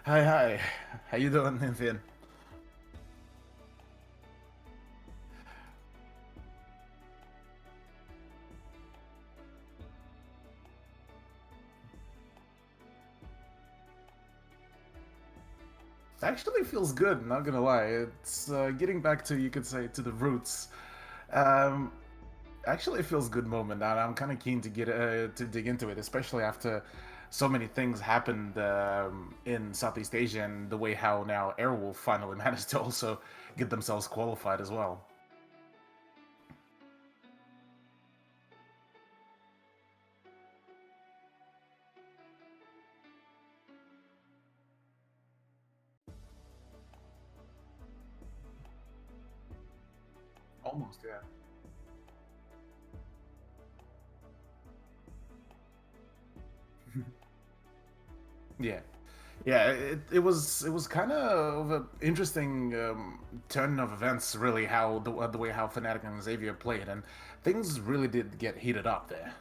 Hi, hi. How you doing, Nathan? Actually feels good, not gonna lie. It's getting back to, you could say, to the roots. Um, Actually, it feels good moment, and I'm kind of keen to get to dig into it, especially after so many things happened in Southeast Asia and the way how now Airwolf finally managed to also get themselves qualified as well. Almost, yeah. Yeah. Yeah, it was kind of an interesting turn of events, really, how the way how Fnatic and Xavier played, and things really did get heated up there.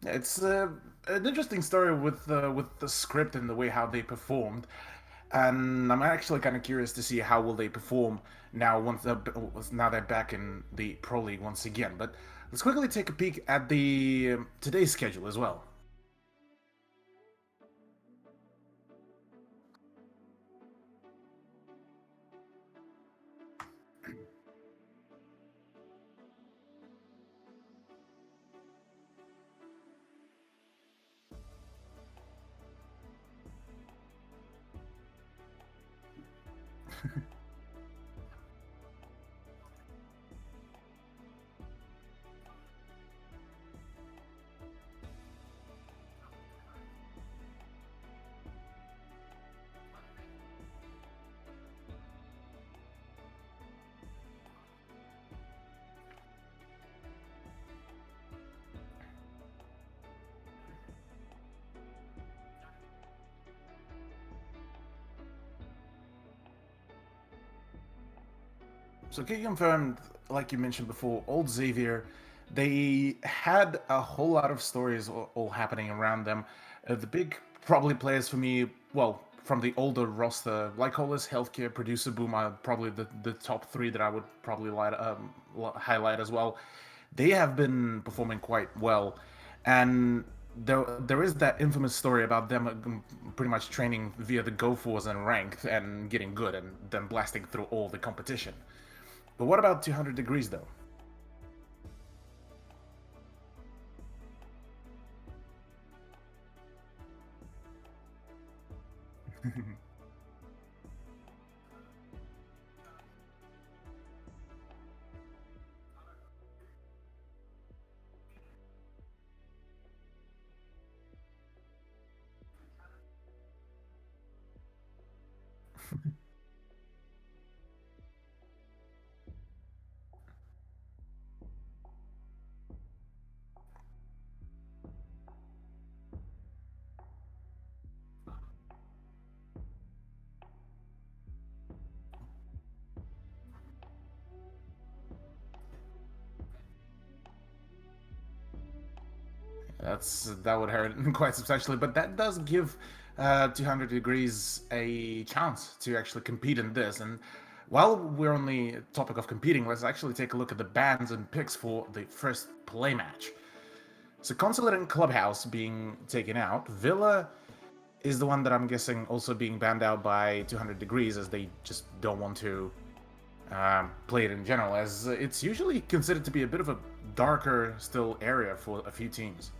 It's an interesting story with the script and the way how they performed, and I'm actually kind of curious to see how will they perform now now they're back in the Pro League once again. But let's quickly take a peek at the today's schedule as well. So get confirmed, like you mentioned before, old Xavier, they had a whole lot of stories all happening around them. The big probably players for me, well, from the older roster, Lycolis, Healthcare, Producer Boom are probably the top three that I would probably highlight as well. They have been performing quite well, and there is that infamous story about them pretty much training via the Go Force and ranked and getting good and then blasting through all the competition. But what about 200 degrees though? That would hurt quite substantially, but that does give 200 degrees a chance to actually compete in this. And while we're on the topic of competing, let's actually take a look at the bans and picks for the first play match. So Consulate and Clubhouse being taken out. Villa is the one that I'm guessing also being banned out by 200 degrees, as they just don't want to play it in general, as it's usually considered to be a bit of a darker still area for a few teams.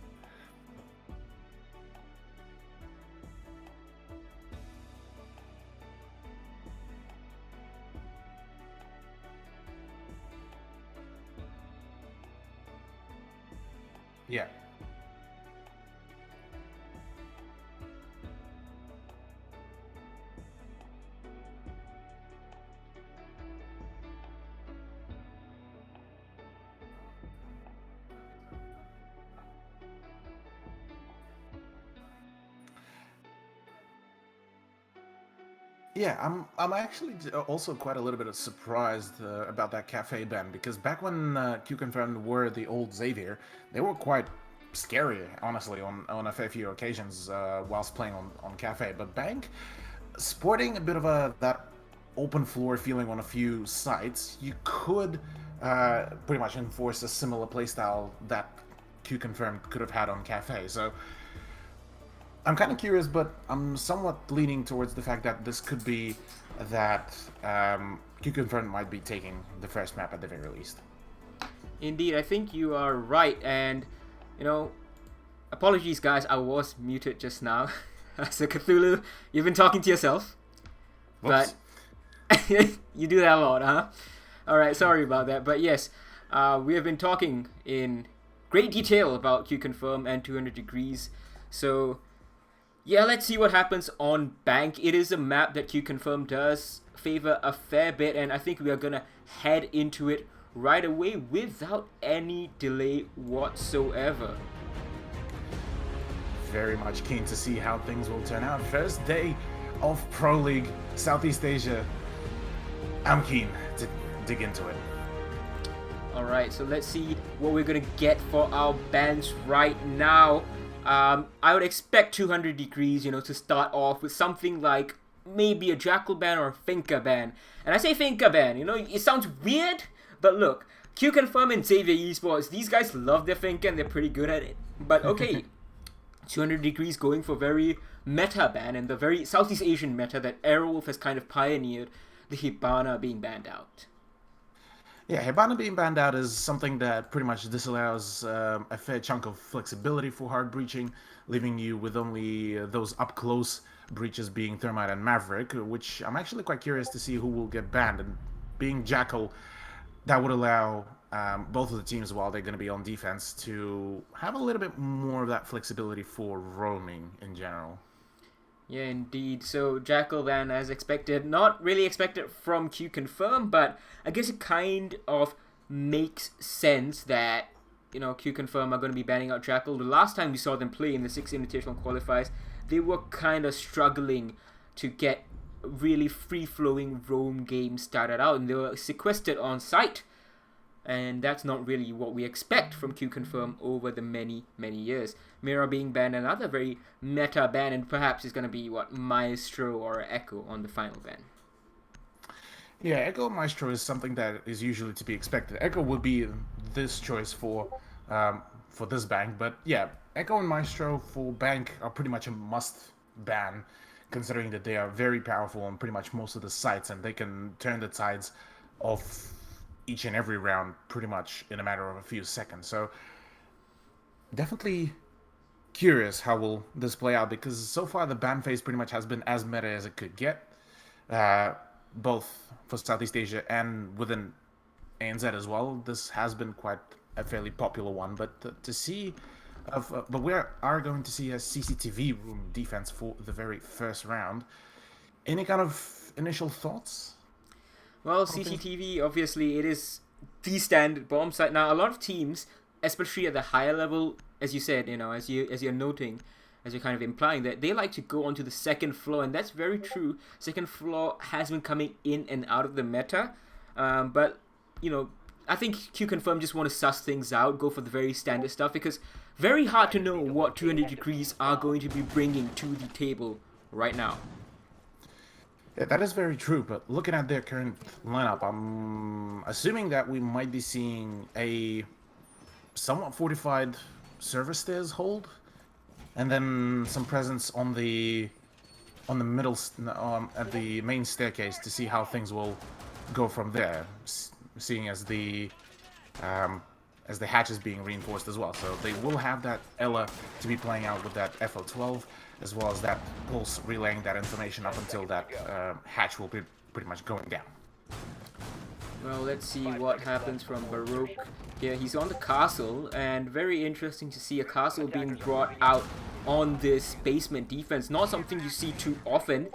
Yeah. Yeah, I'm actually also quite a little bit surprised about that cafe ban because back when Q Confirmed were the old Xavier, they were quite scary, honestly, on a fair few occasions whilst playing on cafe. But Bank, sporting a bit of a that open floor feeling on a few sites, you could pretty much enforce a similar playstyle that Q Confirmed could have had on cafe. So I'm kind of curious, but I'm somewhat leaning towards the fact that this could be that Q-Confirmed might be taking the first map at the very least. Indeed, I think you are right, and you know, apologies, guys. I was muted just now. So Cthulhu, you've been talking to yourself, but Whoops. you do that a lot, huh? All right, sorry about that. But yes, we have been talking in great detail about Q Confirm and 200 degrees. So yeah, let's see what happens on Bank. It is a map that Q Confirm does favor a fair bit, and I think we are gonna head into it right away without any delay whatsoever. Very much keen to see how things will turn out. First day of Pro League Southeast Asia. I'm keen to dig into it. Alright, so let's see what we're gonna get for our bans right now. I would expect 200 degrees, to start off with something like maybe a Jackal ban or a Finka ban. And I say Finka ban, it sounds weird, but look, Q Confirm and Xavier Esports, these guys love their Finka and they're pretty good at it. But okay, 200 degrees going for very meta ban and the very Southeast Asian meta that Aerowolf has kind of pioneered, the Hibana being banned out. Yeah, Hibana being banned out is something that pretty much disallows a fair chunk of flexibility for hard breaching, leaving you with only those up close breaches being Thermite and Maverick, which I'm actually quite curious to see who will get banned. And being Jackal, that would allow both of the teams, while they're going to be on defense, to have a little bit more of that flexibility for roaming in general. Yeah, indeed. So Jackal ban, as expected, not really expected from Q Confirm, but I guess it kind of makes sense that Q Confirm are going to be banning out Jackal. The last time we saw them play in the 6 Invitational qualifiers, they were kind of struggling to get really free-flowing roam games started out, and they were sequestered on site. And that's not really what we expect from Q Confirm over the many, many years. Mira being banned, another very meta ban, and perhaps it's going to be, Maestro or Echo on the final ban. Yeah, Echo Maestro is something that is usually to be expected. Echo would be this choice for this bank, but yeah, Echo and Maestro for bank are pretty much a must ban, considering that they are very powerful on pretty much most of the sites, and they can turn the tides of each and every round pretty much in a matter of a few seconds. So definitely curious how will this play out because so far the ban phase pretty much has been as meta as it could get, uh, both for Southeast Asia and within ANZ as well. This has been quite a fairly popular one, but to see, but we are going to see a CCTV room defense for the very first round. Any kind of initial thoughts? Well, CCTV, obviously, it is the standard bomb site. Now, a lot of teams, especially at the higher level, as you said, as you're noting, as you're kind of implying, that they like to go onto the second floor, and that's very true. Second floor has been coming in and out of the meta, but I think Q Confirm just want to suss things out, go for the very standard stuff, because very hard to know what 200 degrees are going to be bringing to the table right now. Yeah, that is very true, but looking at their current lineup, I'm assuming that we might be seeing a somewhat fortified server stairs hold, and then some presence on the middle at the main staircase to see how things will go from there. Seeing as the hatch is being reinforced as well, so they will have that Ela to be playing out with that FO12, as well as that pulse relaying that information up until that hatch will be pretty much going down. Well, let's see what happens from Baroque. Here, he's on the castle, and very interesting to see a castle being brought out on this basement defense. Not something you see too often.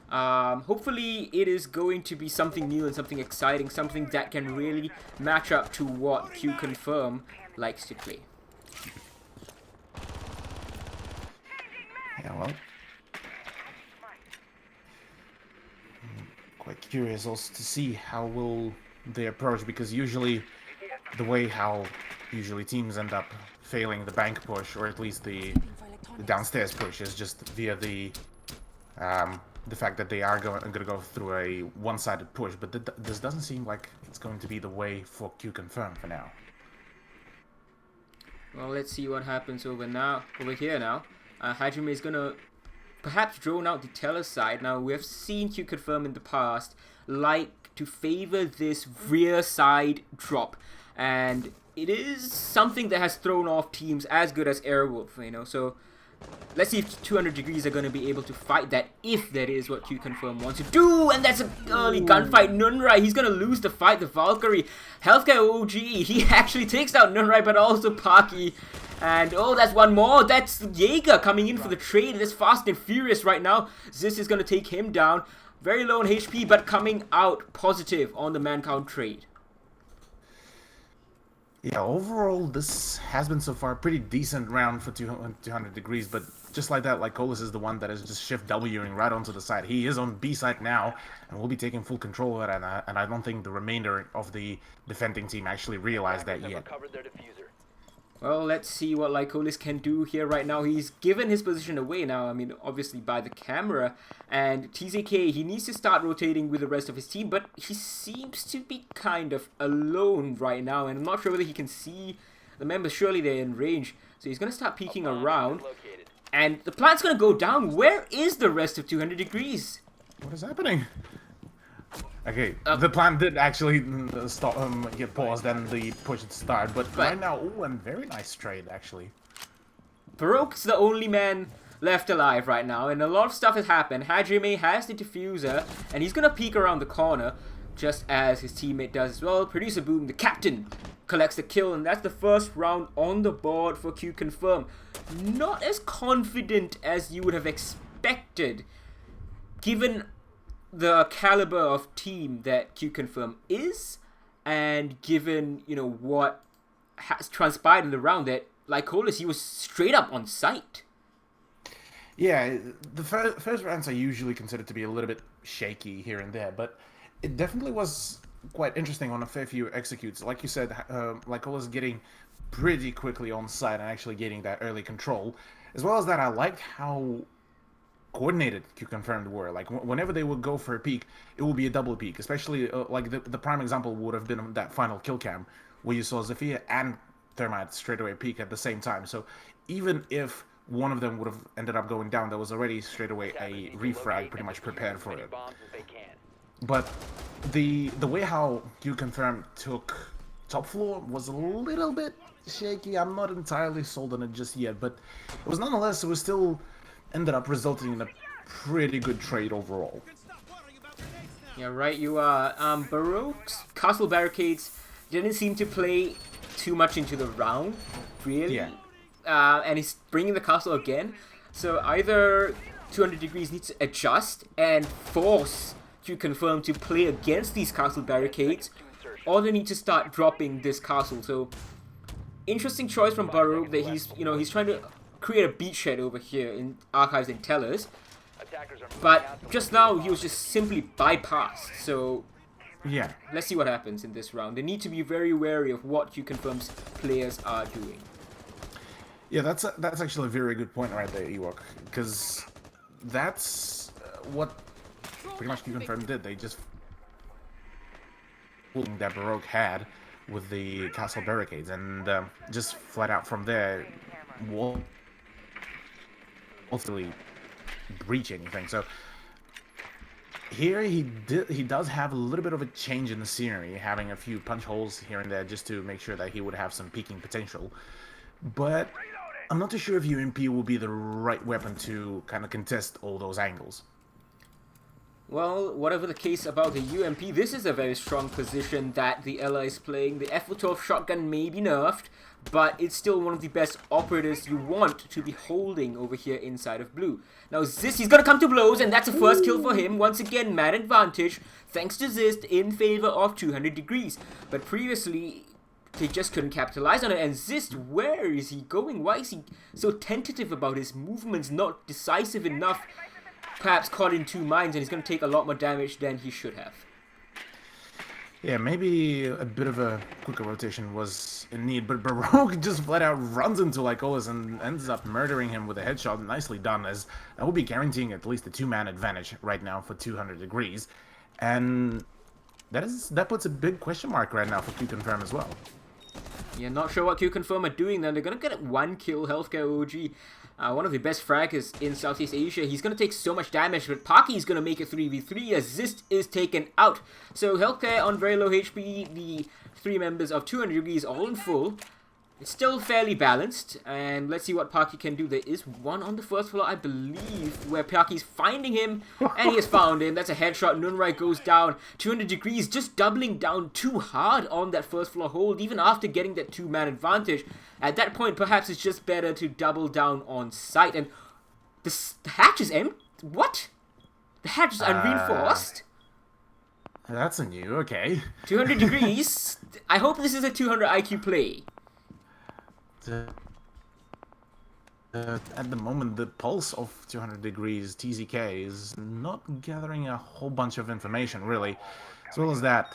Hopefully it is going to be something new and something exciting, something that can really match up to what Q Confirm likes to play. Yeah, well, curious also to see how will they approach, because usually the way how usually teams end up failing the bank push, or at least the downstairs push, is just via the fact that they are going to go through a one-sided push. But this doesn't seem like it's going to be the way for Q Confirm for now. Well, let's see what happens over here now. Hajime is gonna perhaps drone out the Teller side. Now, we have seen Q Confirm in the past like to favor this rear side drop, and it is something that has thrown off teams as good as Airwolf, you know. So let's see if 200 Degrees are going to be able to fight that, if that is what Q Confirm wants to do. And that's an early gunfight. Nunrai, he's going to lose the fight. The Valkyrie, Healthcare OG, he actually takes out Nunrai, but also Paki. And oh, that's one more. That's Jaeger coming in for the trade. That's Fast and Furious right now. Ziz is going to take him down. Very low on HP, but coming out positive on the man count trade. Yeah, overall, this has been so far a pretty decent round for 200 Degrees, but just like that, Lycolis is the one that is just shift Wing right onto the side. He is on B side now, and will be taking full control of it, and I don't think the remainder of the defending team actually realized that yet. Well, let's see what Lycolis can do here right now. He's given his position away now, I mean, obviously by the camera. And TZK, he needs to start rotating with the rest of his team, but he seems to be kind of alone right now. And I'm not sure whether he can see the members. Surely they're in range. So he's going to start peeking around. And the plant's going to go down. Where is the rest of 200 Degrees? What is happening? Okay, the plan did actually stop, get paused and the push it start, but right now, oh, and very nice trade, actually. Baroque's the only man left alive right now, and a lot of stuff has happened. Hajime has the diffuser, and he's gonna peek around the corner, just as his teammate does as well. Producer Boom, the captain, collects the kill, and that's the first round on the board for Q Confirm. Not as confident as you would have expected, given the caliber of team that Q Confirm is, and given, you know, what has transpired in the round, that Lycolis, he was straight up on site. Yeah, the first rounds are usually considered to be a little bit shaky here and there, but it definitely was quite interesting on a fair few executes. Like you said, Lycolis getting pretty quickly on site and actually getting that early control. As well as that, I liked how coordinated Q Confirmed were. Like, whenever they would go for a peek, it would be a double peek. Especially, like, the prime example would have been that final kill cam, where you saw Zephyr and Thermite straight away peek at the same time. So, even if one of them would have ended up going down, there was already straight away a refrag pretty much prepared for it. But the way how Q Confirmed took top floor was a little bit shaky. I'm not entirely sold on it just yet, but it was nonetheless, it was still ended up resulting in a pretty good trade overall. Yeah, right, you are. Baroque's castle barricades didn't seem to play too much into the round, really. Yeah. And he's bringing the castle again. So either 200 Degrees needs to adjust and force Q Confirm to play against these castle barricades, or they need to start dropping this castle. So interesting choice from Baroque that he's trying to create a beachhead over here in Archives and Tellers, but just now he was just simply bypassed. So yeah, let's see what happens in this round. They need to be very wary of what Q Confirm's players are doing. Yeah, that's actually a very good point right there, Ewok, because that's what pretty much Q Confirm did. They just that Baroque had with the castle barricades, and just flat out from there won't ultimately breach anything. So here he does have a little bit of a change in the scenery, having a few punch holes here and there just to make sure that he would have some peaking potential. But I'm not too sure if UMP will be the right weapon to kind of contest all those angles. Well, whatever the case about the UMP, this is a very strong position that the Ella is playing. The F12 shotgun may be nerfed, but it's still one of the best operators you want to be holding over here inside of blue. Now Zist, he's gonna come to blows, and that's a first kill for him. Once again, mad advantage, thanks to Zist, in favor of 200 Degrees. But previously, they just couldn't capitalize on it. And Zist, where is he going? Why is he so tentative about his movements, not decisive enough perhaps caught in two minds, and he's going to take a lot more damage than he should have. Yeah, maybe a bit of a quicker rotation was in need, but Baroque just flat out runs into Lycolis and ends up murdering him with a headshot. Nicely done, as that will be guaranteeing at least a two-man advantage right now for 200 degrees. And that puts a big question mark right now for Q-Confirm as well. Yeah, not sure what Q-Confirm are doing then. They're going to get one kill, Healthcare OG. One of the best fraggers in Southeast Asia. He's going to take so much damage, but Paki is going to make it 3v3 as Zist is taken out. So Healthcare on very low HP, the three members of 200 degrees all in full. It's still fairly balanced, and let's see what Paki can do. There is one on the first floor, I believe, where Paki's finding him, and he has found him. That's a headshot. Nunrai goes down. 200 degrees just doubling down too hard on that first floor hold, even after getting that two-man advantage. At that point, perhaps it's just better to double down on site. And the hatch is empty? What? The hatch is unreinforced? That's a new, okay. 200 degrees? I hope this is a 200 IQ play. At the moment, the pulse of 200 degrees TZK is not gathering a whole bunch of information, really. As well as that,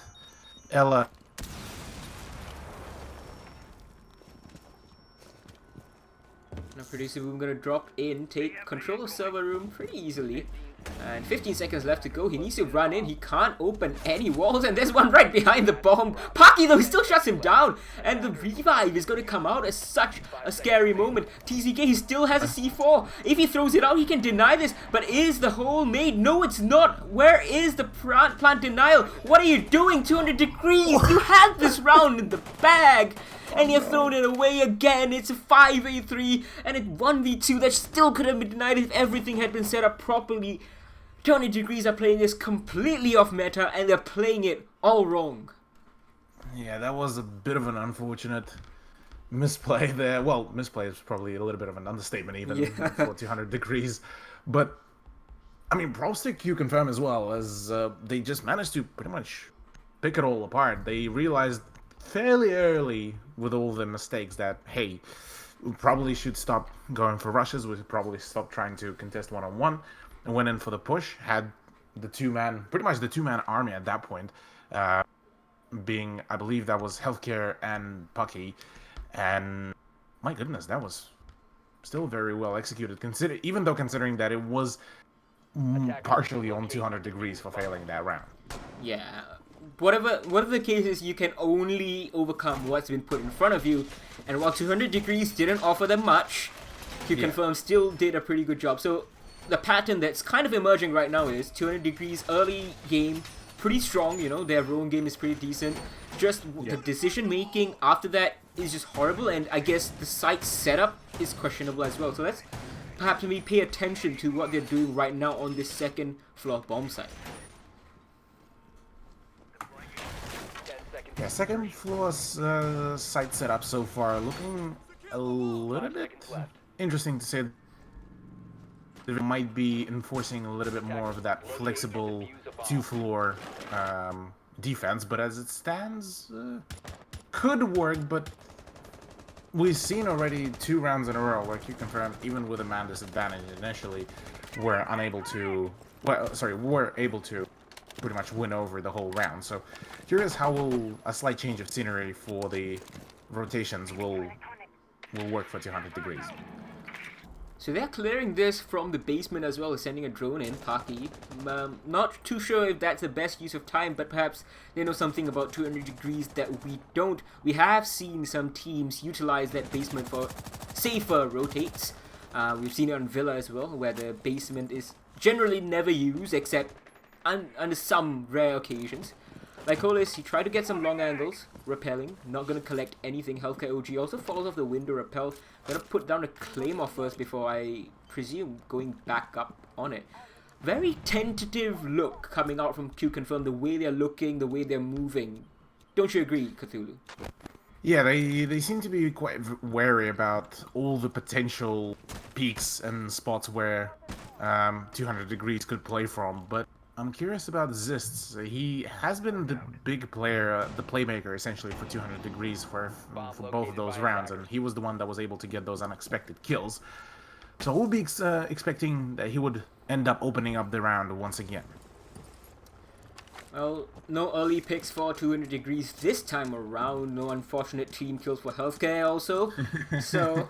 Ela... Now Producer Boom gonna drop in, take control of server room pretty easily. And 15 seconds left to go. He needs to run in. He can't open any walls. And there's one right behind the bomb. Paki, though, he still shuts him down. And the revive is going to come out as such a scary moment. TZK, he still has a C4. If he throws it out, he can deny this. But is the hole made? No, it's not. Where is the plant denial? What are you doing? 200 degrees. You had this round in the bag. And you've thrown it away again. It's a 5v3 and it's 1v2 that still could have been denied if everything had been set up properly. 200 degrees are playing this completely off meta and they're playing it all wrong. Yeah, that was a bit of an unfortunate misplay there. Well, misplay is probably a little bit of an understatement even for 200 degrees. But, I mean, props to Q-Confirm as well, as they just managed to pretty much pick it all apart. They realized fairly early with all the mistakes that, hey, we probably should stop going for rushes, we should probably stop trying to contest one-on-one, and went in for the push, had the pretty much the two-man army at that point, being, I believe that was Healthcare and Pucky, and my goodness, that was still very well executed, even though considering that it was partially on 200 degrees for failing that round. Yeah. Whatever the case is, you can only overcome what's been put in front of you. And while 200 degrees didn't offer them much, Q-Confirm still did a pretty good job. So the pattern that's kind of emerging right now is 200 degrees early game, pretty strong, you know, their own game is pretty decent. Just the decision making after that is just horrible, and I guess the site setup is questionable as well. So let's perhaps maybe pay attention to what they're doing right now on this second floor bomb site. Yeah, second floor's site setup so far looking a little bit interesting to say. They might be enforcing a little bit more of that flexible two-floor defense, but as it stands, could work, but we've seen already 2 rounds in a row where Q-Confirm, even with a man disadvantage initially, were able to pretty much win over the whole round. So curious how a slight change of scenery for the rotations will work for 200 degrees. So they're clearing this from the basement as well as sending a drone in, Paki. Not too sure if that's the best use of time, but perhaps they know something about 200 degrees that we don't. We have seen some teams utilize that basement for safer rotates. We've seen it on Villa as well, where the basement is generally never used except under some rare occasions. Like Olis, he tried to get some long angles, repelling, not going to collect anything. Healthcare OG also follows off the window repel. Gonna put down a Claymore first before I presume going back up on it. Very tentative look coming out from Q-Confirm, the way they're looking, the way they're moving. Don't you agree, Cthulhu? Yeah, they seem to be quite wary about all the potential peaks and spots where 200 degrees could play from, but I'm curious about Zists. He has been the big player, the playmaker essentially for 200 degrees for both of those rounds, and he was the one that was able to get those unexpected kills. So we'll be expecting that he would end up opening up the round once again. Well, no early picks for 200 degrees this time around. No unfortunate team kills for healthcare also. So,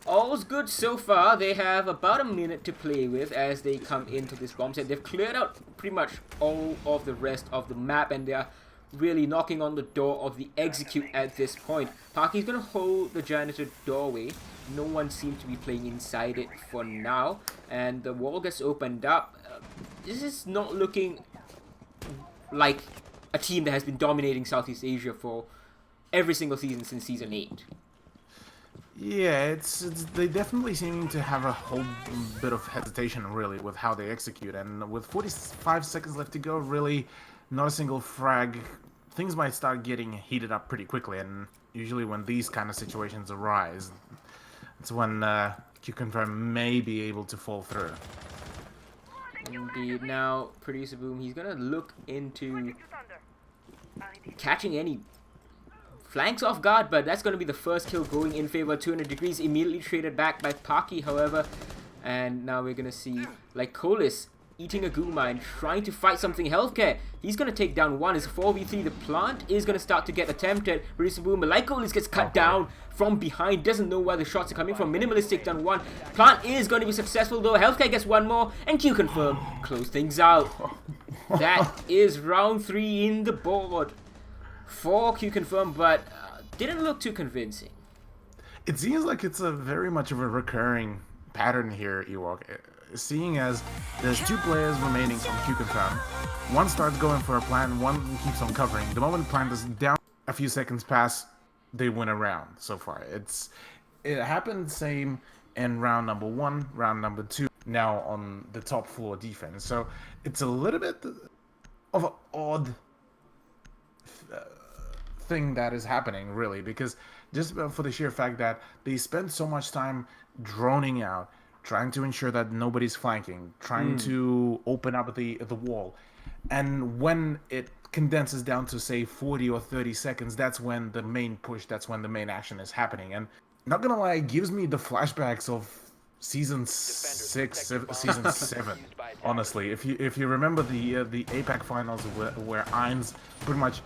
all's good so far. They have about a minute to play with as they come into this bomb set. They've cleared out pretty much all of the rest of the map, and they're really knocking on the door of the execute at this point. Parky's going to hold the janitor doorway. No one seems to be playing inside it for now, and the wall gets opened up. This is not looking like a team that has been dominating Southeast Asia for every single season since Season 8. Yeah, it's they definitely seem to have a whole bit of hesitation, really, with how they execute. And with 45 seconds left to go, really, not a single frag. Things might start getting heated up pretty quickly. And usually when these kind of situations arise, it's when QConfirm may be able to fall through. Indeed. Now, Producer Boom, he's going to look into catching any flanks off guard, but that's going to be the first kill going in favor of 200 degrees. Immediately traded back by Parky, however. And now we're going to see Lycolis eating a Guma and trying to fight something healthcare. He's going to take down one. It's a 4v3. The plant is going to start to get attempted. Producer Boom, but Lycolis gets cut down from behind. Doesn't know where the shots are coming from. Minimalistic done one. Plant is going to be successful though. Healthcare gets one more. And QConfirm close things out. That is round 3 in the board for QConfirm, but didn't look too convincing. It seems like it's a very much of a recurring pattern here, Ewok. Seeing as there's 2 players remaining from QConfirm, one starts going for a plan, one keeps on covering. The moment plan is down, a few seconds pass, they win a round so far. It happened same in round number 1, round number 2, now on the top floor defense. So it's a little bit of an odd thing that is happening, really, because just for the sheer fact that they spend so much time droning out, trying to ensure that nobody's flanking, trying to open up the wall, and when it condenses down to say 40 or 30 seconds, that's when the main push, that's when the main action is happening. And not gonna lie, it gives me the flashbacks of season 6, season 7. Honestly, if you remember the APAC finals where Ainz pretty much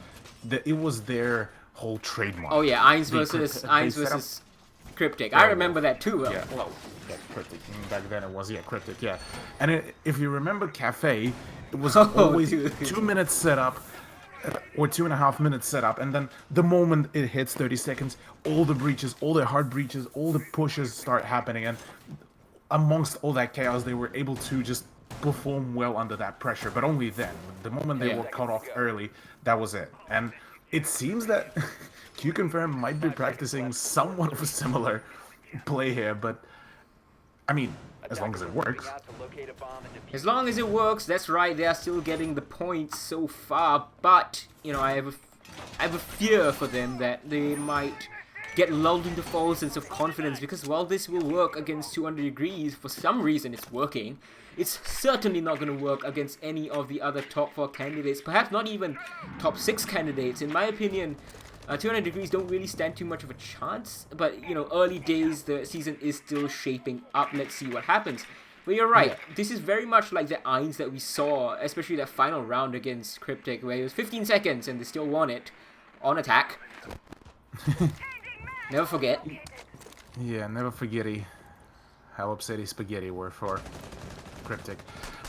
it was their whole trademark. Oh yeah, Ainz versus Cryptic. I remember that too. Yeah, well, yeah, Cryptic. Back then it was, Cryptic, yeah. And if you remember Cafe, it was always 2 minutes setup, or 2.5 minutes setup, and then the moment it hits 30 seconds, all the breaches, all the hard breaches, all the pushes start happening, and amongst all that chaos, they were able to just perform well under that pressure, but only then. The moment they were cut off early, that was it. And it seems that QConfirm might be practicing somewhat of a similar play here, but I mean, as long as it works. As long as it works, that's right, they are still getting the points so far, but, you know, I have a fear for them that they might get lulled into false sense of confidence, because while this will work against 200 degrees, for some reason it's working, it's certainly not going to work against any of the other top 4 candidates, perhaps not even top 6 candidates. In my opinion, 200 degrees don't really stand too much of a chance, but, you know, early days, the season is still shaping up. Let's see what happens. But you're right, this is very much like the Ainz that we saw, especially that final round against Cryptic, where it was 15 seconds and they still won it on attack. Never forget. Yeah, never forgetty how upsetty spaghetti were for Cryptic.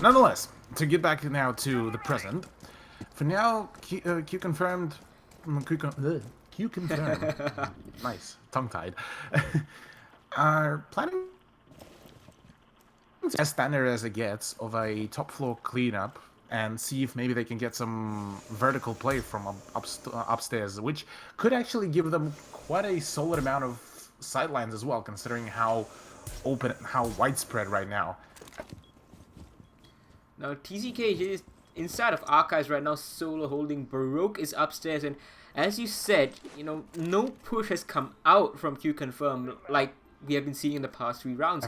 Nonetheless, to get back now to the present, for now, Q confirmed, nice, tongue-tied, are planning as standard as it gets of a top floor cleanup and see if maybe they can get some vertical play from upstairs, which could actually give them quite a solid amount of sidelines as well, considering how open, how widespread right now. Now, TZK is inside of Archives right now, solo holding. Baroque is upstairs, and as you said, you know, no push has come out from QConfirm like we have been seeing in the past 3 rounds.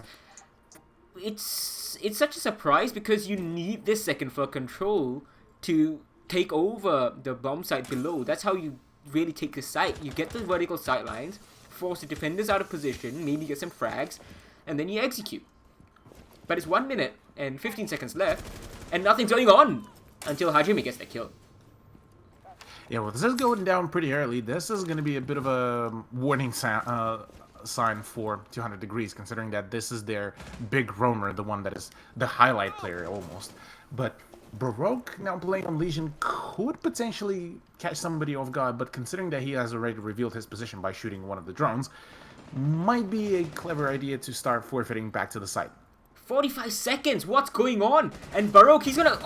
It's such a surprise because you need this second floor control to take over the bomb site below. That's how you really take the site. You get the vertical sight lines, force the defenders out of position, maybe get some frags, and then you execute. But it's 1 minute. and 15 seconds left, and nothing's going on until Hajime gets the kill. Yeah, well, this is going down pretty early. This is going to be a bit of a warning sign for 200 Degrees, considering that this is their big roamer, the one that is the highlight player almost. But Baroque now playing on Legion could potentially catch somebody off guard, but considering that he has already revealed his position by shooting one of the drones, might be a clever idea to start forfeiting back to the site. 45 seconds, what's going on? And Baroque, he's gonna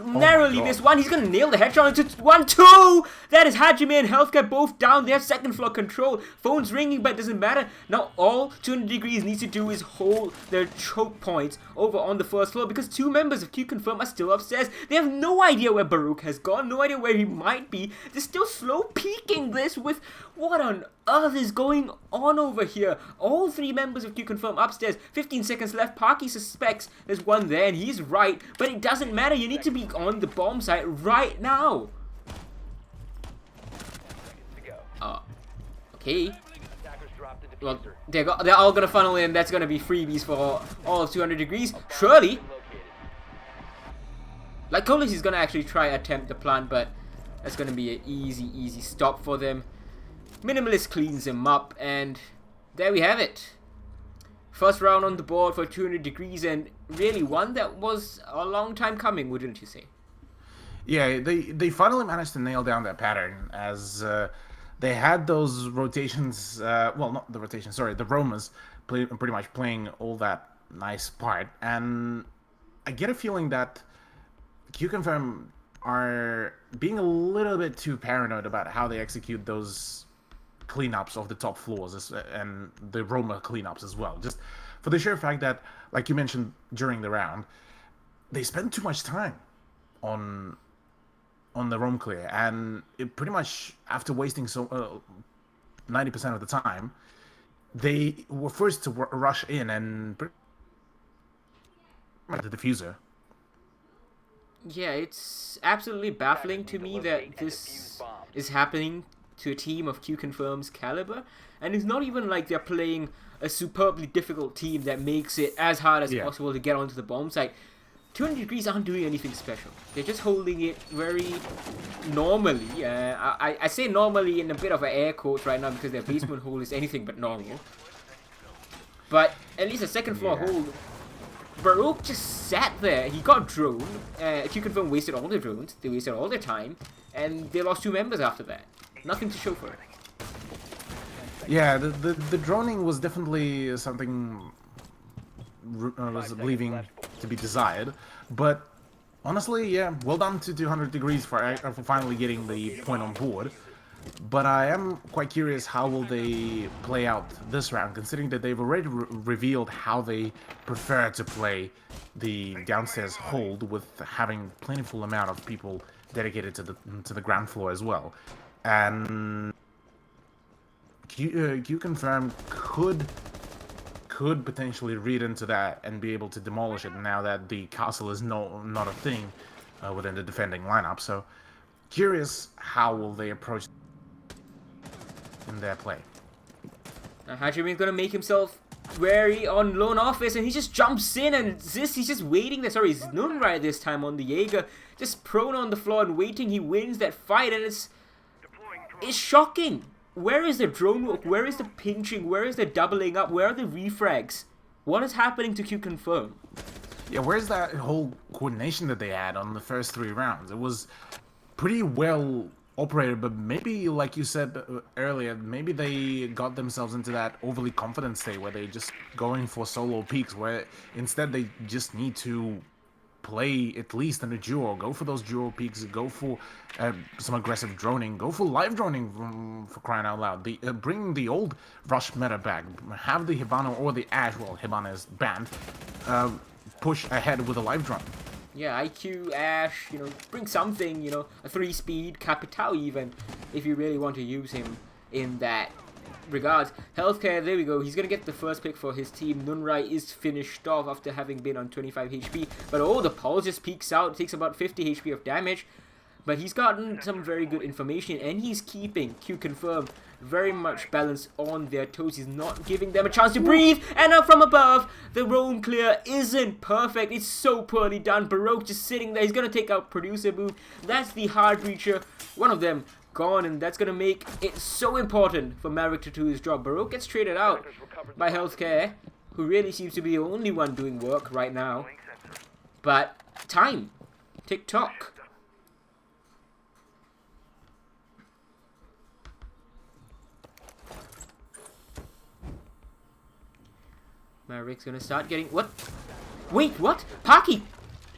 narrowly miss one. He's gonna nail the headshot into 1-2. That is Hajime and Healthcare both down. They have second floor control. Phone's ringing, but it doesn't matter. Now all 200 Degrees needs to do is hold their choke points over on the first floor, because two members of Q Confirm are still upstairs. They have no idea where Baroque has gone, no idea where he might be. They're still slow peeking this with what on earth is going on over here. All three members of Q Confirm upstairs. 15 seconds left. Parky suspects there's one there, and he's right, but it doesn't matter. You need to be on the bomb site right now. Okay. Well, they're all gonna funnel in. That's gonna be freebies for all of 200 Degrees. Surely. Like Colas is gonna actually try attempt the plant, but that's gonna be an easy stop for them. Minimalist cleans him up, and there we have it. First round on the board for 200 Degrees, and really one that was a long time coming, wouldn't you say? Yeah, they finally managed to nail down that pattern, as they had those rotations, well, not the rotations, sorry, the roamers pretty much playing all that nice part, and I get a feeling that Q-Confirm are being a little bit too paranoid about how they execute those cleanups of the top floors and the roamer cleanups as well. Just for the sheer fact that, like you mentioned during the round, they spend too much time on the roam clear, and it pretty much, after wasting 90% of the time, they were forced to rush in and the diffuser. Yeah, it's absolutely baffling to me that this is happening to a team of Q Confirm's caliber, and it's not even like they're playing a superbly difficult team that makes it as hard as possible to get onto the bomb site. 200 Degrees aren't doing anything special. They're just holding it very normally. I say normally in a bit of an air quote right now, because their basement hold is anything but normal. But at least a second floor hold. Baroque just sat there. He got droned. Q Confirm wasted all their drones. They wasted all their time, and they lost two members after that. Nothing to show for it. Yeah, the droning was definitely something I was leaving to be desired, but honestly, yeah, well done to 200 Degrees for finally getting the point on board. But I am quite curious how will they play out this round, considering that they've already revealed how they prefer to play the downstairs hold, with having plentiful amount of people dedicated to the ground floor as well. And Q Confirm could potentially read into that and be able to demolish it now that the castle is not a thing within the defending lineup. So curious how will they approach in their play. Now Hajime's gonna make himself wary on lone office, and he just jumps in, and he's just waiting there. Sorry, it's Nunrai this time on the Jaeger, just prone on the floor and waiting. He wins that fight, and it's shocking. Where is the drone work? Where is the pinching? Where is the doubling up? Where are the refrags? What is happening to Q Confirm? Yeah, where's that whole coordination that they had on the first 3 rounds? It was pretty well operated, but maybe, like you said earlier, maybe they got themselves into that overly confident state where they're just going for solo peaks, where instead they just need to play at least in a duo, go for those duo peaks, go for some aggressive droning, go for live droning, for crying out loud. Bring the old rush meta back, have the Hibana or the Ashe, well, Hibana is banned, push ahead with a live drone. Yeah, IQ, Ashe, bring something, a 3-speed, Capitao even, if you really want to use him in that regards. Healthcare, there we go. He's going to get the first pick for his team. Nunrai is finished off after having been on 25 HP. But the pulse just peeks out. It takes about 50 HP of damage. But he's gotten some very good information, and he's keeping Q Confirm very much balanced on their toes. He's not giving them a chance to breathe. And up from above, the roam clear isn't perfect. It's so poorly done. Baroque just sitting there. He's going to take out Producer Boom. That's the hard breacher. One of them gone, and that's going to make it so important for Maverick to do his job. Baroque gets traded out by Healthcare, who really seems to be the only one doing work right now. But time. Tick-tock. Maverick's gonna start getting... What? Wait, what? Parky!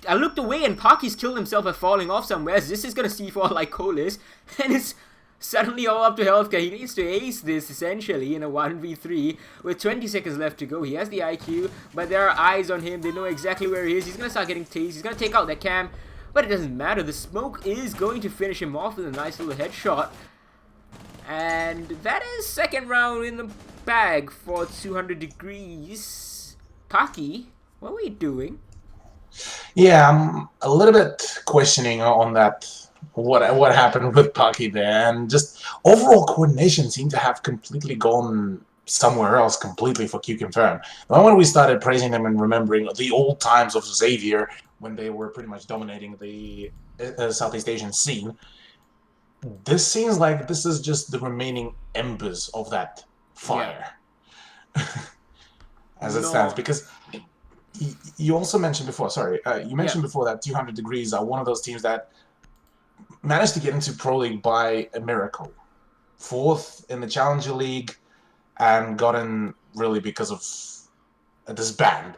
I looked away and Parky's killed himself by falling off somewhere. This is gonna C4 like Colis. And it's suddenly all up to Healthcare. He needs to ace this, essentially, in a 1v3. With 20 seconds left to go. He has the IQ, but there are eyes on him. They know exactly where he is. He's gonna start getting tased. He's gonna take out that cam. But it doesn't matter. The smoke is going to finish him off with a nice little headshot. And that is second round in the bag for 200 degrees. Paki, what were you doing? Yeah, I'm a little bit questioning on that. What happened with Paki there, and just overall coordination seemed to have completely gone somewhere else completely for Q Confirm. The moment we started praising them and remembering the old times of Xavier when they were pretty much dominating the Southeast Asian scene, this seems like this is just the remaining embers of that fire. Yeah. As it stands, because you also mentioned before, you mentioned before that 200 Degrees are one of those teams that managed to get into Pro League by a miracle. 4th in the Challenger League, and got in really because of this ban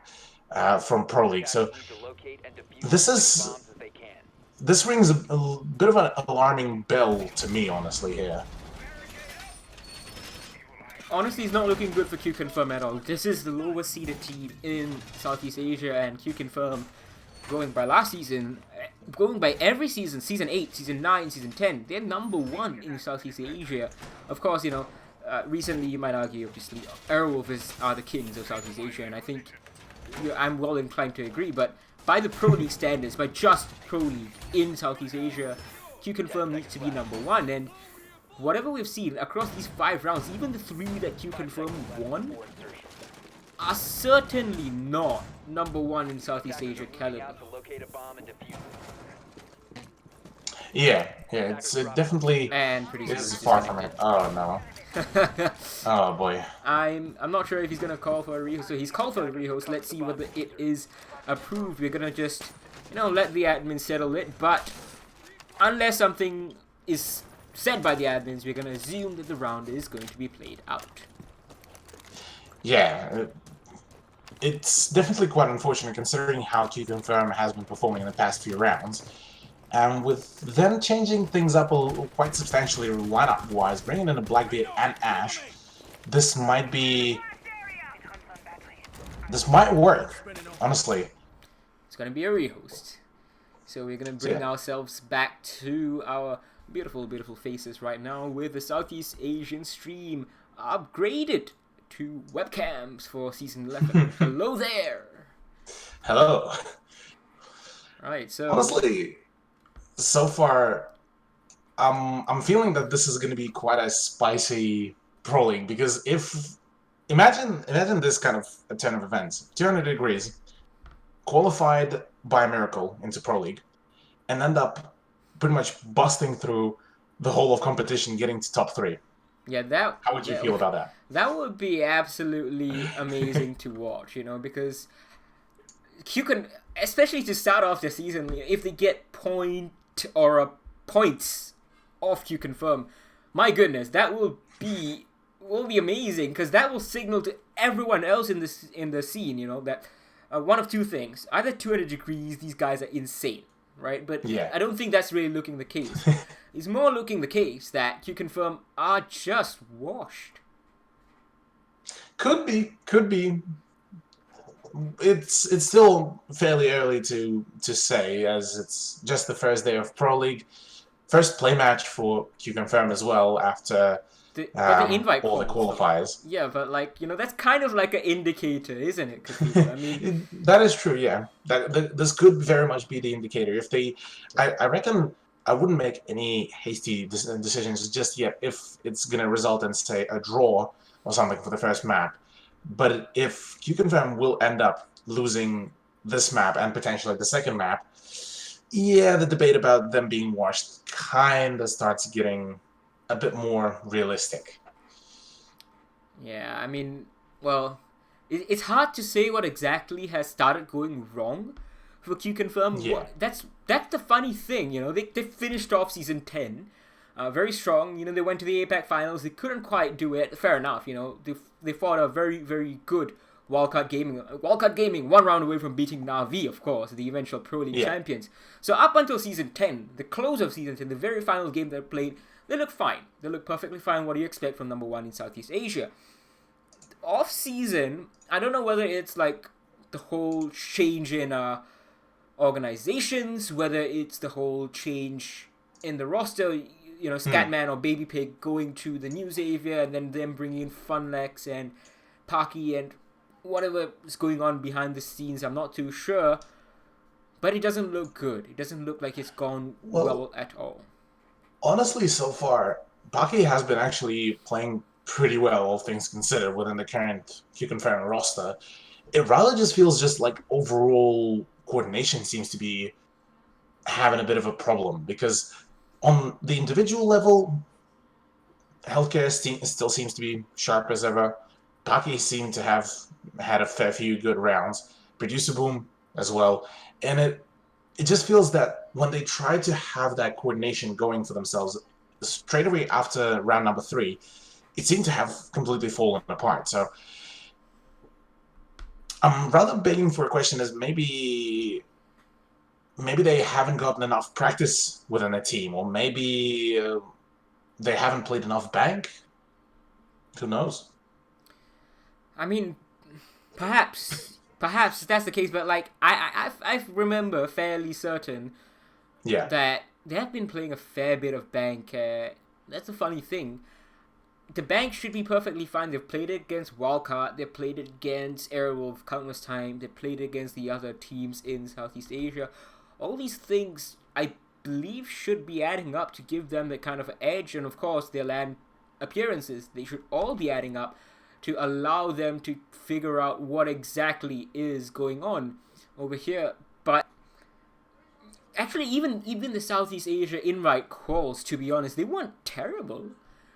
from Pro League. So this rings a bit of an alarming bell to me, honestly, here. Honestly, it's not looking good for Q Confirm at all. This is the lowest seeded team in Southeast Asia, and Q Confirm, going by last season, going by every season, Season 8, Season 9, Season 10, they're number 1 in Southeast Asia. Of course, you know, recently you might argue, obviously, Airwolf are the kings of Southeast Asia, and I think I'm well inclined to agree, but by the Pro League standards, by just Pro League in Southeast Asia, Q Confirm needs to be number 1, and whatever we've seen across these 5 rounds, even the 3 that Q Confirm won, are certainly not number 1 in Southeast Asia caliber. Yeah, it's definitely is far from it. Oh no. Oh boy. I'm not sure if he's gonna call for a rehost. So he's called for a rehost. Let's see whether it is approved. We're gonna just, you know, let the admin settle it. But unless something is said by the admins, we're gonna assume that the round is going to be played out. Yeah, it's definitely quite unfortunate considering how Q Confirm has been performing in the past few rounds. And with them changing things up quite substantially lineup-wise, bringing in a Blackbeard and Ash, this might work, honestly. It's gonna be a rehost. So we're gonna bring ourselves back to our beautiful, beautiful faces right now with the Southeast Asian stream upgraded to webcams for Season 11. Hello there! Hello. Right, so... Honestly, so far, I'm feeling that this is going to be quite a spicy Pro League, because imagine this kind of a turn of events. 200 Degrees, qualified by a miracle into Pro League, and end up pretty much busting through the whole of competition, getting to top 3. Yeah, how would you feel about that? That would be absolutely amazing to watch, you know, because Q can, especially to start off the season, if they get points off Q Confirm, my goodness, that will be amazing, because that will signal to everyone else in the scene, you know, that one of 2 things: either 200 Degrees, these guys are insane, right? But yeah, I don't think that's really looking the case. It's more looking the case that Q Confirm are just washed. Could be. It's still fairly early to say, as it's just the first day of Pro League, first play match for Q Confirm as well after the invite all the qualifiers. Yeah, but like, you know, that's kind of like an indicator, isn't it? I mean, that is true. Yeah, this could very much be the indicator. If I reckon I wouldn't make any hasty decisions just yet if it's going to result in, say, a draw or something for the first map. But if QConfirm will end up losing this map and potentially the second map, yeah, the debate about them being washed kind of starts getting a bit more realistic. Yeah, I mean, well, it's hard to say what exactly has started going wrong for Q Confirm. Yeah. That's the funny thing, you know. They finished off season 10, very strong. You know, they went to the APAC finals. They couldn't quite do it. Fair enough, you know. They fought a very very good Wildcard Gaming, one round away from beating Na'Vi, of course, the eventual Pro League champions. So up until season 10, the close of season 10, the very final game they played, they look fine. They look perfectly fine. What do you expect from number one in Southeast Asia? Off season, I don't know whether it's like the whole change in organizations, whether it's the whole change in the roster, you know, Scatman or Baby Pig going to the new Xavier and then them bringing in Funlex and Parky and whatever is going on behind the scenes. I'm not too sure, but it doesn't look good. It doesn't look like it's gone well at all. Honestly, so far, Parky has been actually playing pretty well, all things considered, within the current QConfirm roster. It rather just feels just like overall coordination seems to be having a bit of a problem, because on the individual level, Healthcare still seems to be sharp as ever. Parky seemed to have had a fair few good rounds. Producer Boom as well. And it just feels that when they try to have that coordination going for themselves, straight away after round number 3, it seemed to have completely fallen apart. So I'm rather begging for a question is maybe they haven't gotten enough practice within a team, or maybe they haven't played enough bank. Who knows? I mean, perhaps that's the case, but like I remember fairly certain that they have been playing a fair bit of bank. That's a funny thing. The bank should be perfectly fine. They've played it against Wildcard. They played it against Airwolf countless times. They played it against the other teams in Southeast Asia. All these things, I believe, should be adding up to give them that kind of edge. And of course, their LAN appearances, they should all be adding up to allow them to figure out what exactly is going on over here. But actually, even the Southeast Asia invite calls, to be honest, they weren't terrible.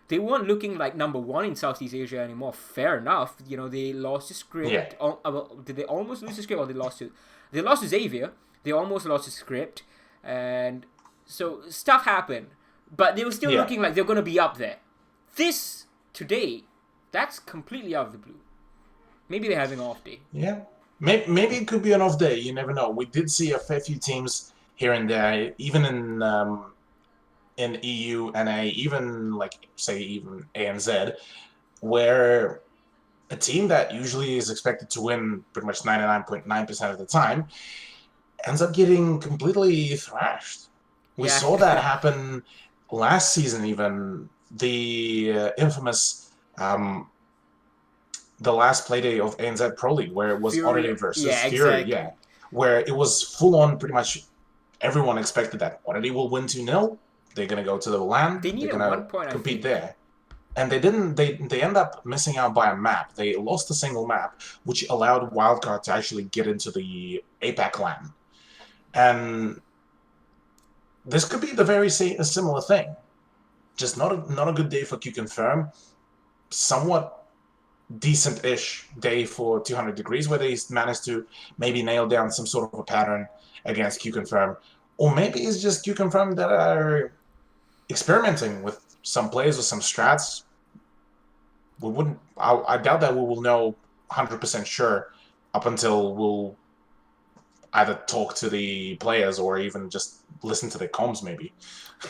They weren't looking like number one in Southeast Asia anymore. Fair enough. You know, they lost to Script. Yeah. Did they almost lose to Script, or they lost to Xavier? They almost lost to Script, and so stuff happened. But they were still looking like they're going to be up there. This today, that's completely out of the blue. Maybe they're having an off day. Yeah, maybe it could be an off day. You never know. We did see a fair few teams here and there, even in EU, NA, even like say even ANZ, where a team that usually is expected to win pretty much 99.9% of the time ends up getting completely thrashed. We saw that happen last season, even the infamous the last playday of ANZ Pro League, where it was Oddity versus Fury, exactly. where it was full on. Pretty much everyone expected that Oddity will win 2-0. They're gonna go to the LAN. They needed gonna 1 point, compete there, and they didn't. They end up missing out by a map. They lost a single map, which allowed Wildcard to actually get into the APAC LAN, and this could be the very a similar thing. Just not a good day for QConfirm. Somewhat decent-ish day for 200 Degrees, where they managed to maybe nail down some sort of a pattern against QConfirm, or maybe it's just QConfirm that are experimenting with some plays or some strats. We wouldn't. I doubt that we will know 100% sure up until we'll either talk to the players or even just listen to the comms, maybe.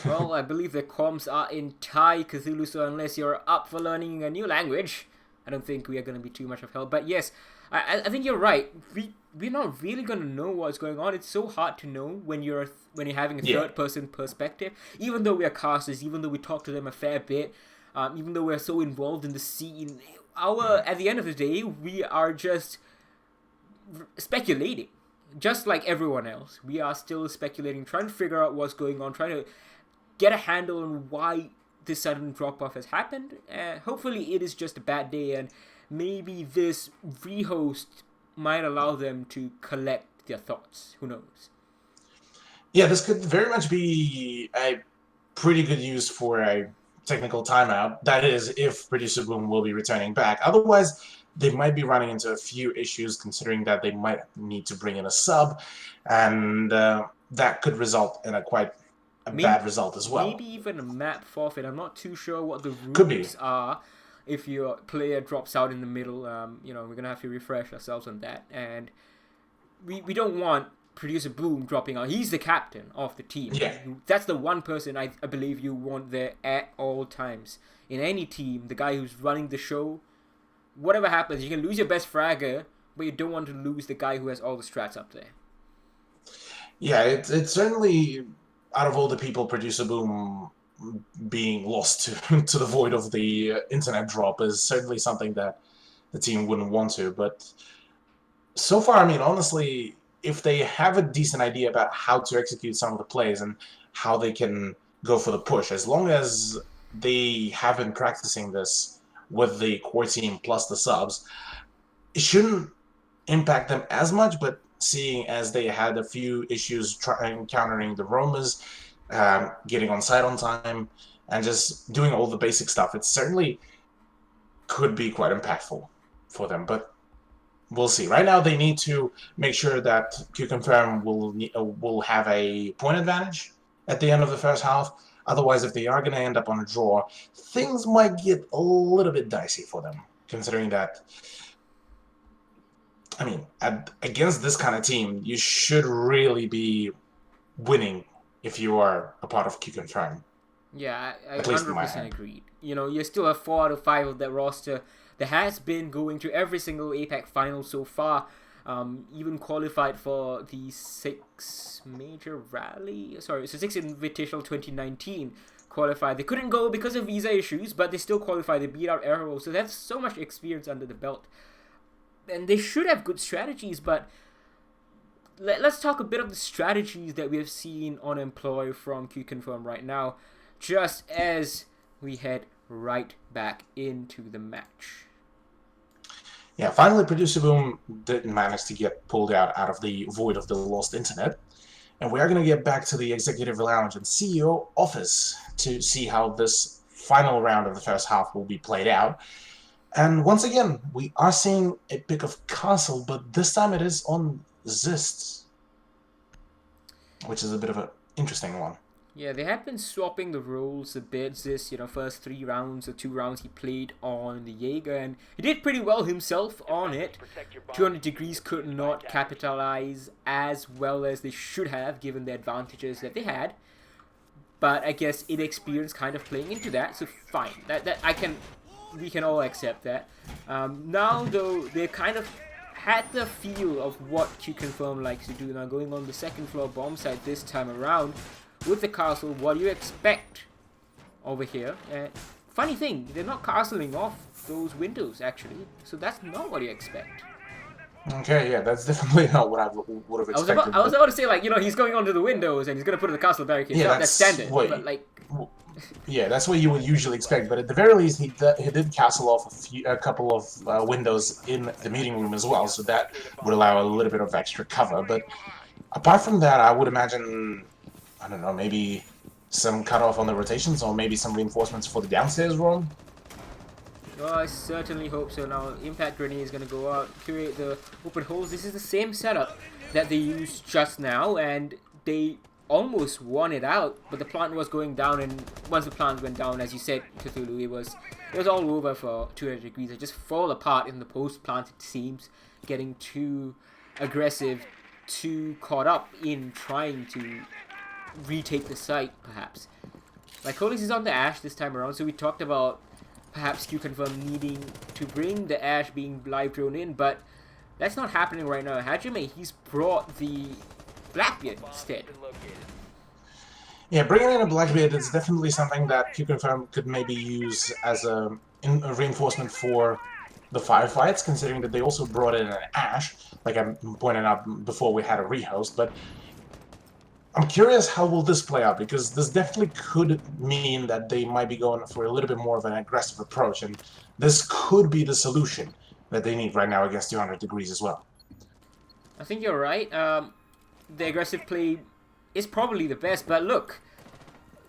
Well, I believe the comms are in Thai, Cthulhu, so unless you're up for learning a new language, I don't think we are going to be too much of help. But yes, I think you're right. We're not really going to know what's going on. It's so hard to know when you're having a third-person perspective. Even though we are casters, even though we talk to them a fair bit, even though we're so involved in the scene, at the end of the day, we are just speculating. just like everyone else, we are still speculating, trying to figure out what's going on, trying to get a handle on why this sudden drop-off has happened. Hopefully it is just a bad day, and maybe this rehost might allow them to collect their thoughts. Who knows? Yeah, this could very much be a pretty good use for a technical timeout. That is, if Producer Boom will be returning back. Otherwise, they might be running into a few issues, considering that they might need to bring in a sub, and that could result in a quite bad result as well. Maybe even a map forfeit. I'm not too sure what the Could be. rules are if your player drops out in the middle. We're going to have to refresh ourselves on that. And we don't want Producer Boom dropping out. He's the captain of the team. Yeah. That's the one person I believe you want there at all times. In any team, the guy who's running the show, whatever happens, you can lose your best fragger, but you don't want to lose the guy who has all the strats up there. Yeah, it's certainly, out of all the people, Producer Boom being lost to the void of the internet drop is certainly something that the team wouldn't want to. But so far, I mean, honestly, if they have a decent idea about how to execute some of the plays and how they can go for the push, as long as they have been practicing this with the core team plus the subs, it shouldn't impact them as much. But seeing as they had a few issues encountering the roamers, getting on site on time, and just doing all the basic stuff, it certainly could be quite impactful for them. But we'll see. Right now, they need to make sure that QConfirm will have a point advantage at the end of the first half. Otherwise, if they are going to end up on a draw, things might get a little bit dicey for them, considering that, I mean, against this kind of team, you should really be winning if you are a part of QConfirm. Yeah, I 100% agreed. You still have 4 out of 5 of that roster that has been going to every single APAC final so far. Even qualified for the 6 Invitational 2019 qualified. They couldn't go because of visa issues, but they still qualified. They beat out Aero, so that's so much experience under the belt. And they should have good strategies, but let's talk a bit of the strategies that we have seen on employ from QConfirm right now, just as we head right back into the match. Yeah, finally Producer Boom didn't manage to get pulled out of the void of the lost internet. And we are going to get back to the Executive Lounge and CEO office to see how this final round of the first half will be played out. And once again, we are seeing a pick of Castle, but this time it is on Zist, which is a bit of an interesting one. Yeah, they have been swapping the roles a bit. Zist, first 3 rounds or 2 rounds he played on the Jaeger, and he did pretty well himself on it. 200 Degrees could not capitalize as well as they should have, given the advantages that they had. But I guess inexperience kind of playing into that, so fine. We can all accept that. Now, though, they kind of had the feel of what QConfirm likes to do. Now, going on the second floor bomb site this time around with the castle, what do you expect over here? Funny thing, they're not castling off those windows, actually. So that's not what you expect. Okay, yeah, that's definitely not what I would have expected. I was about to say, he's going onto the windows and he's going to put in the castle barricade. Yeah, that's standard. Yeah, that's what you would usually expect, but at the very least, he did castle off a couple of windows in the meeting room as well, so that would allow a little bit of extra cover. But apart from that, I would imagine, I don't know, maybe some cutoff on the rotations, or maybe some reinforcements for the downstairs room. Oh, I certainly hope so. Now, Impact Grenade is going to go out, create the open holes. This is the same setup that they used just now, and they almost won it out, but the plant was going down, and once the plant went down, as you said, Cthulhu, it was all over for 200 Degrees. It just fall apart in the post-plant, it seems, getting too aggressive, too caught up in trying to retake the site, perhaps. Lycolis is on the Ash this time around, so we talked about perhaps QConfirm needing to bring the Ash being live drone in, but that's not happening right now. Hajime, he's brought the Blackbeard instead. Yeah, bringing in a Blackbeard is definitely something that QConfirm could maybe use as a reinforcement for the firefights, considering that they also brought in an Ash, like I pointed out before we had a rehost, but I'm curious how will this play out, because this definitely could mean that they might be going for a little bit more of an aggressive approach, and this could be the solution that they need right now against 200 degrees as well. I think you're right. The aggressive play is probably the best, but look,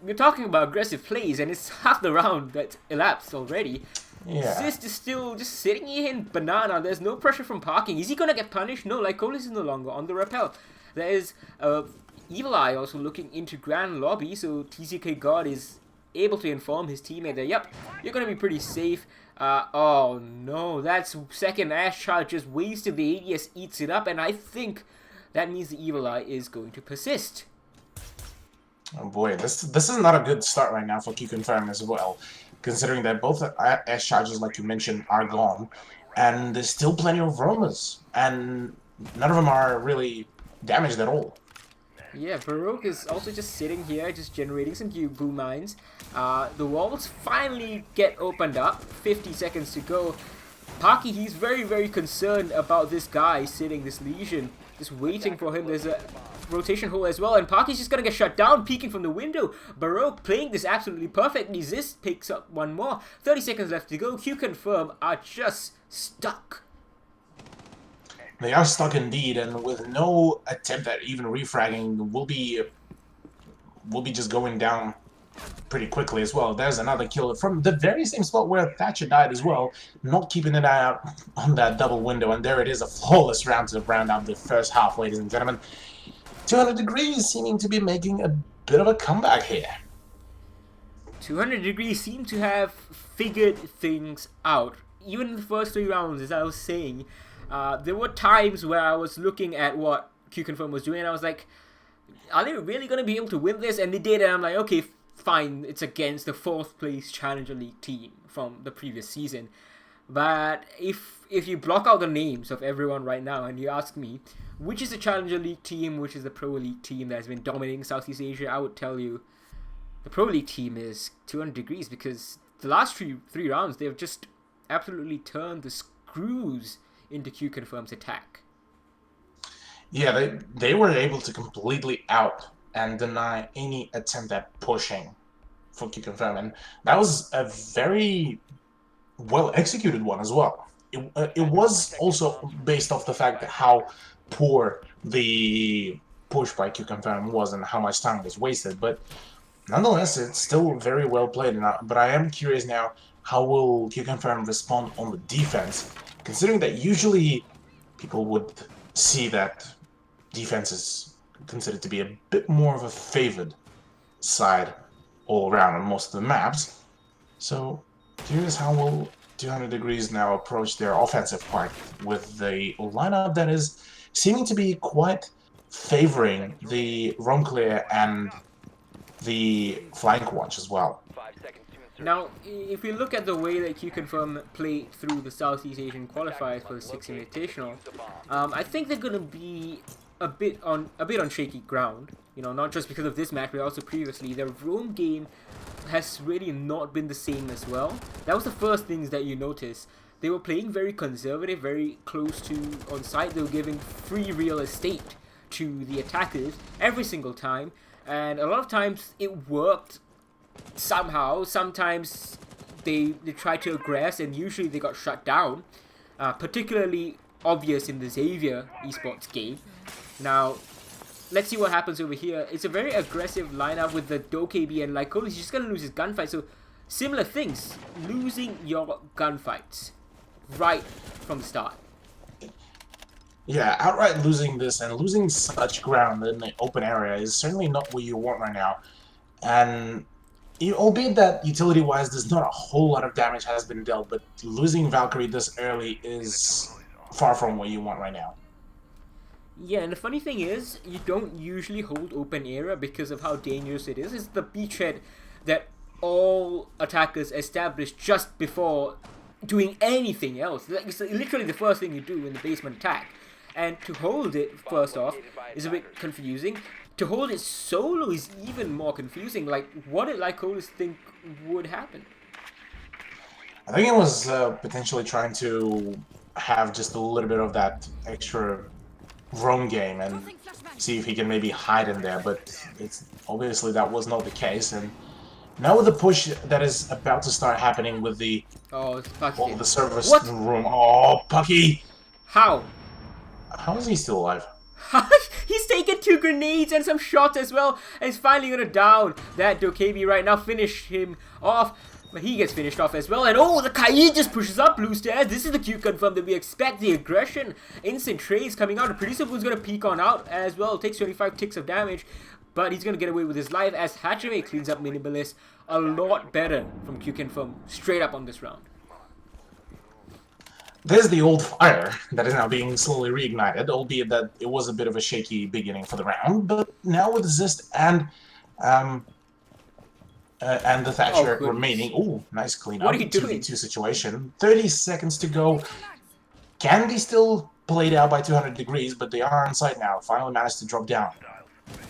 we're talking about aggressive plays, and it's half the round that elapsed already. Yeah. Zist is still just sitting here in banana. There's no pressure from parking. Is he gonna get punished? No, Lycolis is no longer on the rappel. There is Evil Eye also looking into Grand Lobby, so TCK God is able to inform his teammate that, yep, you're gonna be pretty safe. Oh no, that's second Ash charge just wasted. The ADS eats it up, and I think that means the Evil Eye is going to persist. Oh boy, this is not a good start right now for Q-Confirm as well, considering that both Ash charges, like you mentioned, are gone, and there's still plenty of roamers, and none of them are really damaged at all. Yeah, Baroque is also just sitting here, just generating some goo mines. The walls finally get opened up, 50 seconds to go. Paki, he's very, very concerned about this guy sitting, this Legion, just waiting for him. There's a rotation hole as well, and Paki's just gonna get shut down, peeking from the window. Baroque playing this absolutely perfectly. Zist picks up one more. 30 seconds left to go. Q-Confirm are just stuck. They are stuck indeed, and with no attempt at even refragging, we'll be just going down pretty quickly as well. There's another kill from the very same spot where Thatcher died as well, not keeping an eye out on that double window, and there it is, a flawless round to round out the first half, ladies and gentlemen. 200 degrees seeming to be making a bit of a comeback here. 200 degrees seem to have figured things out. Even in the first 3 rounds, as I was saying, there were times where I was looking at what Q-Confirm was doing, and I was like, are they really going to be able to win this? And they did, and I'm like, okay, fine, it's against the 4th place Challenger League team from the previous season. But if you block out the names of everyone right now and you ask me, which is the Challenger League team, which is the Pro League team that has been dominating Southeast Asia, I would tell you the Pro League team is 200 degrees, because the last three rounds, they've just absolutely turned the screws into Q-Confirm's attack. Yeah, they were able to completely out and deny any attempt at pushing for Q-Confirm, and that was a very well executed one as well. It was also based off the fact that how poor the push by Q-Confirm was and how much time was wasted, but nonetheless, it's still very well played. But I am curious now, how will Q-Confirm respond on the defense, considering that usually people would see that defense is considered to be a bit more of a favored side all around on most of the maps. So, curious how will 200 degrees now approach their offensive part with the lineup that is seeming to be quite favoring the roam clear and the flank watch as well. Now, if we look at the way that Q-Confirm played through the Southeast Asian qualifiers for the 6th Invitational, I think they're gonna be a bit on shaky ground. You know, not just because of this match, but also previously. Their roam game has really not been the same as well. That was the first things that you notice. They were playing very conservative, very close to on site. They were giving free real estate to the attackers every single time, and a lot of times it worked somehow. Sometimes they tried to aggress, and usually they got shut down. Particularly obvious in the Xavier esports game. Now, let's see what happens over here. It's a very aggressive lineup with the DoKB and Lycolis. He's just gonna lose his gunfight. So, similar things. Losing your gunfights right from the start. Yeah, outright losing this and losing such ground in the open area is certainly not what you want right now. And albeit that utility-wise, there's not a whole lot of damage has been dealt, but losing Valkyrie this early is far from what you want right now. Yeah, and the funny thing is, you don't usually hold open area because of how dangerous it is. It's the beachhead that all attackers establish just before doing anything else. It's literally the first thing you do in the basement attack. And to hold it, first off, is a bit confusing. To hold it solo is even more confusing. Like, what did Lycolis think would happen? I think it was potentially trying to have just a little bit of that extra roam game and see if he can maybe hide in there, but it's obviously that was not the case. And now with the push that is about to start happening with the Oh, it's Pucky. the service What? room. Oh, Pucky! How? How is he still alive? He's taken 2 grenades and some shots as well, and he's finally gonna down that Dokkaebi right now, finish him off. But he gets finished off as well, and oh, the Kaid just pushes up Blue Stairs. This is the Q confirm that we expect, the aggression. Instant trades coming out. The Producer Blue's gonna peek on out as well. Takes 25 ticks of damage, but he's gonna get away with his life as Hatchaway cleans up Minimalist a lot better from Q confirm straight up on this round. There's the old fire that is now being slowly reignited, albeit that it was a bit of a shaky beginning for the round, but now with Zist and the Thatcher remaining. Ooh, nice clean up. What are you doing? 2v2 situation. 30 seconds to go. Can be still played out by 200 degrees, but they are on site now. Finally managed to drop down.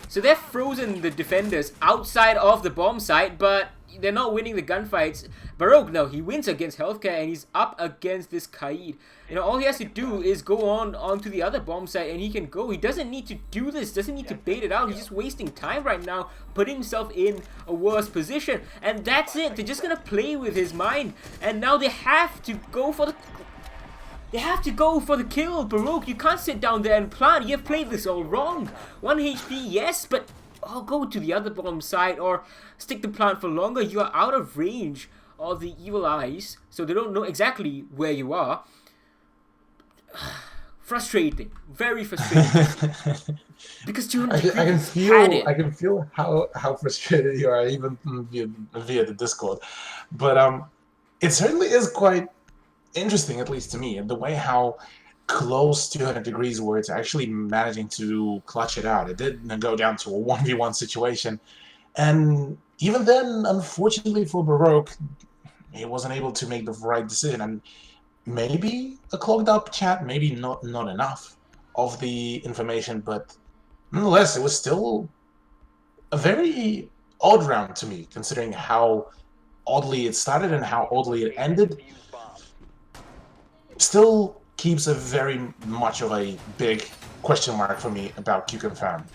So they've frozen the defenders outside of the bomb site, but they're not winning the gunfights. Baroque, no, he wins against Healthcare, and he's up against this Kaid. You know, all he has to do is go onto the other bomb site, and he can go. He doesn't need to do this, doesn't need to bait it out. He's just wasting time right now, putting himself in a worse position. And that's it. They're just gonna play with his mind, and now they have to go for the... They have to go for the kill, Baroque. You can't sit down there and plant. You've played this all wrong. 1 HP, yes, but I'll go to the other bomb site or stick the plant for longer. You are out of range of the evil eyes, so they don't know exactly where you are. Frustrating, very frustrating. Because 200 I can feel how frustrated you are, even via the Discord. But it certainly is quite interesting, at least to me, the way how close 200 degrees were to actually managing to clutch it out. It did go down to a 1v1 situation, and even then, unfortunately for Baroque, he wasn't able to make the right decision. And maybe a clogged up chat, maybe not enough of the information, but nonetheless, it was still a very odd round to me, considering how oddly it started and how oddly it ended. Still keeps a very much of a big question mark for me about Q Confirm.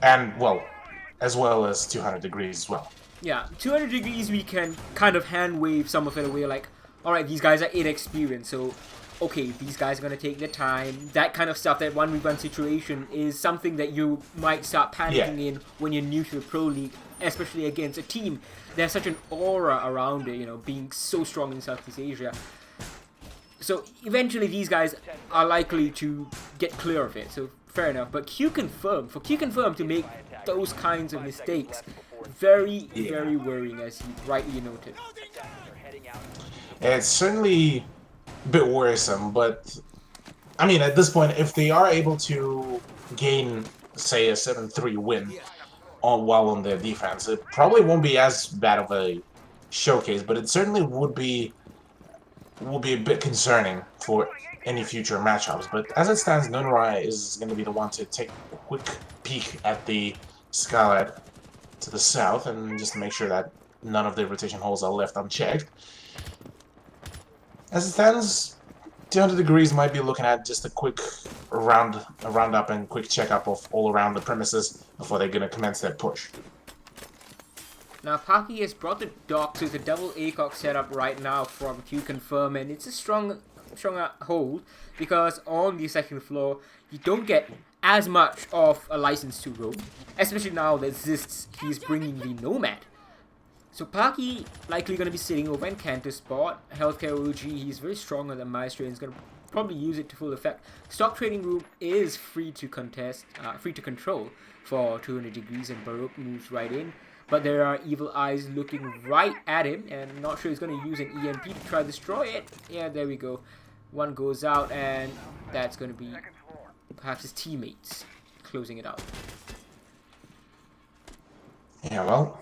And, well, as well as 200 degrees as well. Yeah, 200 degrees we can kind of hand wave some of it away, like, alright, these guys are inexperienced, so okay, these guys are going to take their time. That kind of stuff, that 1v1 situation is something that you might start panicking in when you're new to the Pro League, especially against a team. There's such an aura around it, you know, being so strong in Southeast Asia. So eventually these guys are likely to get clear of it, so fair enough. But Q Confirm, for Q Confirm to make those kinds of mistakes, very, very worrying, as you rightly noted. It's certainly a bit worrisome, but I mean, at this point, if they are able to gain, say, a 7-3 win while on their defense, it probably won't be as bad of a showcase, but it certainly would be a bit concerning for any future matchups. But as it stands, Nunrai is going to be the one to take a quick peek at the Skylight to the south and just make sure that none of the rotation holes are left unchecked. As it stands, 200 degrees might be looking at just a quick roundup and quick checkup of all around the premises before they're going to commence their push. Now, Paki has brought the dock to the double ACOG setup right now from Q Confirm, and it's a stronger hold because on the second floor, you don't get as much of a license to roam, especially now that Zists, he's bringing the Nomad. So Paki likely going to be sitting over in Cantor spot. Healthcare OG, he's very strong on the Maestro and is going to probably use it to full effect. Stock trading room is free to control for 200 degrees, and Baroque moves right in. But there are evil eyes looking right at him, and I'm not sure he's going to use an EMP to try to destroy it. Yeah, there we go. One goes out, and that's going to be perhaps his teammates closing it out. Yeah, well,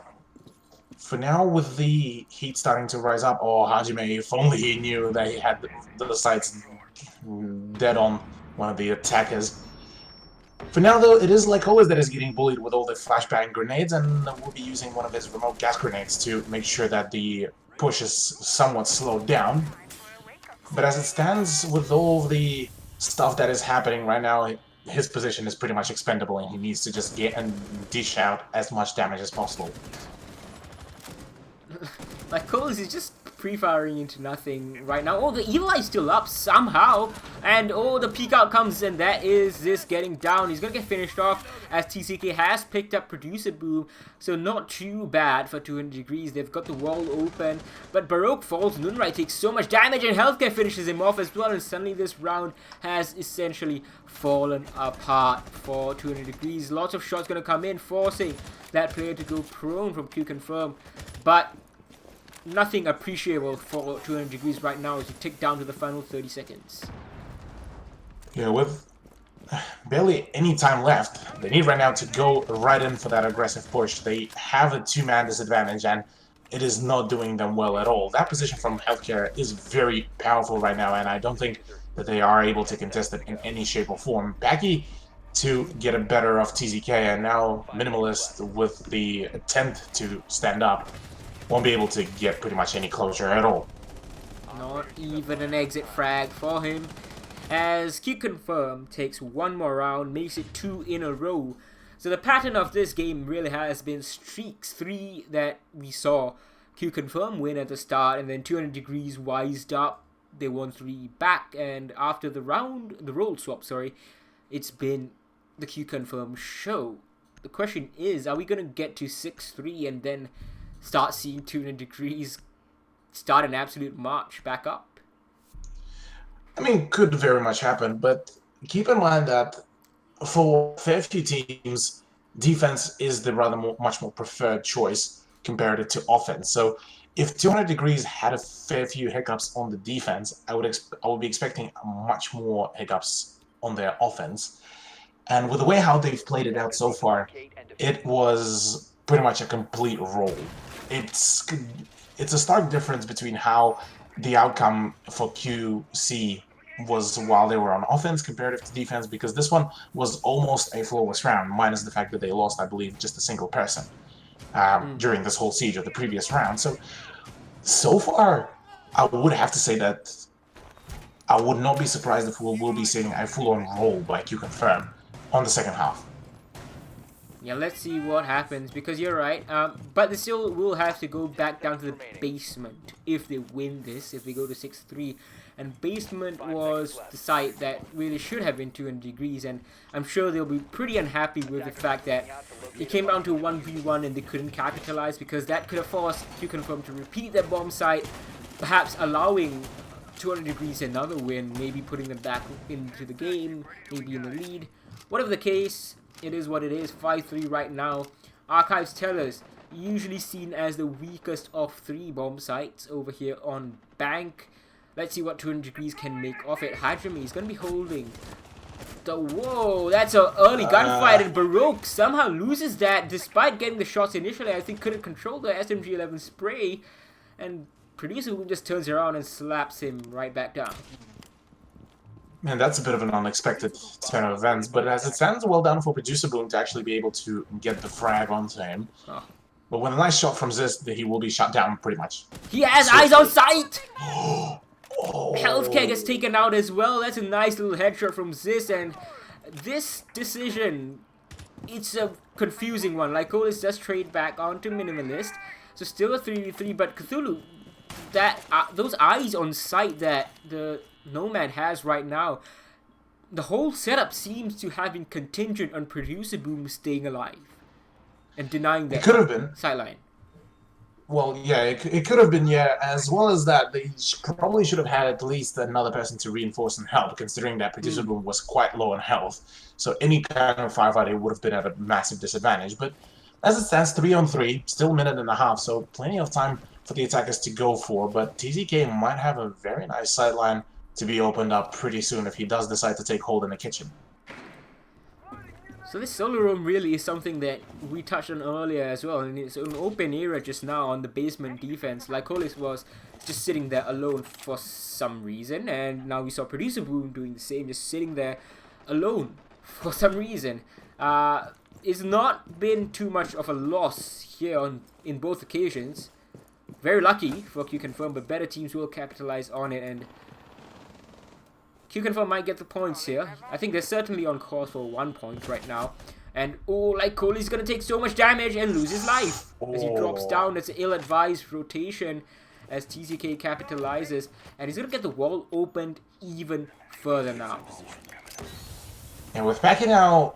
for now, with the heat starting to rise up, or Hajime, if only he knew that he had the sights dead on one of the attackers. For now, though, it is like always that he's getting bullied with all the flashbang grenades, and we'll be using one of his remote gas grenades to make sure that the push is somewhat slowed down. But as it stands, with all the stuff that is happening right now, his position is pretty much expendable, and he needs to just get and dish out as much damage as possible. Like Coles is just pre-firing into nothing right now. Oh, the Evil Eye's still up somehow, and oh, the peek out comes, and that is this getting down. He's gonna get finished off as TCK has picked up Producer Boom, so not too bad for 200 degrees. They've got the wall open, but Baroque falls. Nunrai takes so much damage, and Healthcare finishes him off as well, and suddenly this round has essentially fallen apart for 200 degrees. Lots of shots gonna come in, forcing that player to go prone from Q Confirm, but nothing appreciable for 200 degrees right now as you tick down to the final 30 seconds. Yeah, with barely any time left, they need right now to go right in for that aggressive push. They have a two-man disadvantage, and it is not doing them well at all. That position from Healthcare is very powerful right now, and I don't think that they are able to contest it in any shape or form. Baki to get a better of TZK, and now Minimalist with the attempt to stand up won't be able to get pretty much any closure at all. Not even an exit frag for him, as Q Confirm takes one more round, makes it 2 in a row. So the pattern of this game really has been streaks. 3 that we saw Q Confirm win at the start, and then 200 degrees wised up. They won 3 back, and after the role swap, it's been the Q Confirm show. The question is, are we going to get to 6-3 and then start seeing 200 degrees start an absolute march back up? I mean, could very much happen, but keep in mind that for a fair few teams, defense is the much more preferred choice compared to offense. So if 200 degrees had a fair few hiccups on the defense, I would be expecting much more hiccups on their offense. And with the way how they've played it out so far, it was pretty much a complete roll. It's a stark difference between how the outcome for QC was while they were on offense comparative to defense, because this one was almost a flawless round, minus the fact that they lost, I believe, just a single person during this whole siege of the previous round. So far, I would have to say that I would not be surprised if we will be seeing a full-on roll by Q Confirm on the second half. Yeah, let's see what happens, because you're right, but they still will have to go back down to the basement if they win this, if they go to 6-3, and basement was the site that really should have been 200 degrees, and I'm sure they'll be pretty unhappy with the fact that it came down to 1v1 and they couldn't capitalize, because that could have forced Q Confirm to repeat their bomb site, perhaps allowing 200 degrees another win, maybe putting them back into the game, maybe in the lead. Whatever the case, it is what it is. 5-3 right now. Archives tell us, usually seen as the weakest of 3 bomb sites over here on Bank. Let's see what 200 degrees can make of it. Hajime is going to be holding the... Whoa, that's an early gunfight, and Baroque somehow loses that despite getting the shots initially. I think couldn't control the SMG-11 spray, and Producer Boom just turns around and slaps him right back down. Man, that's a bit of an unexpected turn of events, but as it stands, well done for Producer Boom to actually be able to get the frag onto him. Oh. But with a nice shot from Ziz, he will be shot down pretty much. He has eyes on sight! Healthcare gets taken out as well. That's a nice little headshot from Ziz, and this decision, it's a confusing one. Like, Lycolis does trade back onto Minimalist, so still a 3v3, but Cthulhu, that those eyes on sight that the Nomad has right now, the whole setup seems to have been contingent on Producer Boom staying alive and denying that. It could have been sideline. Well, yeah, it could have been, yeah. As well as that, they probably should have had at least another person to reinforce and help, considering that Producer Boom was quite low on health. So any kind of firefight would have been at a massive disadvantage. But as it stands, 3-on-3, still a minute and a half, so plenty of time for the attackers to go for. But TZK might have a very nice sideline to be opened up pretty soon if he does decide to take hold in the kitchen. So this solo roam really is something that we touched on earlier as well, and it's an open area just now on the basement defense. Lycolis was just sitting there alone for some reason, and now we saw Producer Boom doing the same, just sitting there alone for some reason. It's not been too much of a loss here in both occasions. very lucky for Q Confirm, but better teams will capitalize on it, and Q Confirm might get the points here. I think they're certainly on course for 1 point right now. And oh, like Kohli's gonna take so much damage and lose his life as he drops down. It's an ill-advised rotation as TZK capitalizes, and he's gonna get the wall opened even further now. And with Paki now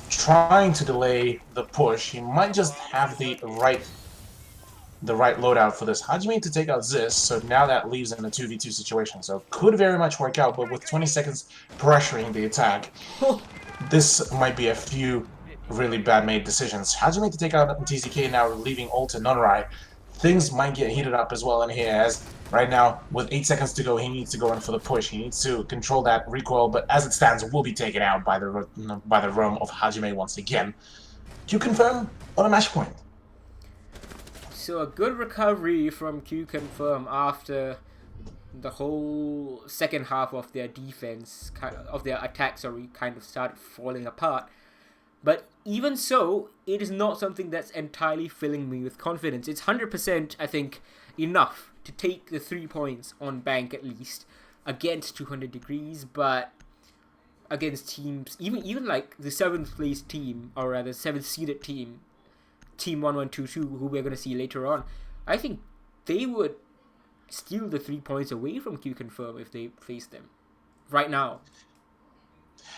trying to delay the push, he might just have the right loadout for this Hajime to take out Ziz, so now that leaves him in a 2v2 situation. So could very much work out, but with 20 seconds pressuring the attack, this might be a few really bad made decisions. Hajime to take out TZK now, leaving ult to Nunrai. Things might get heated up as well in here, as right now, with 8 seconds to go, he needs to go in for the push. He needs to control that recoil, but as it stands, will be taken out by the roam of Hajime once again. Q Confirm on a match point. So a good recovery from Q Confirm after the whole second half of their defense, of their attack, kind of started falling apart. But even so, it is not something that's entirely filling me with confidence. It's 100%, I think, enough to take the 3 points on bank at least against 200 degrees, but against teams, even like the 7th place team, or rather 7th seeded team, Team 1122, who we're going to see later on, I think they would steal the 3 points away from Q Confirm if they face them right now.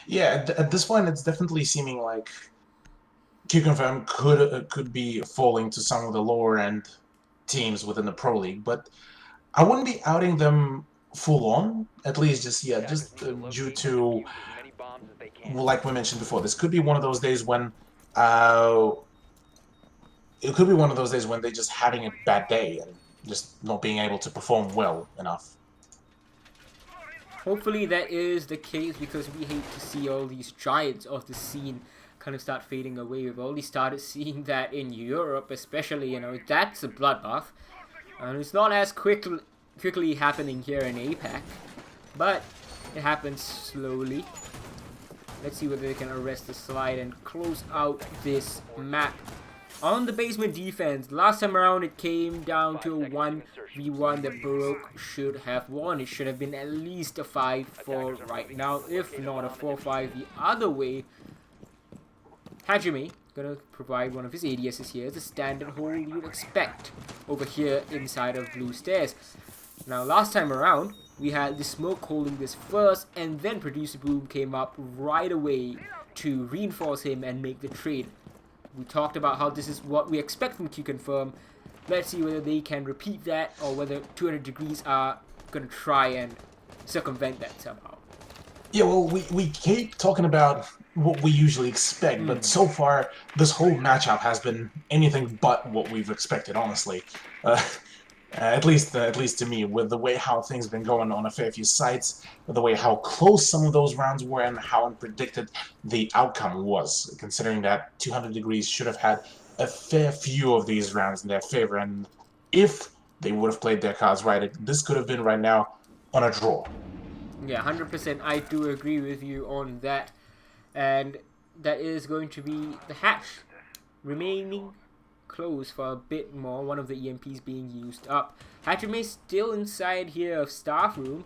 Yeah, at this point, it's definitely seeming like Q Confirm could be falling to some of the lower end teams within the Pro League, but I wouldn't be outing them full on, at least just yet, due to, like we mentioned before, this could be one of those days when it could be one of those days when they're just having a bad day and just not being able to perform well enough. Hopefully that is the case, because we hate to see all these giants of the scene kind of start fading away. We've already started seeing that in Europe, especially, that's a bloodbath. And it's not as quickly happening here in APAC, but it happens slowly. Let's see whether they can arrest the slide and close out this map. On the basement defense, last time around it came down to a 1v1 that Baroque should have won. It should have been at least a 5-4 right now, if not a 4-5 the other way. Hajime gonna provide one of his ADSs here, the standard hold you would expect over here inside of Blue Stairs. Now last time around, we had the smoke holding this first, and then Producer Boom came up right away to reinforce him and make the trade. We talked about how this is what we expect from Q Confirm. Let's see whether they can repeat that, or whether 200 degrees are going to try and circumvent that somehow. Yeah, well, we keep talking about what we usually expect, but so far, this whole matchup has been anything but what we've expected, honestly. At least to me, with the way how things have been going on a fair few sites, with the way how close some of those rounds were, and how unpredicted the outcome was, considering that 200 degrees should have had a fair few of these rounds in their favor, and if they would have played their cards right, this could have been right now on a draw. Yeah, 100%, I do agree with you on that, and that is going to be the hatch remaining close for a bit more, one of the EMPs being used up. Hajime still inside here of staff room.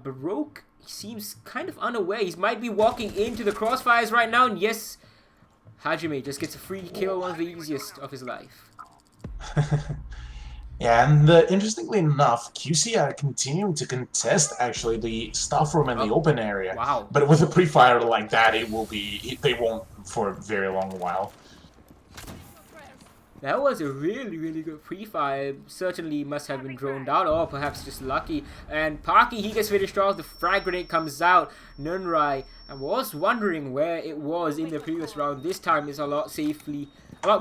Baroque seems kind of unaware. He might be walking into the crossfires right now, and yes, Hajime just gets a free kill, one of the easiest of his life. Yeah, and interestingly enough, QC are continuing to contest actually the staff room in the open area. Wow. But with a pre-fire like that, they won't for a very long while. That was a really good pre-fire. Certainly must have been droned out, or perhaps just lucky. And Paki, he gets finished off. The frag grenade comes out. Nunrai, I was wondering where it was in the previous round. This time is a lot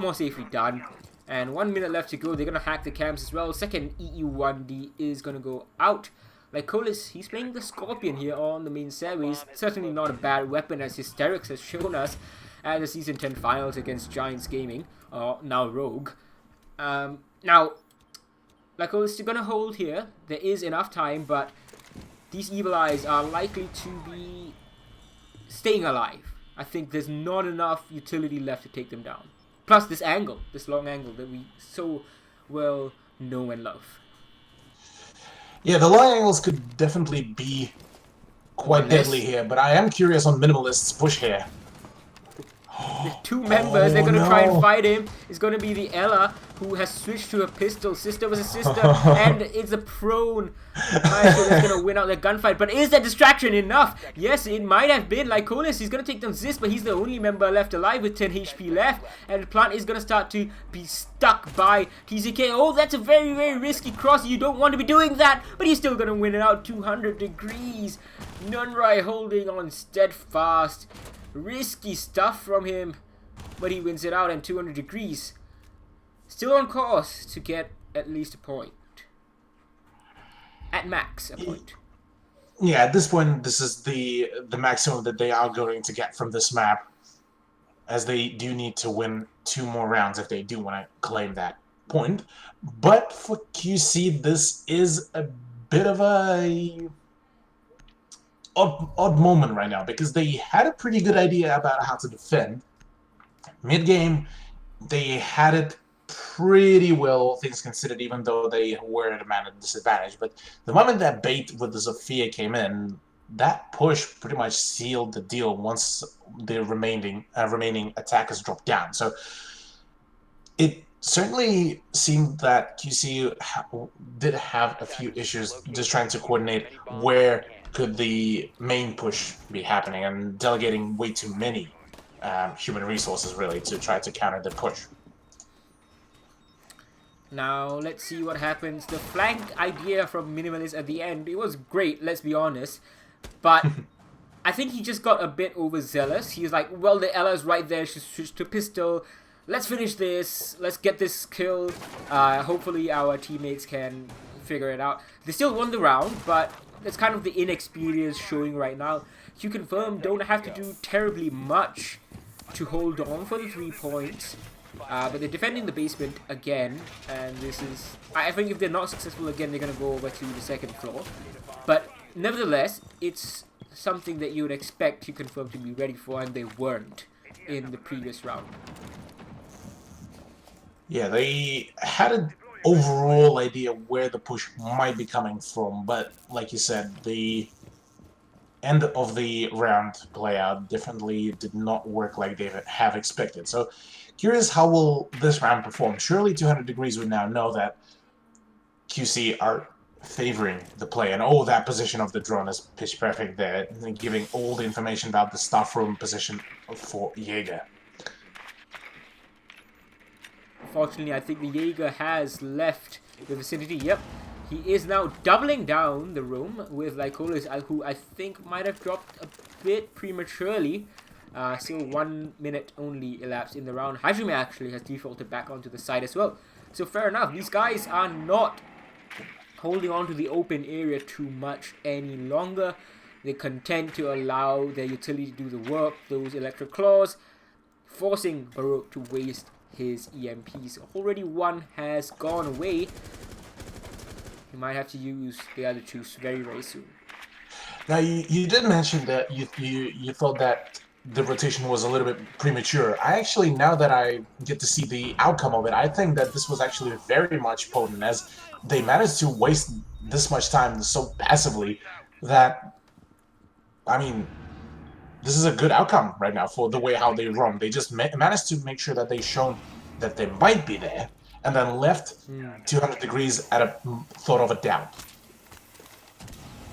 more safely done. And 1 minute left to go. They're gonna hack the camps as well. Second EU1D is gonna go out. Like Colis, he's playing the Scorpion here on the main stairways. Certainly not a bad weapon, as Hysterics has shown us at the Season 10 finals against Giants Gaming, now Rogue. Now, like Colis, still gonna hold here. There is enough time, but these Evil Eyes are likely to be staying alive. I think there's not enough utility left to take them down. Plus this angle, this long angle that we so well know and love. Yeah, the low angles could definitely be quite Unless- deadly here, but I am curious on Minimalist's push here. The two members, they're gonna no. try and fight him. It's gonna be the Ella, who has switched to a pistol. Sister was a sister, and it's a prone. Maestro that's gonna win out the gunfight. But is that distraction enough? Yes, it might have been. Lyconis, he's gonna take down Zis, but he's the only member left alive with 10 HP left. And Plant is gonna start to be stuck by TZK. Oh, that's a very, very risky cross. You don't want to be doing that, but he's still gonna win it out. 200 degrees. Nunrai holding on steadfast. Risky stuff from him, but he wins it out, and 200 degrees still on course to get at least a point. At max, a point. Yeah, at this point, this is the maximum that they are going to get from this map, as they do need to win 2 more rounds if they do want to claim that point. But for QC, this is a bit of a odd moment right now, because they had a pretty good idea about how to defend. Mid-game, they had it pretty well, things considered, even though they were at a man at disadvantage. But the moment that bait with the Zofia came in, that push pretty much sealed the deal once the remaining attackers dropped down. So it certainly seemed that QC did have a few issues just trying to coordinate where could the main push be happening, and delegating way too many human resources really to try to counter the push. Now, let's see what happens. The flank idea from Minimalist at the end, it was great, let's be honest. But I think he just got a bit overzealous. He was like, well, the Ella's right there, she switched to pistol. Let's finish this. Let's get this kill. Hopefully our teammates can figure it out. They still won the round, but that's kind of the inexperience showing right now. Q-Confirm don't have to do terribly much to hold on for the 3 points. But they're defending the basement again, and this is... I think if they're not successful again, they're going to go over to the 2nd floor. But nevertheless, it's something that you would expect Q-Confirm to be ready for, and they weren't in the previous round. Yeah, they had an overall idea where the push might be coming from, but like you said, the end of the round playout definitely did not work like they have expected. So, curious how will this round perform. Surely 200 degrees would now know that QC are favoring the play, and oh, that position of the drone is pitch perfect there, giving all the information about the staff room position for Jaeger. Unfortunately, I think the Jaeger has left the vicinity. Yep, he is now doubling down the room with Lycolis, who I think might have dropped a bit prematurely. Still 1 minute only elapsed in the round. Hajime actually has defaulted back onto the side as well. So fair enough, these guys are not holding on to the open area too much any longer. They're content to allow their utility to do the work, those electric claws, forcing Baroque to waste his EMPs. Already one has gone away. He might have to use the other two very, very soon. Now, you did mention that you thought that the rotation was a little bit premature. I actually, now that I get to see the outcome of it, I think that this was actually very much potent, as they managed to waste this much time so passively that, I mean, this is a good outcome right now for the way how they run. They just managed to make sure that they shown that they might be there, and then left 200 degrees at a thought of a doubt.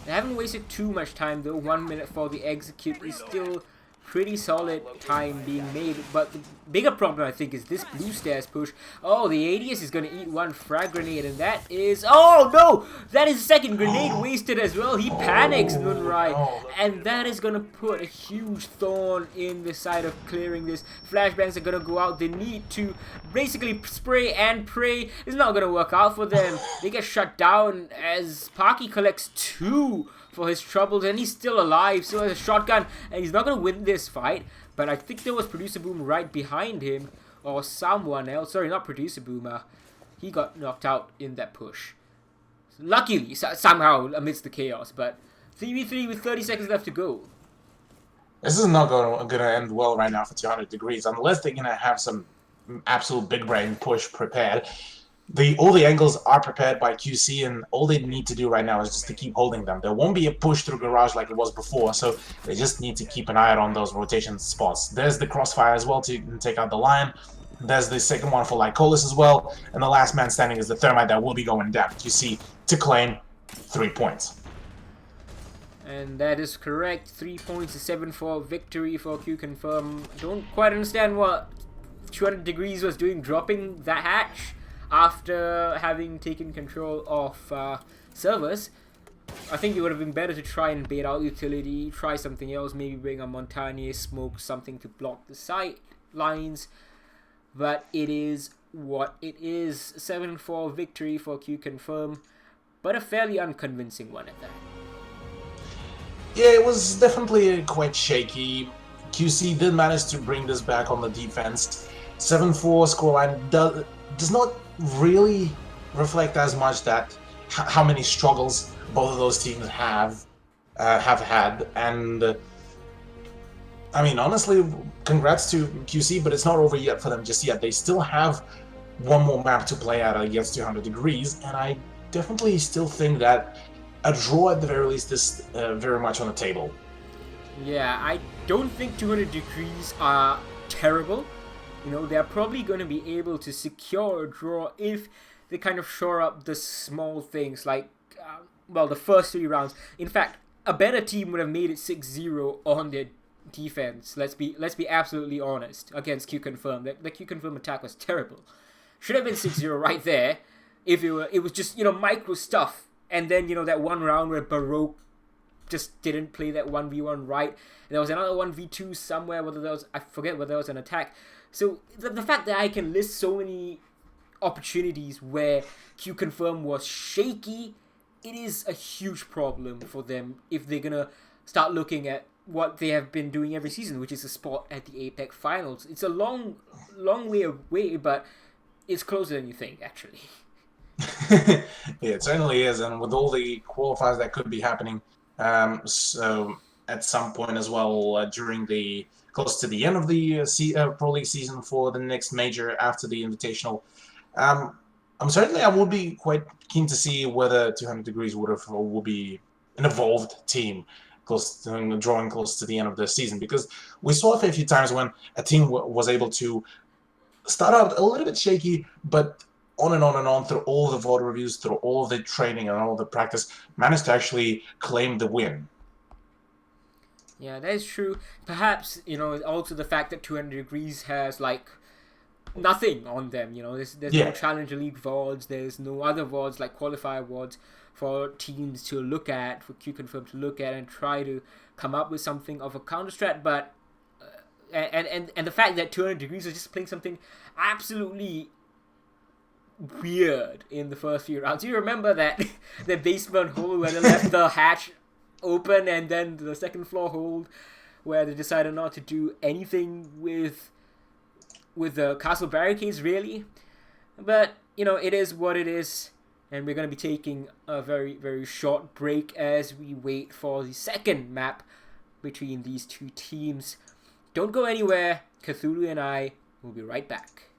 They haven't wasted too much time though. 1 minute for the execute is still pretty solid time being made, but the bigger problem I think is this blue stairs push. Oh, the ADS is going to eat one frag grenade, and that is... Oh no! That is a second grenade wasted as well. He panics, Nunrai, and that is going to put a huge thorn in the side of clearing this. Flashbangs are going to go out. They need to basically spray and pray. It's not going to work out for them. They get shut down as Parky collects 2 for his troubles, and he's still alive, still has a shotgun, and he's not going to win this fight. But I think there was Producer Boom right behind him, or someone else. Sorry, not Producer Boom. He got knocked out in that push. Luckily, somehow, amidst the chaos, but 3v3 with 30 seconds left to go. This is not going to end well right now for 200 degrees, unless they're going to have some absolute big brain push prepared. all the angles are prepared by QC, and all they need to do right now is just to keep holding them. There won't be a push through Garage like it was before, so they just need to keep an eye out on those rotation spots. There's the Crossfire as well to take out the Lion. There's the second one for Lycolis as well, and the last man standing is the Thermite that will be going down. QC to claim 3 points. And that is correct. 3 points, a 7-4 victory for Q Confirm. Don't quite understand what 200 Degrees was doing dropping that hatch after having taken control of servers. I think it would have been better to try and bait out utility, try something else, maybe bring a Montagne, smoke something to block the sight lines. But it is what it is. 7-4 victory for Q Confirm, but a fairly unconvincing one at that. Yeah, it was definitely quite shaky. QC did manage to bring this back on the defense. 7-4 scoreline does not really reflect as much that how many struggles both of those teams have had, and I mean, honestly, congrats to QC, but it's not over yet for them just yet. They still have one more map to play out against 200 Degrees, and I definitely still think that a draw at the very least is very much on the table. Yeah, I don't think 200 Degrees are terrible. You know, they're probably going to be able to secure a draw if they kind of shore up the small things like, well, the first 3 rounds. In fact, a better team would have made it 6-0 on their defense. Let's be absolutely honest against Q Confirm. The Q Confirm attack was terrible. Should have been 6-0 right there if it was just, you know, micro stuff. And then, you know, that one round where Baroque just didn't play that 1v1 right. And there was another 1v2 somewhere, whether there was, I forget whether there was an attack. So the fact that I can list so many opportunities where Q Confirm was shaky, it is a huge problem for them if they're gonna start looking at what they have been doing every season, which is a spot at the APEC Finals. It's a long way away, but it's closer than you think, actually. Yeah, it certainly is, and with all the qualifiers that could be happening, so at some point as well during the close to the end of the Pro League season for the next major after the Invitational, I would be quite keen to see whether 200 Degrees will be an evolved team drawing close to the end of the season, because we saw a few times when a team was able to start out a little bit shaky, but on and on and on through all the VOD reviews, through all the training and all the practice, managed to actually claim the win. Yeah, that is true. Perhaps, you know, also the fact that 200 Degrees has, like, nothing on them, you know. There's no Challenger League VODs, there's no other VODs, like qualifier VODs, for teams to look at, for Q Confirm to look at and try to come up with something of a counter-strat, but... And the fact that 200 Degrees is just playing something absolutely weird in the first few rounds. You remember that the basement hole where they left the hatch open, and then the second floor hold where they decided not to do anything with the castle barricades, really. But, you know, it is what it is, and we're going to be taking a very, very short break as we wait for the second map between these two teams. Don't go anywhere. Cthulhu and I will be right back.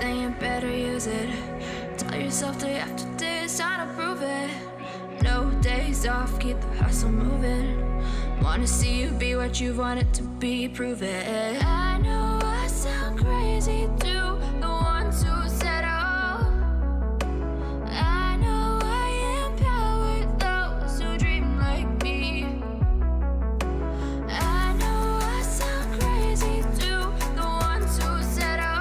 Then you better use it. Tell yourself day after day it's time to prove it. No days off, keep the hustle moving. Wanna see you be what you wanted to be, prove it. I know I sound crazy to the ones who said oh. I know I empower those who dream like me. I know I sound crazy to the ones who said oh.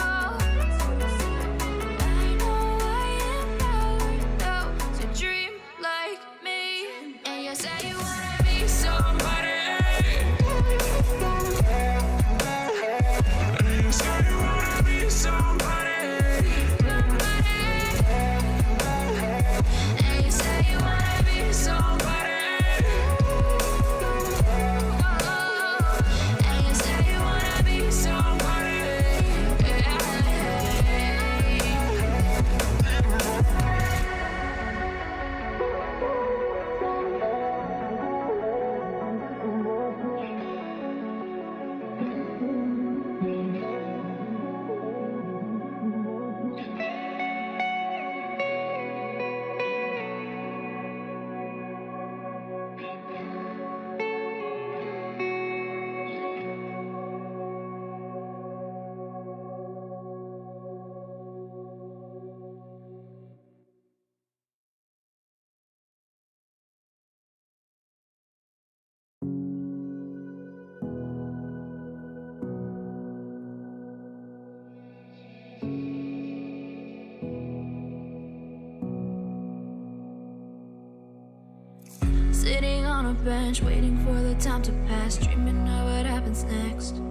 bench, waiting for the time to pass, dreaming of what happens next.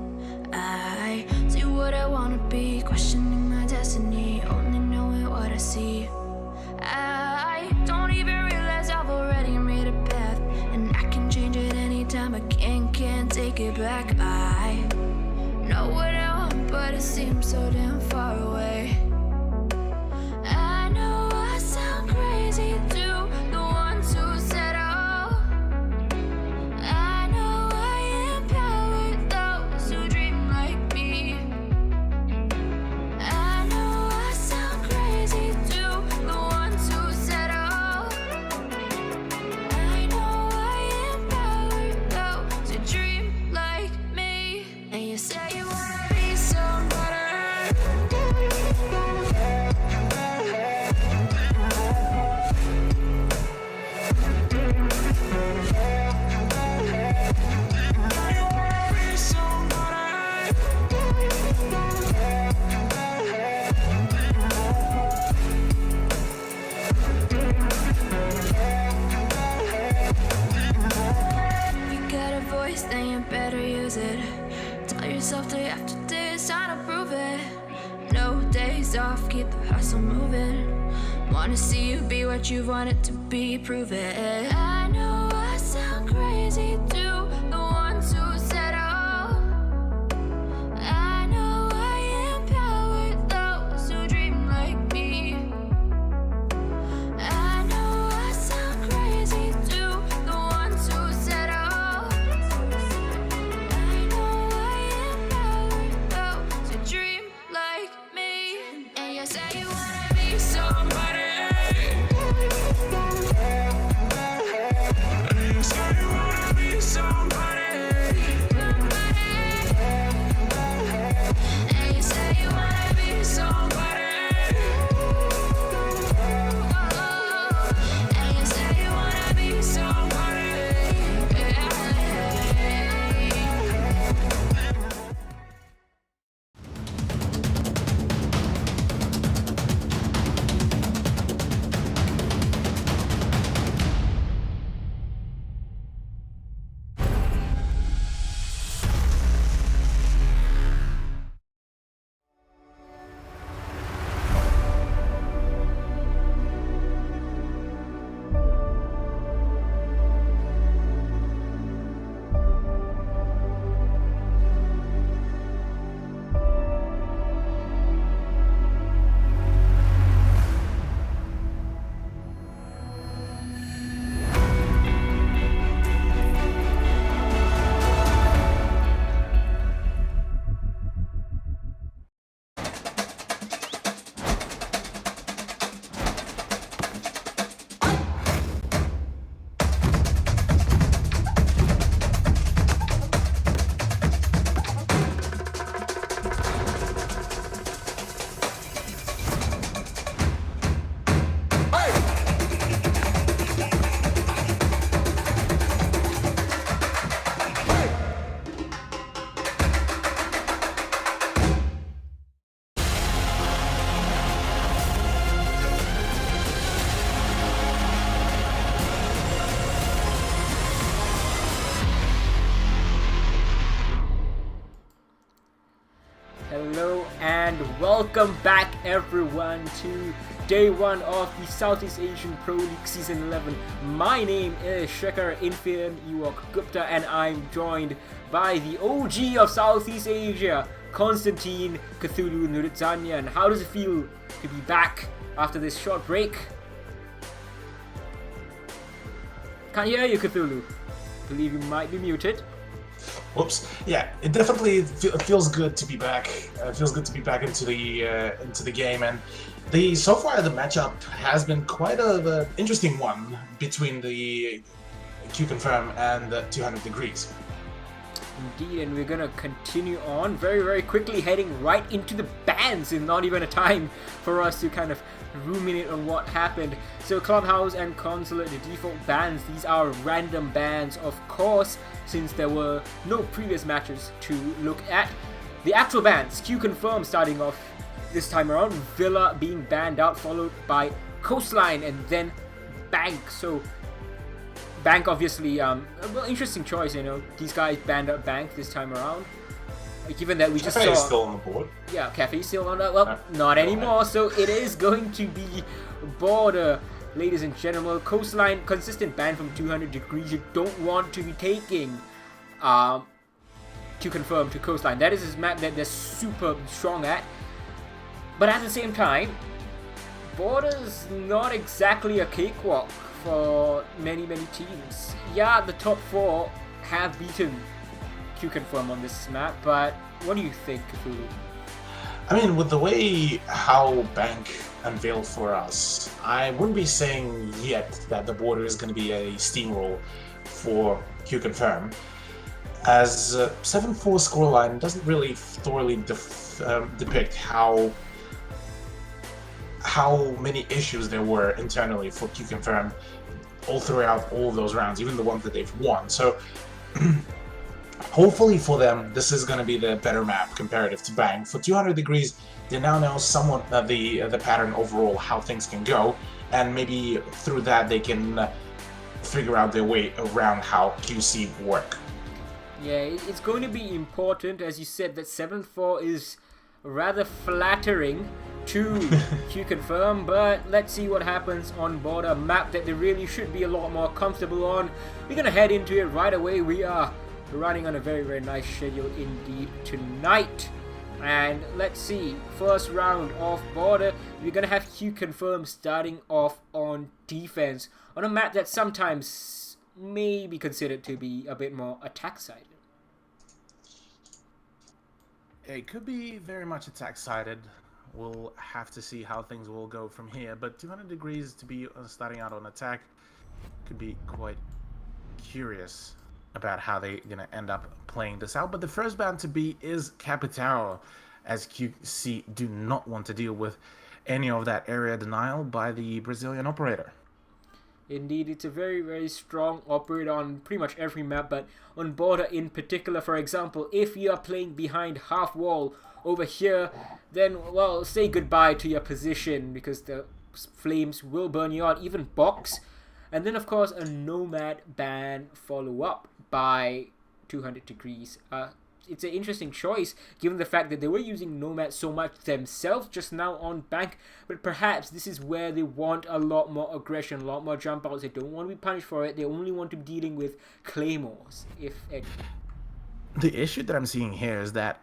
I see what I wanna be, questioning my destiny, only knowing what I see. I don't even realize I've already made a path, and I can change it anytime. I can't take it back. I know what I want, but it seems so damn far away. I know I sound crazy to the ones who said oh. I know I empower those who dream like me. I know I sound crazy to the ones who said oh. I know I empower those who dream like me. And you say you wanna be somebody. You got a voice, then you better use it. Tell yourself day after day it's time to prove it. No days off, keep the hustle moving. Wanna see you be what you wanted to be, prove it. I know I sound crazy to the ones who said oh. I know I empower those who dream like me. I know I sound crazy to the ones who said oh. I know I empower those who dream like me. And you say you wanna be somebody. You say you wanna be somebody. And you say you wanna be somebody. And you say you wanna be somebody. Hello and welcome back everyone to day 1 of the Southeast Asian Pro League Season 11. My name is Shekhar Infian Ewok Gupta and I'm joined by the OG of Southeast Asia, Konstantin Cthulhu Nurizanian. How does it feel to be back after this short break? Can't hear you, Cthulhu. Believe you might be muted. Whoops. Yeah, it definitely feels good to be back. It feels good to be back into the game, and so far the matchup has been quite an interesting one between the Q-Confirm and the 200 Degrees. Indeed, and we're gonna continue on very quickly, heading right into the bans in not even a time for us to kind of ruminate on what happened. So Clubhouse and Consulate, the default bans, these are random bans, of course, since there were no previous matches to look at. The actual bans, Q-Confirm starting off this time around, Villa being banned out, followed by Coastline and then Bank. So Bank obviously, well, interesting choice. These guys banned up Bank this time around. Given that we just Cafe is saw, still on the board. yeah, Cafe's still on that. Well, not anymore. So it is going to be Border, ladies and gentlemen. Coastline, consistent ban from 200 degrees. You don't want to be taking to confirm to Coastline. That is his map that they're super strong at. But at the same time, Border's not exactly a cakewalk for many teams. Yeah, the top 4 have beaten Q-Confirm on this map, but what do you think, Cthulhu? I mean, with the way how Bank unveiled for us, I wouldn't be saying yet that the border is going to be a steamroll for Q-Confirm, as 7-4 scoreline doesn't really thoroughly depict how many issues there were internally for Q-Confirm all throughout all of those rounds, even the ones that they've won. So hopefully for them, this is going to be the better map comparative to Bang. For 200 degrees, they now know somewhat the pattern overall, how things can go, and maybe through that they can figure out their way around how QC work. Yeah, it's going to be important, as you said, that 7-4 is rather flattering to Q-Confirm, but let's see what happens on board a map that they really should be a lot more comfortable on. We're going to head into it right away. We are running on a very nice schedule indeed tonight. And let's see, first round of Border, we're going to have Q-Confirm starting off on defense on a map that sometimes may be considered to be a bit more attack-sided. It could be very much attack-sided. We'll have to see how things will go from here, but 200 degrees to be starting out on attack could be quite curious about how they're going to end up playing this out. But the first ban to be is Capitao, as QC do not want to deal with any of that area denial by the Brazilian operator. Indeed, it's a very strong operator on pretty much every map, but on Border in particular, for example, if you are playing behind half wall over here, then, well, say goodbye to your position because the flames will burn you out, even box. And then, of course, a Nomad ban follow-up by 200 degrees. It's an interesting choice given the fact that they were using Nomad so much themselves just now on Bank, but perhaps this is where they want a lot more aggression, a lot more jump outs. They don't want to be punished for it. They only want to be dealing with claymores, if any. The issue that I'm seeing here is that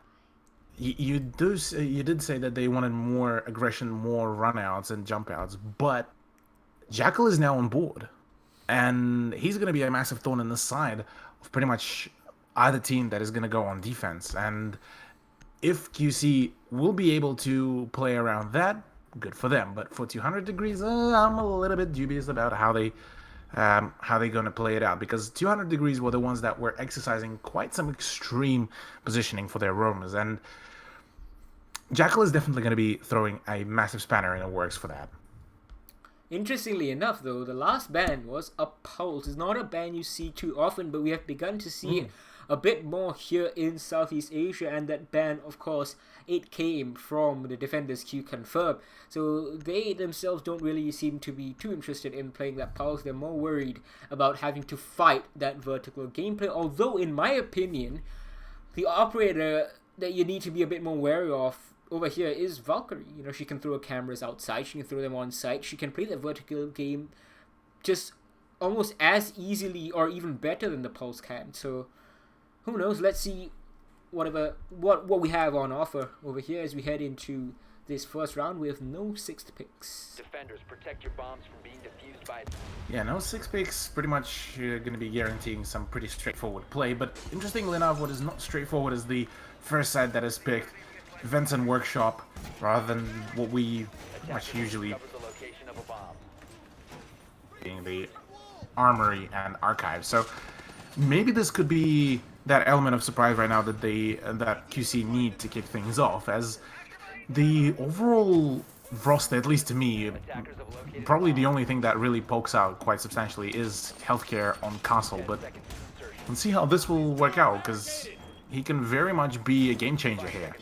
you did say that they wanted more aggression, more runouts and jump outs, but Jackal is now on board, and he's going to be a massive thorn in the side of pretty much either team that is going to go on defense. And if QC will be able to play around that, good for them. But for 200 degrees, I'm a little bit dubious about how they're going to play it out, because 200 degrees were the ones that were exercising quite some extreme positioning for their roamers, and Jackal is definitely going to be throwing a massive spanner in the works for that. Interestingly enough, though, the last ban was a Pulse. It's not a ban you see too often, but we have begun to see it a bit more here in Southeast Asia, and that ban, of course, it came from the defenders Q-Confirm. So they themselves don't really seem to be too interested in playing that Pulse. They're more worried about having to fight that vertical gameplay, although in my opinion, the operator that you need to be a bit more wary of over here is Valkyrie. You know, she can throw cameras outside, she can throw them on site, she can play that vertical game just almost as easily or even better than the Pulse can. So who knows? Let's see what we have on offer over here as we head into this first round with no sixth picks. Defenders, protect your bombs from being defused by... Yeah, no six picks, pretty much going to be guaranteeing some pretty straightforward play. But interestingly enough, what is not straightforward is the first side that is picked, Vents and Workshop, rather than what we pretty much usually being the Armory and Archive. So maybe this could be that element of surprise right now that that QC need to kick things off, as the overall roster, at least to me, probably the only thing that really pokes out quite substantially is healthcare on Castle. But let's see how this will work out, because he can very much be a game changer here.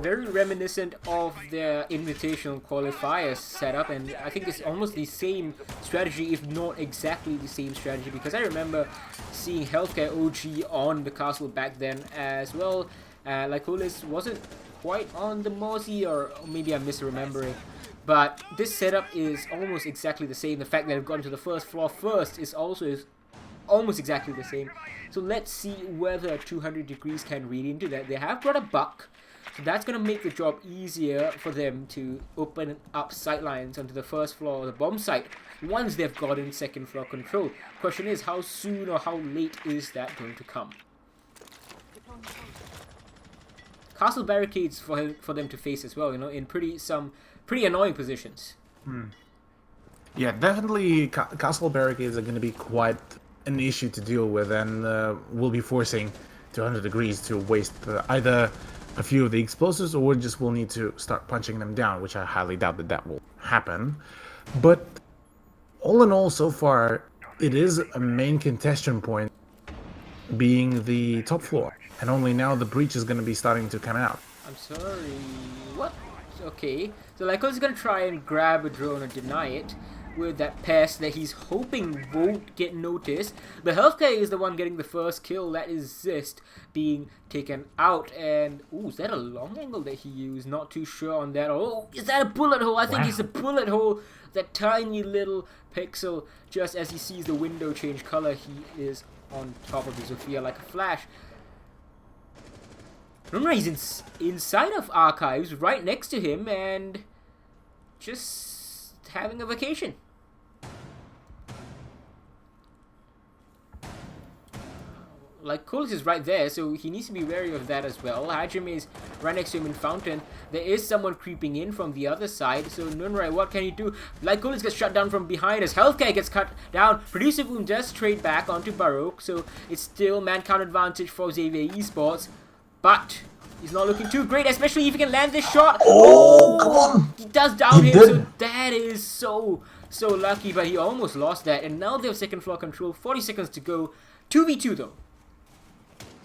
very reminiscent of their invitational qualifiers setup, and I think it's almost the same strategy, if not exactly the same strategy, because I remember seeing Healthcare OG on the castle back then as well. Lycolis wasn't quite on the Mozzie, or maybe I'm misremembering. But this setup is almost exactly the same. The fact that they've gotten to the first floor first is also almost exactly the same. So let's see whether 200 Degrees can read into that. They have got a buck, so that's going to make the job easier for them to open up sightlines onto the first floor of the bomb site once they've gotten second floor control. Question is, how soon or how late is that going to come? Castle barricades for them to face as well, you know, in pretty annoying positions. Yeah, definitely castle barricades are going to be quite an issue to deal with, and we'll be forcing 200 Degrees to waste either a few of the explosives, or just will need to start punching them down, which I highly doubt that will happen. But all in all, so far, it is a main contention point being the top floor, and only now the breach is going to be starting to come out. I'm sorry, what? Okay, so Lycos is going to try and grab a drone and deny it with that pass that he's hoping won't get noticed. The Healthcare is the one getting the first kill. That is Zist being taken out. And, ooh, is that a long angle that he used? Not too sure on that. Oh, is that a bullet hole? I think it's a bullet hole. That tiny little pixel. Just as he sees the window change color, he is on top of the Zofia like a flash. Remember, he's inside of Archives, right next to him, and just having a vacation. Lycolis is right there, so he needs to be wary of that as well. Hajime is right next to him in Fountain. There is someone creeping in from the other side, so Nunrai, what can he do? Lycolis gets shut down from behind as Healthcare gets cut down. Producer Boom does trade back onto Baroque, so it's still man-count advantage for Xavier Esports. But he's not looking too great, especially if he can land this shot. Oh, come on! He does down He him, did. so that is so lucky, but he almost lost that. And now they have second floor control, 40 seconds to go. 2v2 though.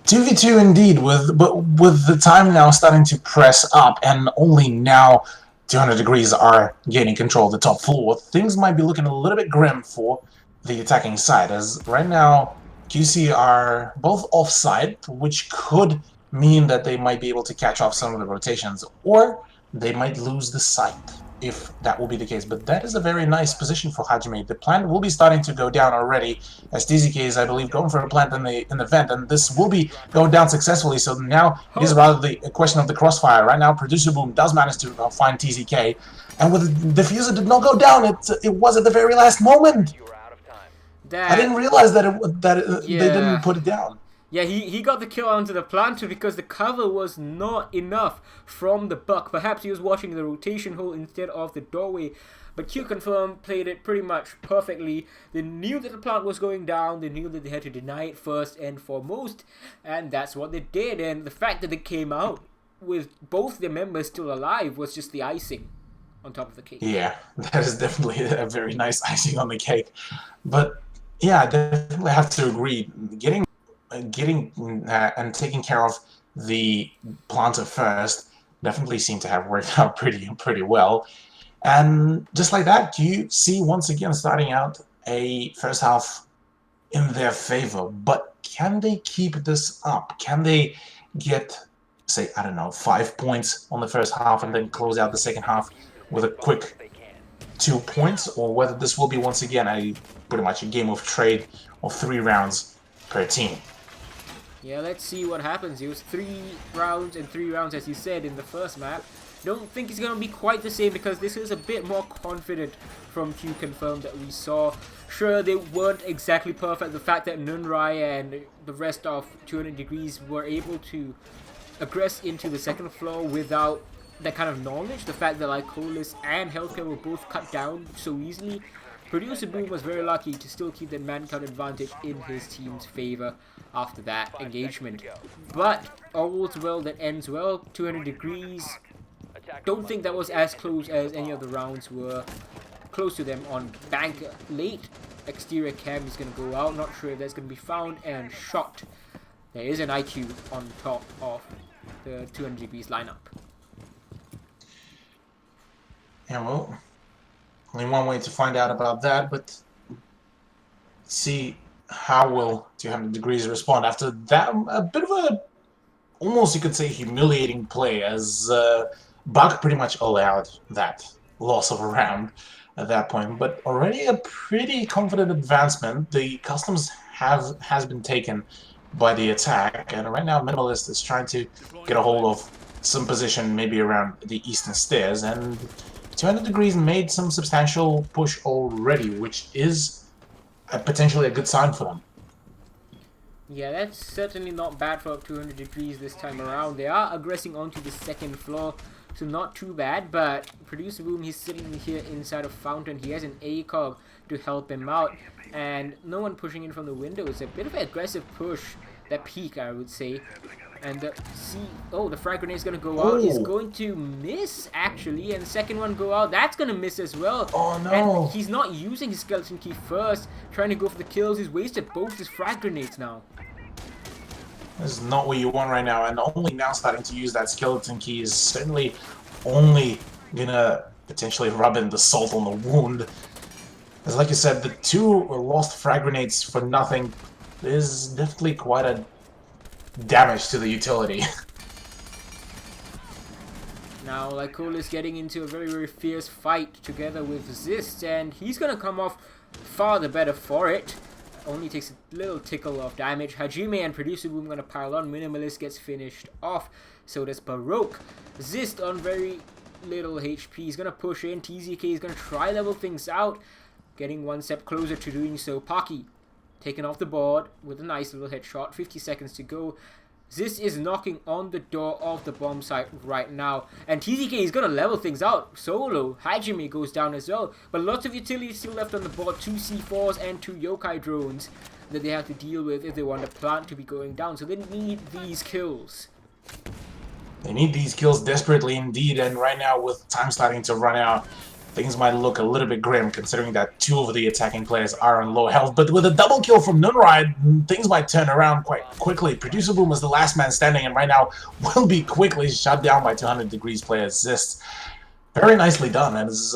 2v2 indeed, but with the time now starting to press up, and only now 200 Degrees are gaining control of the top floor, things might be looking a little bit grim for the attacking side, as right now QC are both offside, which could mean that they might be able to catch off some of the rotations, or they might lose the site, if that will be the case. But that is a very nice position for Hajime. The plant will be starting to go down already, as TZK is, I believe, going for a plant in the vent, and this will be going down successfully. So now it is rather the question of the crossfire. Right now, Producer Boom does manage to find TZK, and with the diffuser did not go down. It was at the very last moment. You are out of time. I didn't realize that they Yeah. didn't put it down. Yeah, he got the kill onto the planter because the cover was not enough from the buck. Perhaps he was watching the rotation hole instead of the doorway. But Q Confirm played it pretty much perfectly. They knew that the plant was going down. They knew that they had to deny it first and foremost. And that's what they did. And the fact that they came out with both their members still alive was just the icing on top of the cake. Yeah, that is definitely a very nice icing on the cake. But yeah, I definitely have to agree. Getting and taking care of the planter first definitely seemed to have worked out pretty well. And just like that, you see once again starting out a first half in their favor. But can they keep this up? Can they get, say, I don't know, 5 points on the first half and then close out the second half with a quick They can. 2 points, or whether this will be once again pretty much a game of trade of 3 rounds per team? Yeah, let's see what happens. It was 3 rounds and 3 rounds, as you said, in the first map. Don't think it's going to be quite the same because this is a bit more confident from Q Confirm that we saw. Sure, they weren't exactly perfect. The fact that Nunrai and the rest of 200 Degrees were able to aggress into the second floor without that kind of knowledge. The fact that Lycolis and Healthcare were both cut down so easily. Producer Boom was very lucky to still keep that man count advantage in his team's favor after that engagement. But all's well that ends well. 200 Degrees. Don't think that was as close as any of the rounds were. Close to them on bank late. Exterior cam is going to go out. Not sure if that's going to be found and shot. There is an IQ on top of the 200 Degrees lineup. Yeah, well, only one way to find out about that, but see how will 200 Degrees respond after that. A bit of a, almost you could say, humiliating play, as Buck pretty much allowed that loss of a round at that point. But already a pretty confident advancement. The customs has been taken by the attack, and right now Minimalist is trying to get a hold of some position maybe around the eastern stairs, and 200 Degrees made some substantial push already, which is potentially a good sign for them. Yeah, that's certainly not bad for 200 Degrees this time around. They are aggressing onto the second floor, so not too bad, but Producer Boom, he's sitting here inside of Fountain. He has an ACOG to help him out, and no one pushing in from the window. It's a bit of an aggressive push, that peak, I would say. And the the frag grenade is going to go out. It's going to miss, actually, and the second one go out. That's going to miss as well. Oh, no. And he's not using his skeleton key first, trying to go for the kills. He's wasted both his frag grenades now. This is not what you want right now, and only now starting to use that skeleton key is certainly only gonna potentially rub in the salt on the wound. As like you said, the 2 lost frag grenades for nothing is definitely quite a damage to the utility. Now, Lycole is getting into a very, very fierce fight together with Zist, and he's gonna come off far the better for it. Only takes a little tickle of damage. Hajime and Producer Boom gonna pile on. Minimalist gets finished off. So does Baroque. Zist on very little HP. He's gonna push in. TZK is gonna try level things out. Getting one step closer to doing so. Pocky taken off the board with a nice little headshot. 50 seconds to go. Zist is knocking on the door of the bomb site right now. And TZK is going to level things out solo. Hajime goes down as well. But lots of utility still left on the board. 2 C4s and 2 yokai drones that they have to deal with if they want the plant to be going down. So they need these kills. They need these kills desperately indeed. And right now, with time starting to run out, things might look a little bit grim, considering that 2 of the attacking players are on low health. But with a double kill from Nunride, things might turn around quite quickly. Producer Boom is the last man standing, and right now will be quickly shut down by 200 Degrees player Zist. Very nicely done, as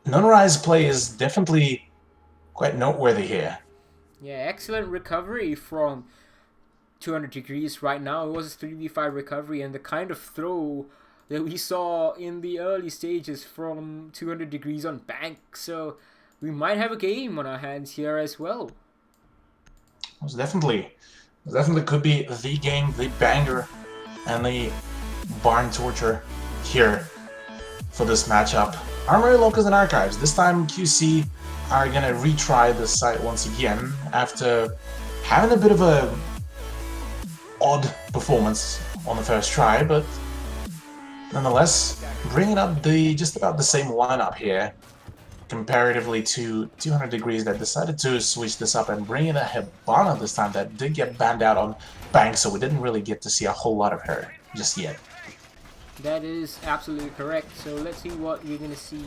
Nunride's play is definitely quite noteworthy here. Yeah, excellent recovery from 200 Degrees right now. It was a 3v5 recovery, and the kind of throw that we saw in the early stages from 200 Degrees on Bank. So we might have a game on our hands here as well. It definitely could be the game, the banger, and the barn torture here for this matchup. Armory Locus and Archives. This time QC are gonna retry the site once again after having a bit of a odd performance on the first try, but nonetheless, bringing up just about the same lineup here, comparatively to 200 Degrees that decided to switch this up and bring in a Hibana this time that did get banned out on Bank, so we didn't really get to see a whole lot of her just yet. That is absolutely correct. So let's see what we're going to see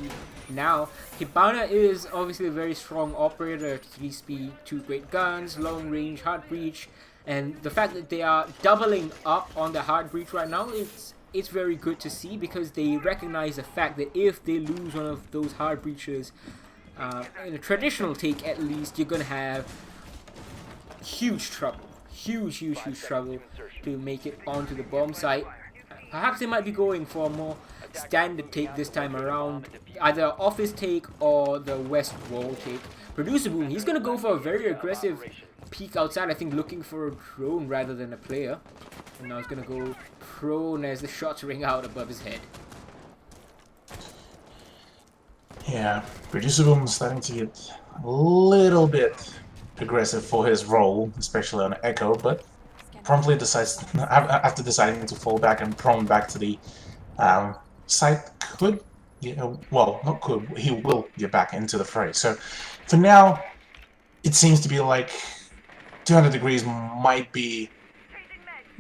now. Hibana is obviously a very strong operator, 3 speed, 2 great guns, long range, hard breach, and the fact that they are doubling up on the hard breach right now, it's very good to see, because they recognize the fact that if they lose one of those hard breaches, in a traditional take at least, you're going to have huge trouble. Huge trouble to make it onto the bomb site. Perhaps they might be going for a more standard take this time around, either office take or the west wall take. Producer Boom, he's going to go for a very aggressive peek outside, I think looking for a drone rather than a player. And now he's going to go prone as the shots ring out above his head. Yeah, Producer Boom starting to get a little bit aggressive for his role, especially on Echo, but promptly decides, after deciding to fall back and prone back to the site, could, well, not could, he will get back into the fray. So for now, it seems to be like 200 Degrees might be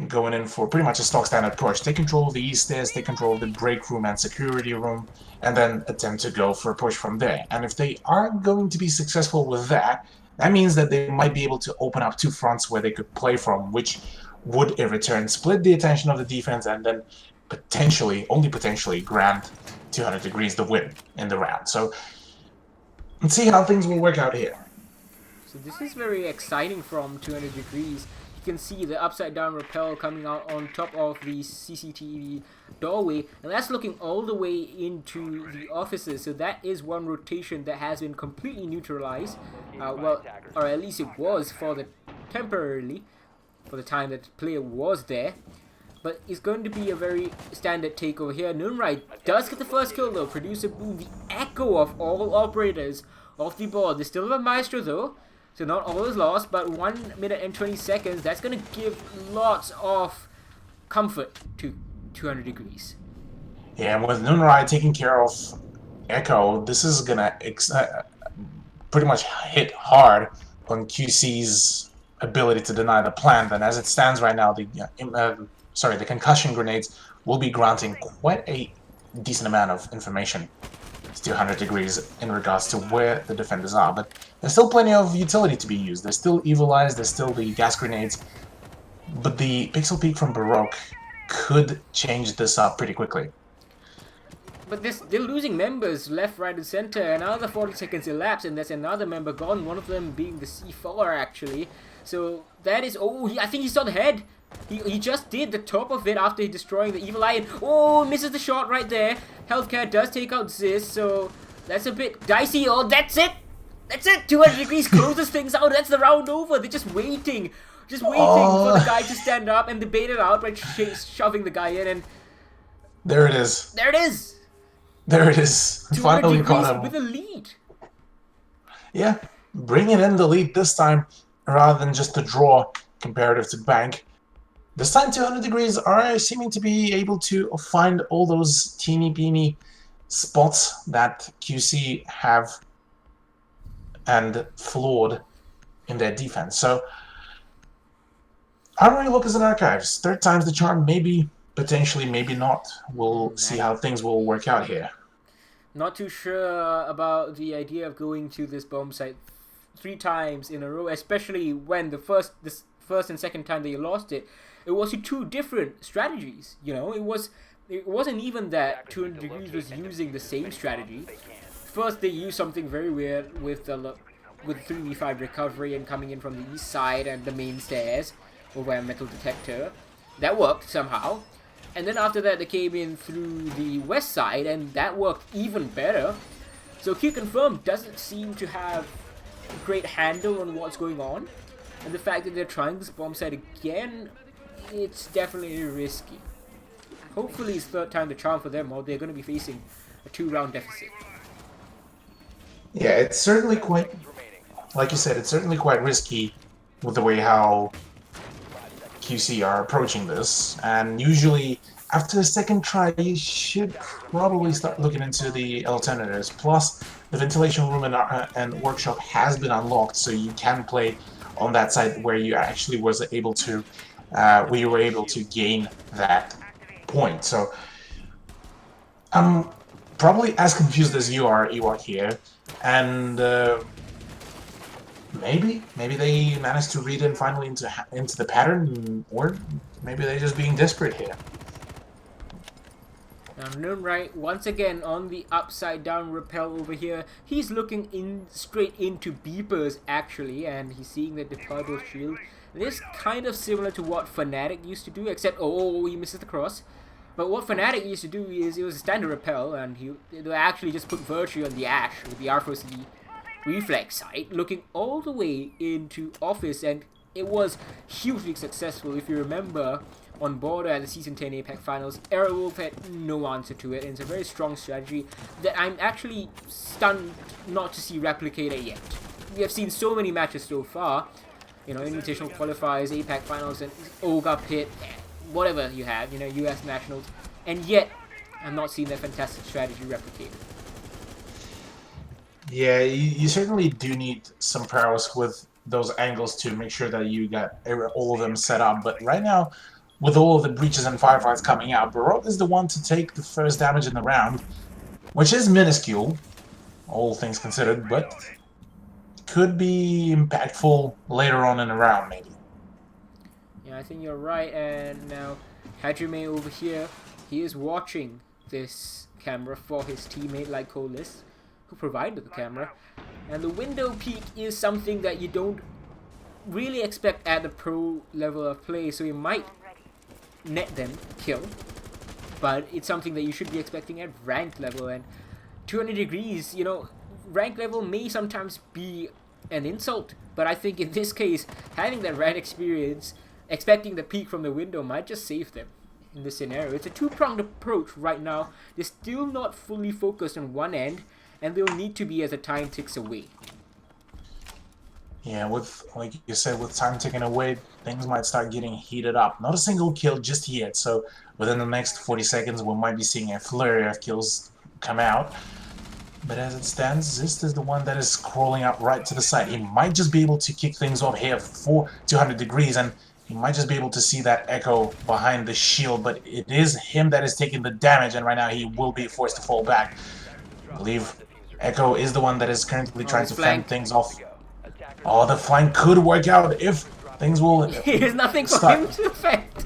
going in for pretty much a stock standard push. Take control of the east stairs, take control of the break room and security room, and then attempt to go for a push from there. And if they are going to be successful with that, that means that they might be able to open up 2 fronts where they could play from, which would in return split the attention of the defense and then potentially, only potentially, grant 200 Degrees the win in the round. So let's see how things will work out here. So this is very exciting from 200 Degrees. You can see the upside down rappel coming out on top of the CCTV doorway, and that's looking all the way into the offices. So that is one rotation that has been completely neutralized. Well, or at least it was for the temporarily, for the time that the player was there. But it's going to be a very standard take over here. Noonrai does get the first kill though. Producer Boom, the echo of all operators off the board. They still have a Maestro though, so not all is lost, but 1 minute and 20 seconds. That's going to give lots of comfort to 200 Degrees. Yeah, and with Noonrai taking care of Echo, this is gonna pretty much hit hard on QC's ability to deny the plant. And as it stands right now, the concussion grenades will be granting quite a decent amount of information to 200 Degrees in regards to where the defenders are. But there's still plenty of utility to be used. There's still Evil Eyes, there's still the gas grenades. But the Pixel Peak from Baroque could change this up pretty quickly. But they're losing members left, right, and center. Another 40 seconds elapsed, and there's another member gone. One of them being the C4 actually. So that is I think he saw the head. He just did the top of it after destroying the Evil Eye. And, misses the shot right there. Healthcare does take out Ziz, so that's a bit dicey. Oh, that's it. That's it. 200 Degrees closes things out. That's the round over. They're just waiting. For the guy to stand up and debate it out by shoving the guy in. And there it is. There it is. There it is. 200 Finally Degrees caught him. with a lead. Yeah, bringing in the lead this time rather than just the draw comparative to Bank. This time 200 Degrees are seeming to be able to find all those teeny-beeny spots that QC have and flawed in their defense. So, Armory Lucas and Archives, third time's the charm, maybe, potentially, maybe not. We'll see how things will work out here. Not too sure about the idea of going to this bomb site 3 times in a row, especially when the first and second time they lost it. It was 2 different strategies, you know. It wasn't even that 200 Degrees was using the same strategy. First, they used something very weird with 3v5 recovery and coming in from the east side and the main stairs over a metal detector. That worked somehow. And then after that, they came in through the west side, and that worked even better. So Q Confirm doesn't seem to have a great handle on what's going on. And the fact that they're trying this bomb site again, it's definitely risky. Hopefully it's third time the charm for them, or they're going to be facing a 2-round deficit. Yeah, it's certainly quite, like you said, it's certainly quite risky with the way how QC are approaching this. And usually, after the second try, you should probably start looking into the alternatives. Plus, the ventilation room and workshop has been unlocked, so you can play on that side where you actually was able to where you were able to gain that point. So I'm probably as confused as you are, Ewok, here, and maybe they managed to read in finally into the pattern, or maybe they're just being desperate here. Now Noonrai once again on the upside down rappel over here. He's looking straight into Beepers actually, and he's seeing the deployable shield. This is kind of similar to what Fnatic used to do, except he misses the cross. But what Fnatic used to do is it was a standard rappel, and he would actually just put Virtue on the Ash with the R4C reflex sight, looking all the way into Office, and it was hugely successful. If you remember, on Border at the Season 10 APAC Finals, Aerowolf had no answer to it, and it's a very strong strategy that I'm actually stunned not to see replicated yet. We have seen so many matches so far, you know, Invitational Qualifiers, APAC Finals, and Olga Pit, whatever you have, you know, US Nationals, and yet I'm not seeing that fantastic strategy replicated. Yeah, you certainly do need some prowess with those angles to make sure that you got all of them set up, but right now, with all of the breaches and firefights coming out, Baroque is the one to take the first damage in the round, which is minuscule, all things considered, but could be impactful later on in the round, maybe. Yeah, I think you're right, and now Hajime over here he is watching this camera for his teammate Lycolis, who provided the camera. And the window peek is something that you don't really expect at the pro level of play, so you might net them kill, but it's something that you should be expecting at ranked level. And 200 degrees, you know, ranked level may sometimes be an insult, but I think in this case, having that ranked experience, expecting the peek from the window might just save them in this scenario. It's a two-pronged approach right now. They're still not fully focused on one end, and they'll need to be as the time ticks away. Yeah, with, like you said, with time ticking away, things might start getting heated up. Not a single kill just yet, so within the next 40 seconds we might be seeing a flurry of kills come out. But as it stands, Zist is the one that is crawling out right to the side. He might just be able to kick things off here for 200 degrees, and he might just be able to see that Echo behind the shield, but it is him that is taking the damage, and right now he will be forced to fall back. I believe Echo is the one that is currently trying to fend things off. Oh, the flank could work out if things will There's nothing for start. him to affect.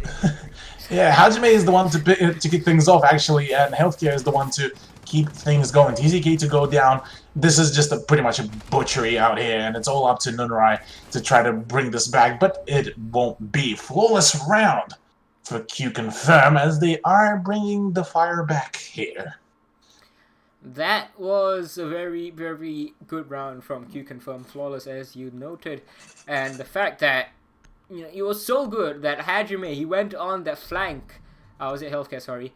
Yeah, Hajime is the one to kick things off, actually, and Healthcare is the one to keep things going. TZK to go down. This is just pretty much a butchery out here, and it's all up to Nunrai to try to bring this back, but it won't be. Flawless round for Q Confirm, as they are bringing the fire back here. That was a very, very good round from Q Confirm, flawless as you noted, and the fact that, you know, it was so good that Hajime, he went on that flank, was it Healthcare, sorry,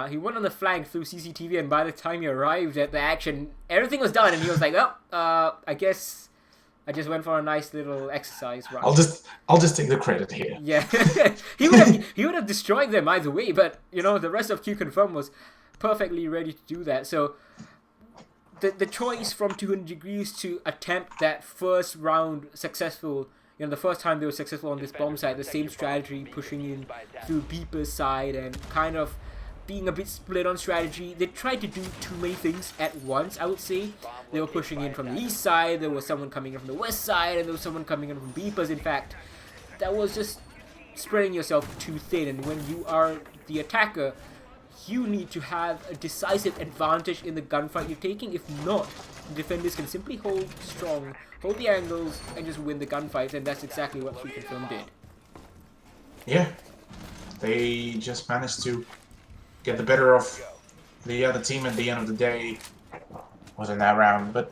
he went on the flank through CCTV, and by the time he arrived at the action, everything was done, and he was like, oh, I guess I just went for a nice little exercise run. I'll just take the credit here. Yeah, he would have destroyed them either way, but, you know, the rest of Q Confirm was perfectly ready to do that. So the choice from 200 degrees to attempt that first round successful, you know, the first time they were successful on this bomb site, the same strategy, pushing in through Beeper's side and kind of being a bit split on strategy. They tried to do too many things at once, I would say. They were pushing in from the east side, there was someone coming in from the west side, and there was someone coming in from Beeper's. In fact, that was just spreading yourself too thin, and when you are the attacker, you need to have a decisive advantage in the gunfight you're taking. If not, the defenders can simply hold strong, hold the angles, and just win the gunfights, and that's exactly what Q Confirm did. Yeah, they just managed to get the better of the other team at the end of the day within that round. But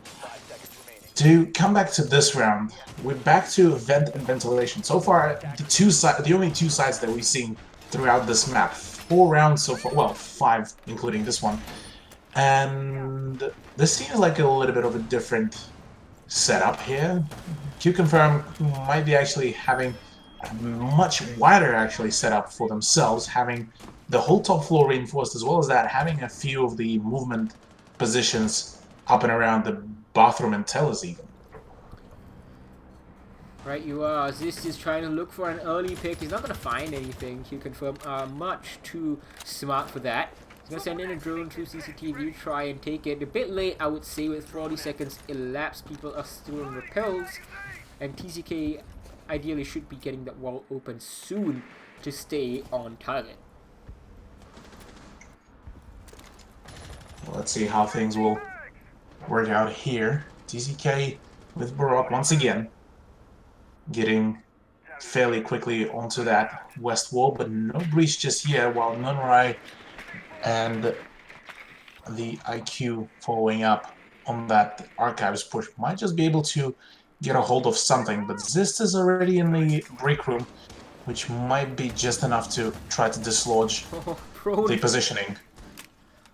to come back to this round, we're back to vent and ventilation. So far, the only two sides that we've seen throughout this map. 4 rounds so far, well, 5 including this one, and this seems like a little bit of a different setup here. Q Confirm might be actually having a much wider setup for themselves, having the whole top floor reinforced, as well as that having a few of the movement positions up and around the bathroom and tellers even. Right, you are. Zist is trying to look for an early pick. He's not going to find anything. Q Confirm much too smart for that. He's going to send in a drone through CCTV, try and take it. A bit late, I would say, with 40 seconds elapsed. People are still in repels. And TZK ideally should be getting that wall open soon to stay on target. Well, let's see how things will work out here. TZK with Barok once again, getting fairly quickly onto that west wall, but no breach just yet, while Nunrai and the IQ following up on that Archives push might just be able to get a hold of something, but Zist is already in the break room, which might be just enough to try to dislodge the positioning.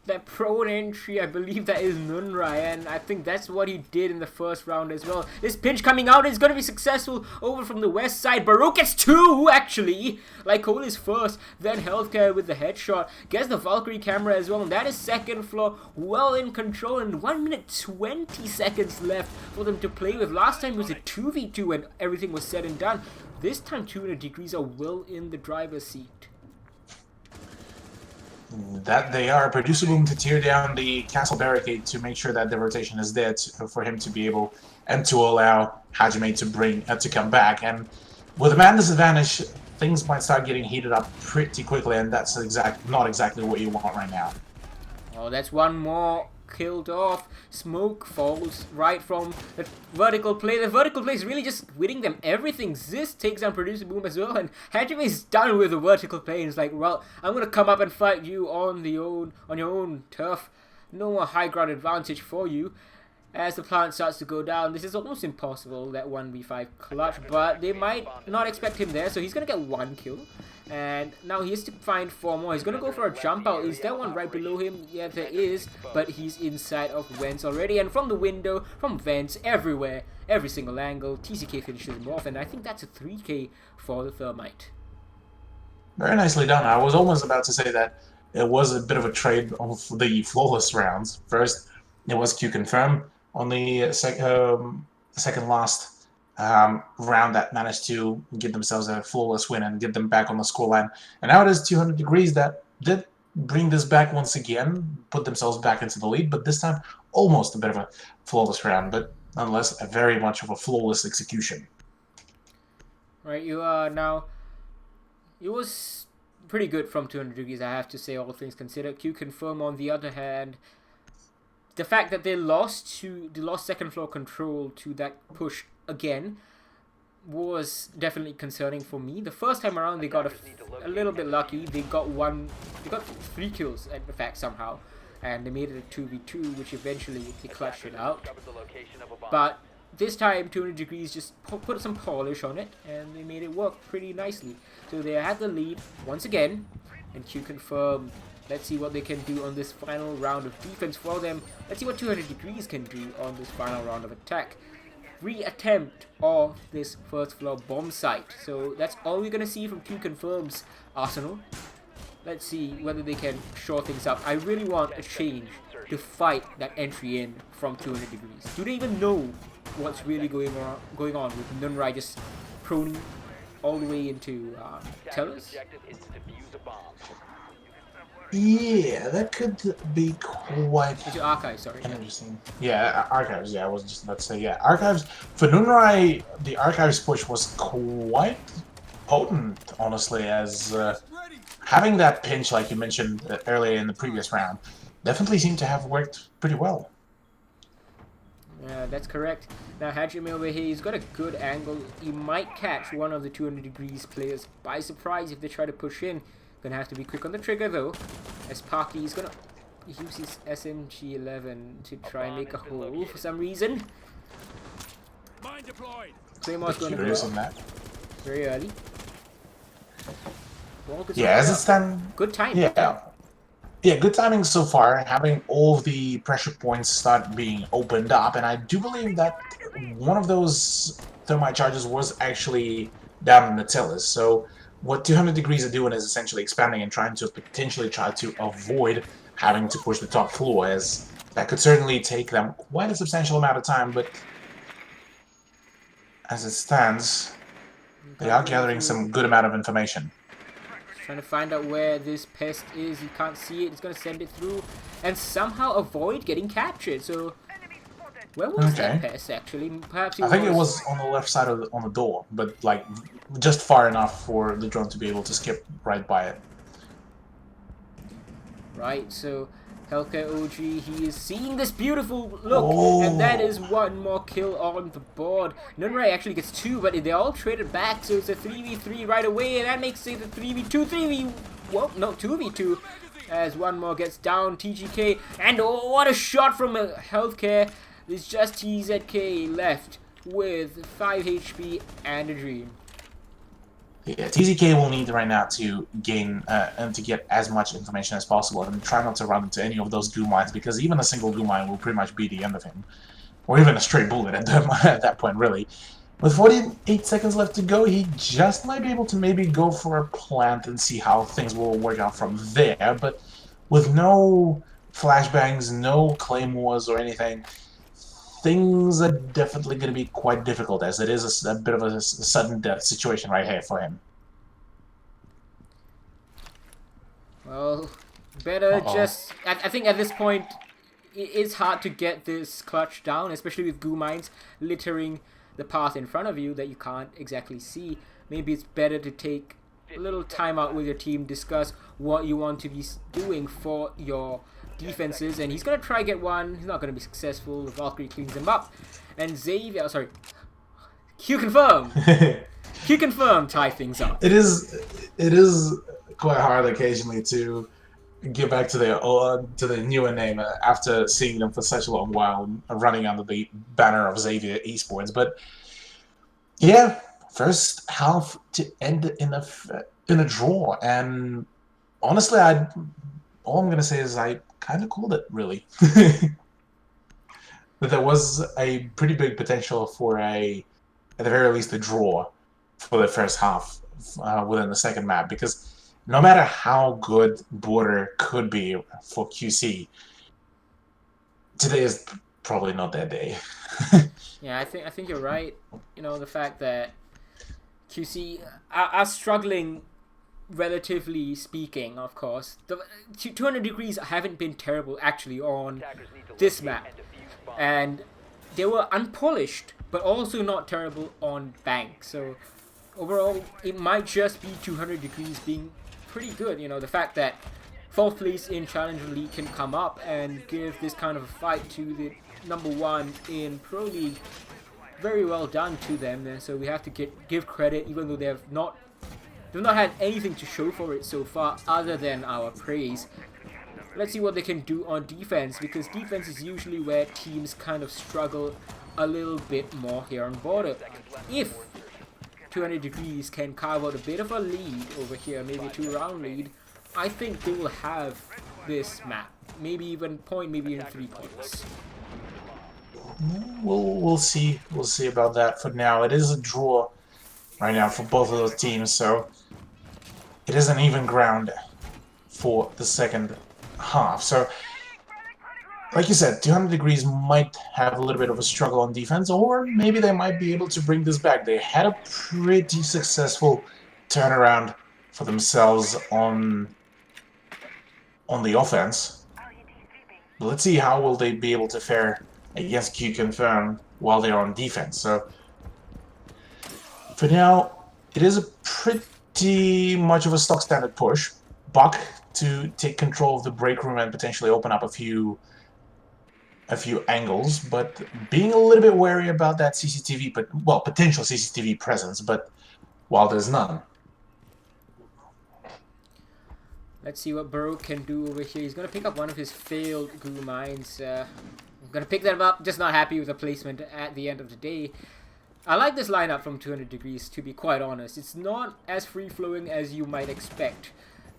That prone entry, I believe that is Nunrai, and I think that's what he did in the first round as well. This pinch coming out is going to be successful over from the west side. Baruch gets 2, actually. Lycol is first, then Healthcare with the headshot. Gets the Valkyrie camera as well, and that is second floor, well in control, and 1 minute 20 seconds left for them to play with. Last time was a 2v2 when everything was said and done. This time 200 degrees are well in the driver's seat. That they are producible to tear down the castle barricade to make sure that the rotation is there for him to be able and to allow Hajime to come back. And with a man disadvantage, things might start getting heated up pretty quickly, and that's not exactly what you want right now. Oh, that's one more killed off. Smoke falls right from the vertical play. The vertical play is really just winning them everything. Ziz takes down Producer Boom as well, and Hajime is done with the vertical play and is like, well, I'm gonna come up and fight you on your own turf. No more high ground advantage for you. As the plant starts to go down, this is almost impossible, that 1v5 clutch, but they might not expect him there, so he's gonna get 1 kill. And now he has to find 4 more. He's gonna go for a jump out. Is there one right below him? Yeah, there is, but he's inside of vents already. And from the window, from vents, everywhere, every single angle, TCK finishes him off, and I think that's a 3k for the Thermite. Very nicely done. I was almost about to say that it was a bit of a trade of the flawless rounds. First, it was Q confirm on the second last round that managed to get themselves a flawless win and get them back on the scoreline. And now it is 200 Degrees that did bring this back once again, put themselves back into the lead, but this time almost a bit of a flawless round, but nonetheless a very much of a flawless execution. Right, you are now... It was pretty good from 200 Degrees, I have to say, all things considered. Q confirm on the other hand. The fact that they lost second floor control to that push again was definitely concerning for me. The first time around they got a little bit lucky. They got 3 kills in fact somehow, and they made it a 2v2, which eventually they clutched it out. But this time 200 Degrees just put some polish on it and they made it work pretty nicely. So they had the lead once again, and Q confirmed. Let's see what they can do on this final round of defense for them. Let's see what 200 Degrees can do on this final round of attack. Re-attempt of this first floor bomb site. So that's all we're going to see from Q Confirm's arsenal. Let's see whether they can shore things up. I really want a change to fight that entry in from 200 Degrees. Do they even know what's really going on with Nunrai just proning all the way into Tellus? Yeah, that could be quite Into Archives, sorry. interesting. Yeah, Archives, yeah, I was just about to say, yeah. Archives, for Nunrai, the Archives push was quite potent, honestly, as having that pinch, like you mentioned earlier in the previous round, definitely seemed to have worked pretty well. Yeah, that's correct. Now Hajime over here, he's got a good angle. He might catch one of the 200 Degrees players by surprise if they try to push in. Gonna have to be quick on the trigger though, as Parky is gonna use his SMG-11 to try and make a hole for some reason. Claymore's gonna go that. very early. Yeah, as it stands. Good time. Yeah, good timing so far, having all of the pressure points start being opened up, and I do believe that one of those thermite charges was actually down in the Tellus, so what 200 Degrees are doing is essentially expanding and trying to potentially try to avoid having to push the top floor, as that could certainly take them quite a substantial amount of time, but as it stands, they are gathering some good amount of information. Trying to find out where this pest is. He can't see it. He's going to send it through and somehow avoid getting captured. So, where was that pest actually? Perhaps I think it was on the left side of on the door, but like just far enough for the drone to be able to skip right by it. Right, so Hellcat OG, he is seeing this beautiful look, and that is one more kill on the board. Nunrai actually gets 2, but they all traded back, so it's a 3v3 right away, and that makes it a 3v2, well, no, 2v2, as one more gets down, TGK, and oh, what a shot from Healthcare. There's just TZK left with 5 HP and a dream. Yeah, TZK will need right now to gain and to get as much information as possible and try not to run into any of those goo mines, because even a single goo mine will pretty much be the end of him. Or even a straight bullet at that point, really. With 48 seconds left to go, he just might be able to maybe go for a plant and see how things will work out from there, but with no flashbangs, no claymores or anything, things are definitely going to be quite difficult, as it is a bit of a sudden death situation right here for him. Well, better just... I think at this point, it is hard to get this clutch down, especially with goo mines littering the path in front of you that you can't exactly see. Maybe it's better to take little timeout with your team, discuss what you want to be doing for your defenses, and he's gonna try get one. He's not gonna be successful. The Valkyrie cleans him up, and Xavier, sorry, Q confirm, Q confirm tie things up. It is quite hard occasionally to get back to the newer name after seeing them for such a long while running under the banner of Xavier Esports. But yeah, first half to end in a draw, and honestly, all I'm gonna say is I kind of called it, really. That there was a pretty big potential for at the very least, a draw for the first half within the second map, because no matter how good Border could be for QC, today is probably not that day. Yeah, I think you're right. You know, the fact that QC are struggling, relatively speaking, of course. The 200 degrees haven't been terrible actually on this map, and they were unpolished, but also not terrible on Bank. So overall, it might just be 200 degrees being pretty good. You know, the fact that 4th place in Challenger League can come up and give this kind of a fight to the #1 in Pro League, very well done to them. And so we have to give credit, even though they've not had anything to show for it so far other than our praise. Let's see what they can do on defense, because defense is usually where teams kind of struggle a little bit more here on Border. If 200 degrees can carve out a bit of a lead over here, maybe a 2-round lead, I think they will have this map. Maybe even point, maybe even 3 points. We'll see. We'll see about that. For now, it is a draw right now for both of those teams, so it is an even ground for the second half. So, like you said, 200 degrees might have a little bit of a struggle on defense, or maybe they might be able to bring this back. They had a pretty successful turnaround for themselves on the offense. But let's see how will they be able to fare against Q Confirm while they're on defense. So for now, it is a pretty much of a stock standard push. Buck to take control of the break room and potentially open up a few angles, but being a little bit wary about that CCTV, potential CCTV presence, but while there's none. Let's see what Baroque can do over here. He's going to pick up one of his failed glue mines. I'm going to pick them up, just not happy with the placement at the end of the day. I like this lineup from 200 degrees, to be quite honest. It's not as free-flowing as you might expect,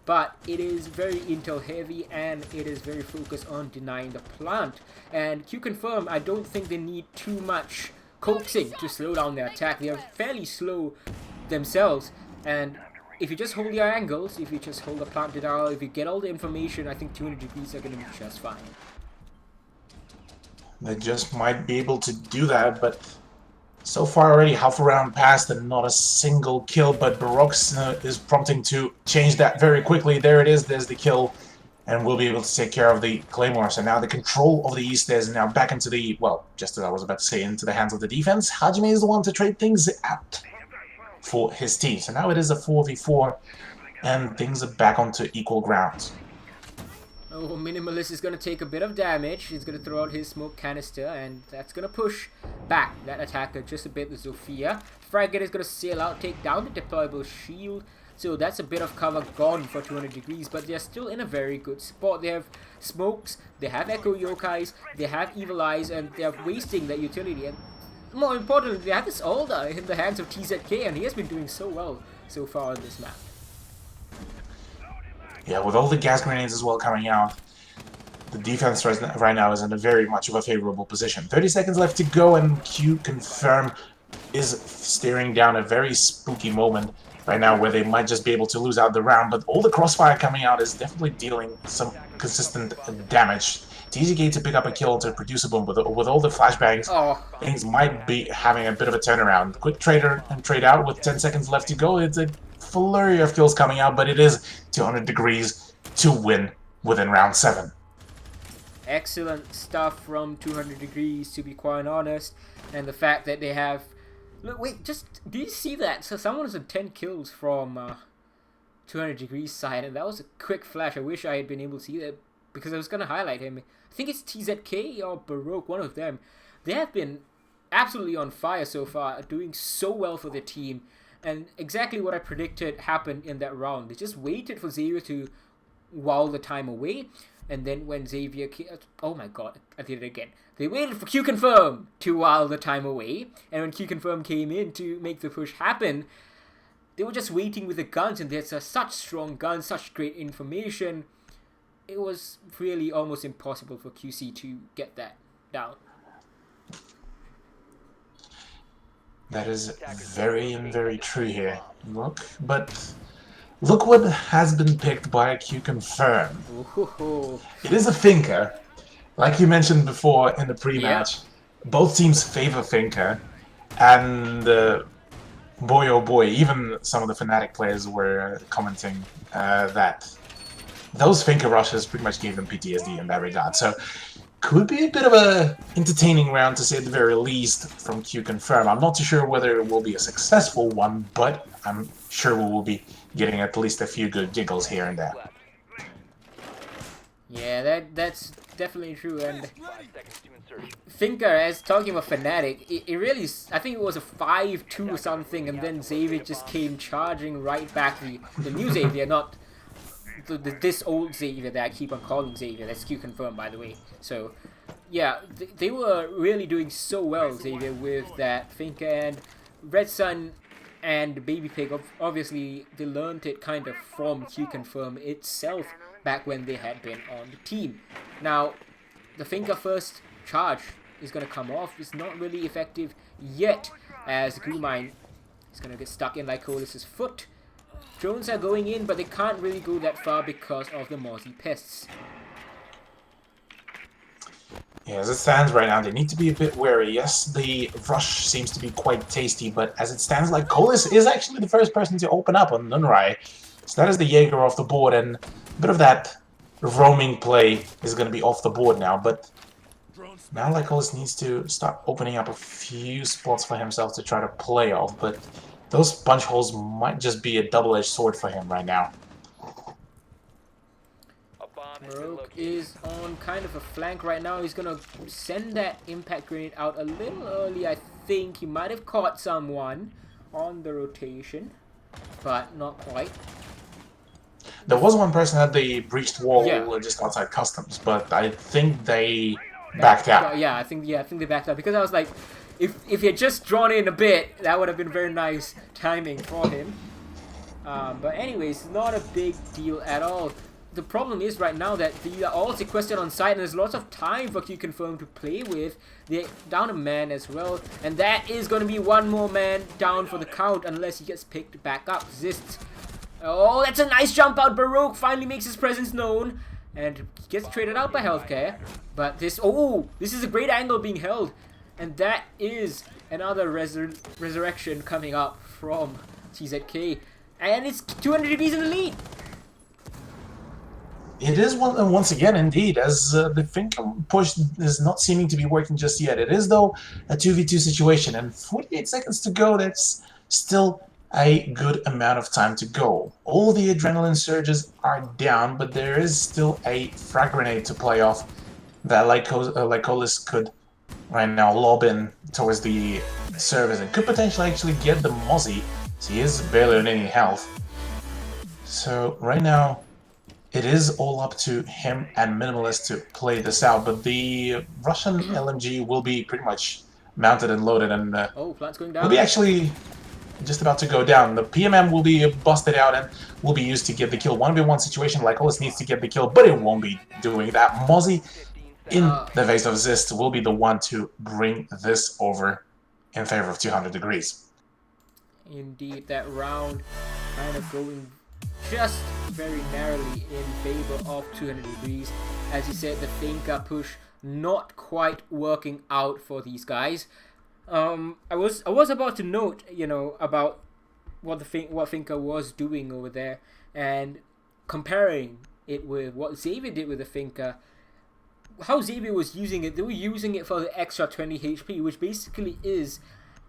but it is very intel heavy, and it is very focused on denying the plant. And Q Confirm, I don't think they need too much coaxing to slow down their attack. They are fairly slow themselves, and if you just hold your angles, if you just hold the plant denial, if you get all the information, I think 200 degrees are going to be just fine. They just might be able to do that, but so far already half a round passed and not a single kill, but Baroque is prompting to change that very quickly. There it is, there's the kill, and we'll be able to take care of the Claymore. So now the control of the East is now back into the, well, just as I was about to say, into the hands of the defense. Hajime is the one to trade things out for his team. So now it is a 4v4, and things are back onto equal ground. Oh, Minimalist is going to take a bit of damage. He's going to throw out his smoke canister, and that's going to push back that attacker just a bit, the Zofia. Fragate is going to sail out, take down the deployable shield. So that's a bit of cover gone for 200 degrees, but they're still in a very good spot. They have smokes, they have Echo Yokais, they have Evil Eyes, and they're wasting that utility. And more importantly, they have this Alda in the hands of TZK, and he has been doing so well so far on this map. Yeah, with all the gas grenades as well coming out, the defense right now is in a very much of a favorable position. 30 seconds left to go, and Q Confirm is staring down a very spooky moment right now where they might just be able to lose out the round, but all the crossfire coming out is definitely dealing some consistent damage. TZK to pick up a kill to produce a boom, but with all the flashbangs, things might be having a bit of a turnaround. Quick trader and trade out with 10 seconds left to go. It's a flurry of kills coming out, but it is 200 degrees to win within round 7. Excellent stuff from 200 degrees, to be quite honest, and the fact that they have... Look, wait, just... Do you see that? So someone has 10 kills from 200 degrees side, and that was a quick flash. I wish I had been able to see that because I was going to highlight him. I think it's TZK or Baroque, one of them. They have been absolutely on fire so far, doing so well for their team, and exactly what I predicted happened in that round. They just waited for Xavier to while the time away, and then when Xavier oh my god, I did it again. They waited for Q Confirm to while the time away, and when Q Confirm came in to make the push happen, they were just waiting with the guns, and they had such strong guns, such great information. It was really almost impossible for QC to get that down. That is very true here. But look what has been picked by Q Confirm. Ooh. It is a Finker. Like you mentioned before in the pre-match, both teams favor Finker, and boy oh boy, even some of the Fnatic players were commenting that those Finker rushes pretty much gave them PTSD in that regard. So could be a bit of a entertaining round, to say at the very least, from Q Confirm. I'm not too sure whether it will be a successful one, but I'm sure we will be getting at least a few good giggles here and there. Yeah, that's definitely true. And 5 seconds to insertion. Finker, as talking about Fnatic, it really, I think it was a 5-2 or something, and then Xavier just came charging right back. The new Xavier, not this old Xavier that I keep on calling Xavier. That's Q Confirmed, by the way. So, yeah, they were really doing so well, Xavier, with that Finker, and Red Sun and Baby Pig, obviously, they learned it kind of from Q Confirm itself back when they had been on the team. Now, the Finker first charge is going to come off. It's not really effective yet, as Glumine is going to get stuck in Lycolis's foot. Drones are going in, but they can't really go that far because of the Mozzie pests. Yeah, as it stands right now, they need to be a bit wary. Yes, the rush seems to be quite tasty, but as it stands, Lycolis is actually the first person to open up on Nunrai. So that is the Jaeger off the board, and a bit of that roaming play is going to be off the board now. But now Lycolis needs to start opening up a few spots for himself to try to play off, but those punch holes might just be a double-edged sword for him right now. A bomb has been Baroque located. is on kind of a flank right now. He's going to send that impact grenade out a little early, I think. He might have caught someone on the rotation, but not quite. There was one person at the breached wall Yeah. just outside customs, but I think they backed out. Yeah, I think they backed up, because I was like, if he had just drawn in a bit, that would have been very nice timing for him. But anyways, not a big deal at all. The problem is right now that they are all sequestered on site, and there's lots of time for Q Confirm to play with. They're down a man as well, and that is going to be one more man down for the count unless he gets picked back up. Zist. Oh, that's a nice jump out. Baroque finally makes his presence known, and gets traded out by Healthcare. But this is a great angle being held, and that is another resurrection coming up from TZK, and it's 200 degrees in the lead. It is once again, indeed, as the Finker push is not seeming to be working just yet. It is, though, a 2v2 situation, and 48 seconds to go. That's still a good amount of time to go. All the adrenaline surges are down, but there is still a frag grenade to play off that Lycolis could right now lob in towards the service and could potentially actually get the Mozzie. So he is barely on any health. So right now, it is all up to him and Minimalist to play this out, but the Russian LMG will be pretty much mounted and loaded, and Oh, plant's going will down. be actually just about to go down. The PMM will be busted out and will be used to get the kill. 1v1 situation, Lycolis needs to get the kill, but it won't be doing that. Mozzie, 15 in seconds. the face of Zist, will be the one to bring this over in favor of 200 degrees. Indeed, that round kind of going just very narrowly in favor of 200 degrees. As you said, the Finker push not quite working out for these guys. I was about to note, about what Finker was doing over there, and comparing it with what Xavier did with the Finker. How Xavier was using it, they were using it for the extra 20 HP, which basically is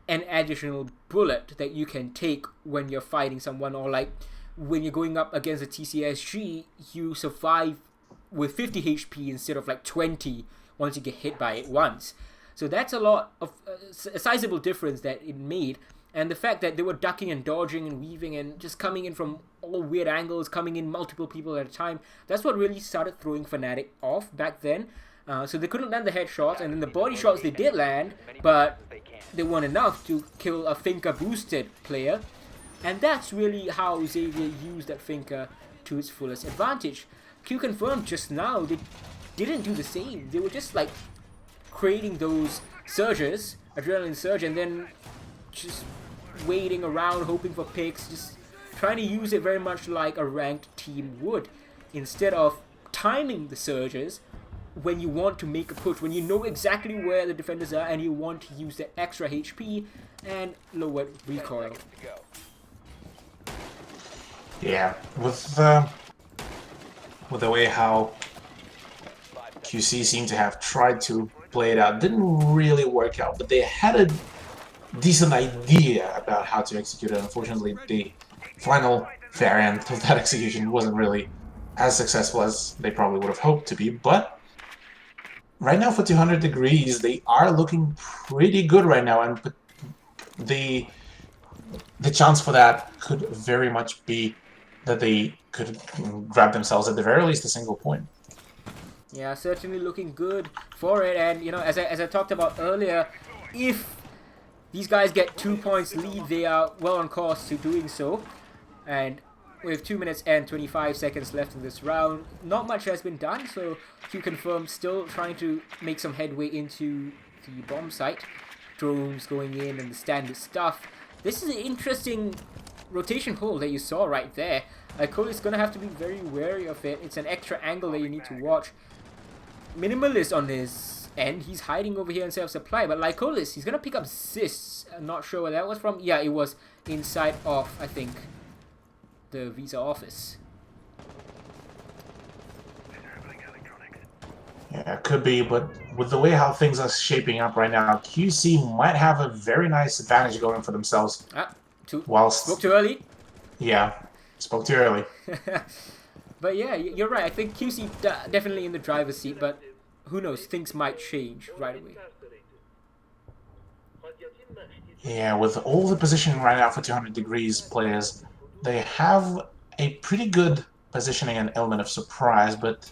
an additional bullet that you can take when you're fighting someone, or like when you're going up against a TCSG, you survive with 50 HP instead of like 20 once you get hit by it once. So that's a lot of a sizable difference that it made. And the fact that they were ducking and dodging and weaving and just coming in from all weird angles, coming in multiple people at a time, that's what really started throwing Fnatic off back then. So they couldn't land the headshots, and then the body shots they did land, but they weren't enough to kill a Finka boosted player. And that's really how Xavier used that Finka to its fullest advantage. Q confirmed just now, they didn't do the same. They were just like creating those surges, adrenaline surge, and then just waiting around, hoping for picks, just trying to use it very much like a ranked team would, instead of timing the surges when you want to make a push, when you know exactly where the defenders are and you want to use that extra HP and lowered recoil. Yeah, with the way how QC seemed to have tried to play it out, didn't really work out, but they had a decent idea about how to execute it. Unfortunately, the final variant of that execution wasn't really as successful as they probably would have hoped to be, but right now for 200 Degrees, they are looking pretty good right now, and the chance for that could very much be that they could grab themselves at the very least a single point. Yeah, certainly looking good for it, and you know, as I talked about earlier, if these guys get 2 points lead, they are well on course to doing so. And with 2 minutes and 25 seconds left in this round, not much has been done, so Q confirmed still trying to make some headway into the bomb site. Drones going in and the standard stuff. This is an interesting rotation hole that you saw right there. Cole is going to have to be very wary of it. It's an extra angle that you need to watch. Minimalist on his end, he's hiding over here in self-supply, but Lycolis, he's going to pick up Zis. I'm not sure where that was from. Yeah, it was inside of, I think, the Visa office. Yeah, it could be, but with the way how things are shaping up right now, QC might have a very nice advantage going for themselves. Spoke too early. Yeah, spoke too early. But yeah, you're right. I think QC definitely in the driver's seat, but who knows? Things might change right away. Yeah, with all the positioning right now for 200 Degrees players, they have a pretty good positioning and element of surprise, but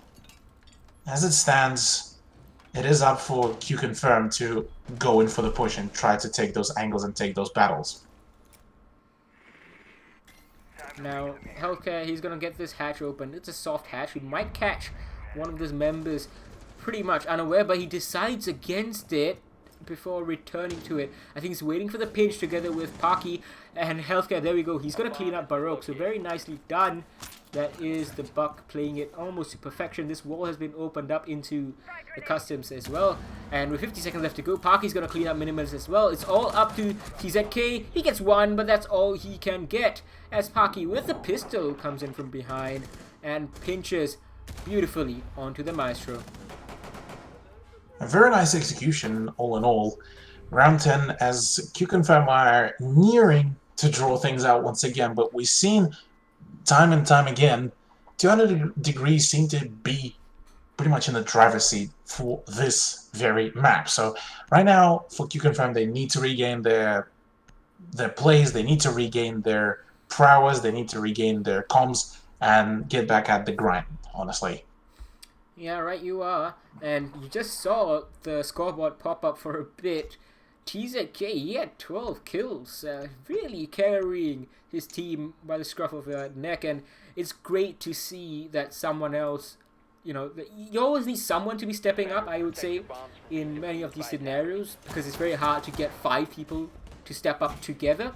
as it stands, it is up for Q Confirm to go in for the push and try to take those angles and take those battles. Now, Hellcat, he's going to get this hatch open. It's a soft hatch. He might catch one of his members pretty much unaware, but he decides against it before returning to it. I think he's waiting for the pinch together with Paki and Hellcat. There we go. He's going to clean up Baroque. So very nicely done. That is the Buck playing it almost to perfection. This wall has been opened up into the customs as well. And with 50 seconds left to go, Paki's going to clean up Minimalist as well. It's all up to TZK. He gets one, but that's all he can get. As Paki with the pistol comes in from behind and pinches beautifully onto the Maestro. A very nice execution, all in all. Round 10, as Q Confirm are nearing to draw things out once again, but we've seen time and time again, 200 Degrees seem to be pretty much in the driver's seat for this very map. So right now, for Q Confirm, they need to regain their plays, they need to regain their prowess, they need to regain their comms, and get back at the grind, honestly. Yeah, right you are. And you just saw the scoreboard pop up for a bit. TZK, he had 12 kills, really carrying his team by the scruff of the neck, and it's great to see that someone else, you know, you always need someone to be stepping up, I would say, in many of these scenarios, because it's very hard to get 5 people to step up together.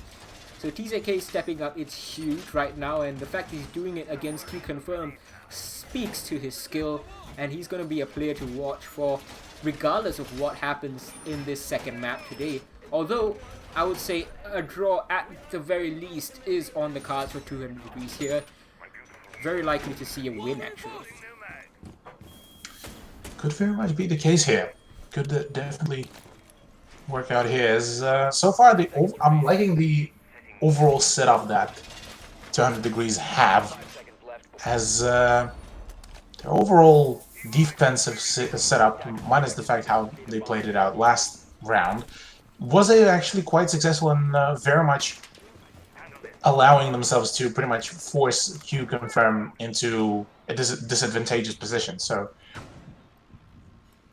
So TZK stepping up, it's huge right now, and the fact that he's doing it against Q Confirm speaks to his skill, and he's going to be a player to watch for regardless of what happens in this second map today. Although, I would say a draw at the very least is on the cards for 200 Degrees here. Very likely to see a win, actually. Could very much be the case here. Could definitely work out here. As, so far, I'm liking the overall setup that 200 Degrees have, 5 seconds left. as their overall defensive setup, minus the fact how they played it out last round, was actually quite successful and very much allowing themselves to pretty much force Q Confirm into a disadvantageous position. So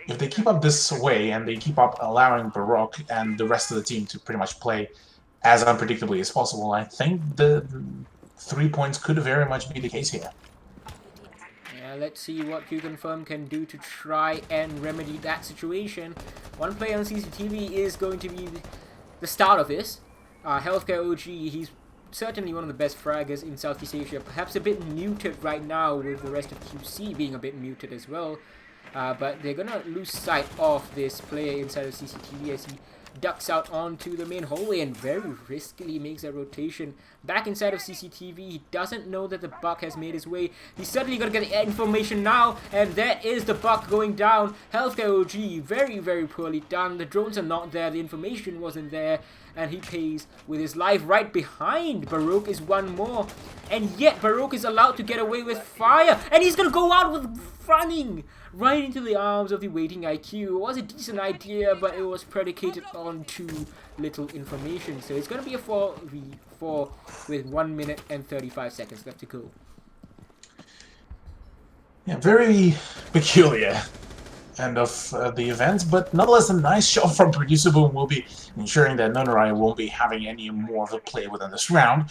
if they keep up this way and they keep up allowing Baroque and the rest of the team to pretty much play as unpredictably as possible, I think the 3 points could very much be the case here. Yeah, let's see what Q-Confirm can do to try and remedy that situation. One player on CCTV is going to be the start of this. Healthcare OG, he's certainly one of the best fraggers in Southeast Asia. Perhaps a bit muted right now, with the rest of QC being a bit muted as well. But they're gonna lose sight of this player inside of CCTV as he ducks out onto the main hallway and very riskily makes a rotation back inside of CCTV. He doesn't know that the Buck has made his way. He's certainly gonna get the information now, and that is the Buck going down. Healthcare OG, very, very poorly done. The drones are not there, the information wasn't there, and he pays with his life. Right behind Baroque is one more, and yet Baroque is allowed to get away with fire, and he's gonna go out with running right into the arms of the waiting IQ. It was a decent idea, but it was predicated on too little information. So it's going to be a 4v4 with 1 minute and 35 seconds left to go. Yeah, very peculiar end of the event, but nonetheless a nice shot from Producer Boom will be ensuring that Nonorai won't be having any more of a play within this round,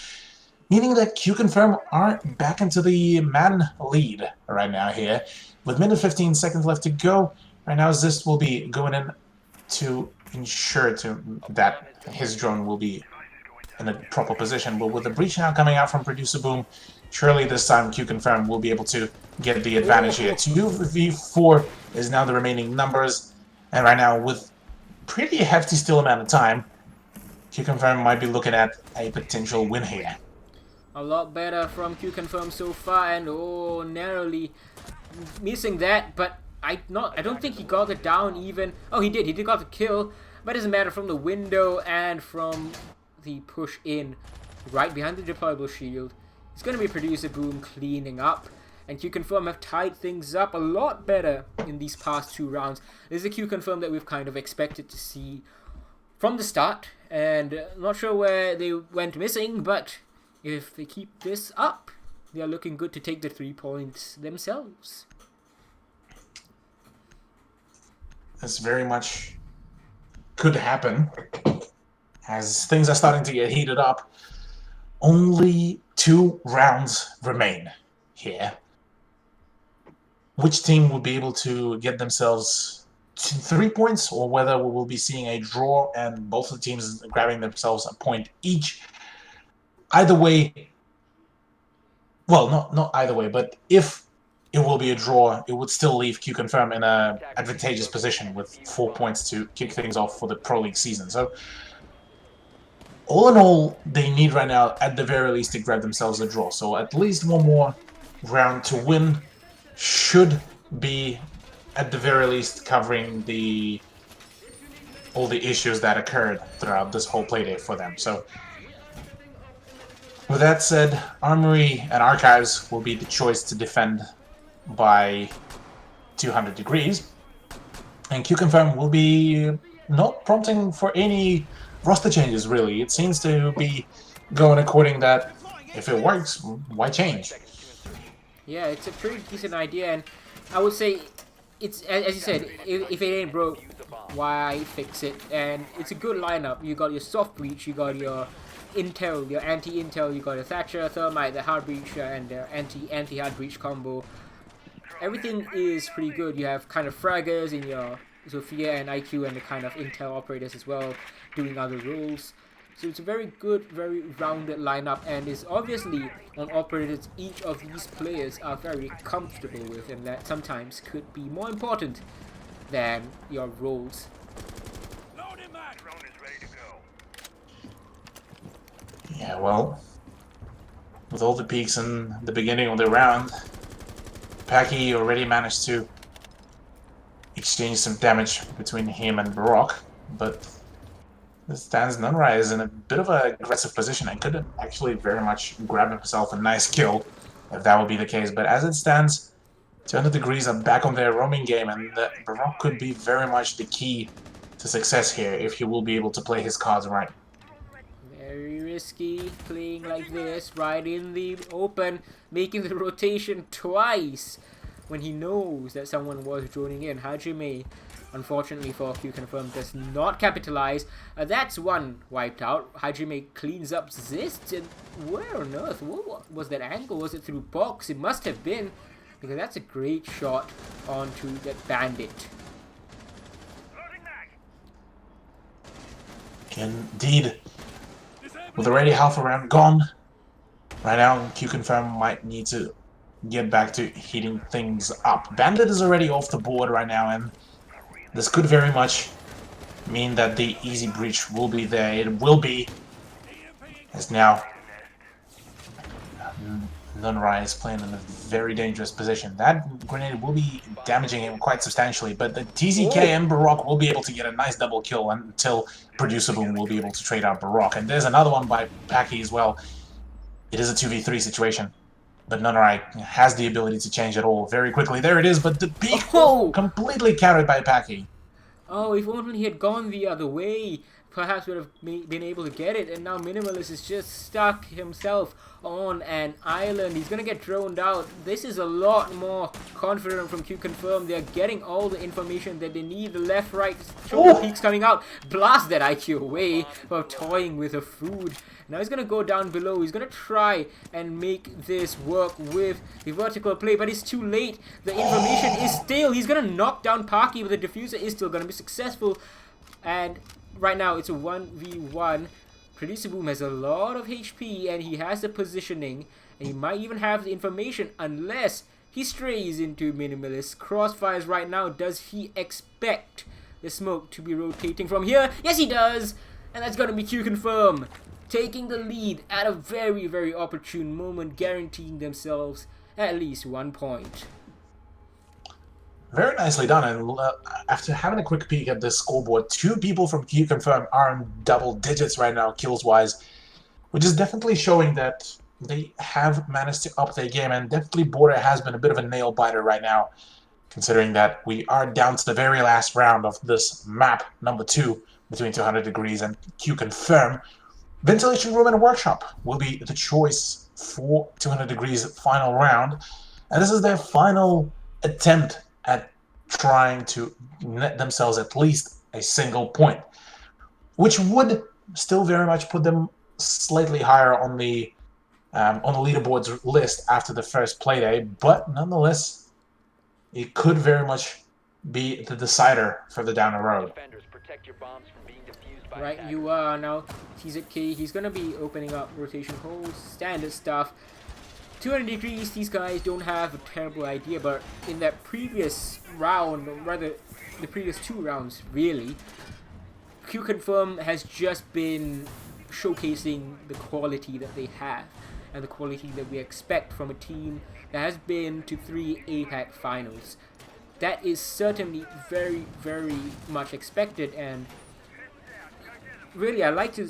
meaning that Q-Confirm are back into the man lead right now here. With minute 15 seconds left to go, right now Zist will be going in to ensure that his drone will be in a proper position. But with the breach now coming out from Producer Boom, surely this time Q-Confirm will be able to get the advantage here. 2v4 is now the remaining numbers, and right now with pretty hefty still amount of time, Q-Confirm might be looking at a potential win here. A lot better from Q-Confirm so far, and oh, narrowly missing that, but I don't think he got it down even. Oh, he did got the kill, but it doesn't matter. From the window and from the push in right behind the deployable shield, it's going to be Producer Boom cleaning up, and Q-Confirm have tied things up a lot better in these past 2 rounds. This is a Q-Confirm that we've kind of expected to see from the start, and not sure where they went missing, but if they keep this up, they are looking good to take the 3 points themselves. This very much could happen, as things are starting to get heated up. Only 2 rounds remain here. Which team will be able to get themselves to 3 points, or whether we will be seeing a draw and both the teams grabbing themselves a point each. Either way, well, not either way, but if it will be a draw, it would still leave Q-Confirm in an advantageous position with 4 points to kick things off for the Pro League season. So, all in all, they need right now, at the very least, to grab themselves a draw. So at least 1 more round to win should be, at the very least, covering all the issues that occurred throughout this whole playday for them. So, with that said, Armory and Archives will be the choice to defend by 200 Degrees, and Q-Confirm will be not prompting for any roster changes, really. It seems to be going according that if it works, why change? Yeah, it's a pretty decent idea, and I would say it's, as you said, if it ain't broke, why fix it? And it's a good lineup. You got your soft breach, you got your intel, your anti-intel, you got your Thatcher, Thermite, the hard breach, and the anti-hard breach combo. Everything is pretty good. You have kind of fraggers in your Zofia and IQ and the kind of intel operators as well, doing other roles. So it's a very good, very rounded lineup, and is obviously on operators each of these players are very comfortable with, and that sometimes could be more important than your roles. Yeah, well, with all the peaks in the beginning of the round, Packy already managed to exchange some damage between him and Baroque, but This stands Nunrai is in a bit of an aggressive position and could actually very much grab himself a nice kill if that would be the case. But as it stands, 200 Degrees are back on their roaming game, and Baroque could be very much the key to success here if he will be able to play his cards right. Very risky playing like this, right in the open, making the rotation twice when he knows that someone was joining in. Hajime, unfortunately for Q Confirm, does not capitalize. That's one wiped out. Hajime cleans up Zist, and where on earth? What was that angle? Was it through box? It must have been, because that's a great shot onto that bandit. Indeed. With already half a round gone, right now Q Confirm might need to get back to heating things up. Bandit is already off the board right now, and this could very much mean that the easy breach will be there. It will be, as now Nunrai is playing in a very dangerous position. That grenade will be damaging him quite substantially, but the TZK and Baroque will be able to get a nice double kill until Producer Boom will be able to trade out Baroque. And there's another one by Paki as well. It is a 2v3 situation, but Nunrai has the ability to change it all very quickly. There it is, but the peak completely countered by Paki. Oh, if only he had gone the other way, perhaps would have been able to get it. And now Minimalist is just stuck himself on an island. He's gonna get droned out. This is a lot more confident from Q Confirm. They're getting all the information that they need. The left, right, shoulder peaks coming out. Blast that IQ away while toying with the food. Now he's gonna go down below. He's gonna try and make this work with the vertical play, but it's too late. The information is stale. He's gonna knock down Paki, but the diffuser is still gonna be successful. And right now it's a 1v1. Producer Boom has a lot of HP and he has the positioning, and he might even have the information unless he strays into Minimalist. Crossfires right now. Does he expect the smoke to be rotating from here? Yes, he does! And that's gonna be Q Confirm, taking the lead at a very, very opportune moment, guaranteeing themselves at least 1 point. Very nicely done, and after having a quick peek at this scoreboard, 2 people from Q Confirm are in double digits right now, kills-wise, which is definitely showing that they have managed to up their game, and definitely Border has been a bit of a nail-biter right now, considering that we are down to the very last round of this map, number 2, between 200 Degrees and Q Confirm. Ventilation Room and Workshop will be the choice for 200 Degrees' final round, and this is their final attempt at trying to net themselves at least a single point, which would still very much put them slightly higher on the leaderboard's list after the first playday, but nonetheless, it could very much be the decider further down the road. Defenders, protect your bombs from being defused by Right, attackers. you are now. TZK, he's gonna be opening up rotation holes, standard stuff. 200 Degrees, these guys don't have a terrible idea, but in that previous round, or rather the previous 2 rounds really, Q Confirm has just been showcasing the quality that they have and the quality that we expect from a team that has been to 3 APAC finals. That is certainly very, very much expected, and really, I like to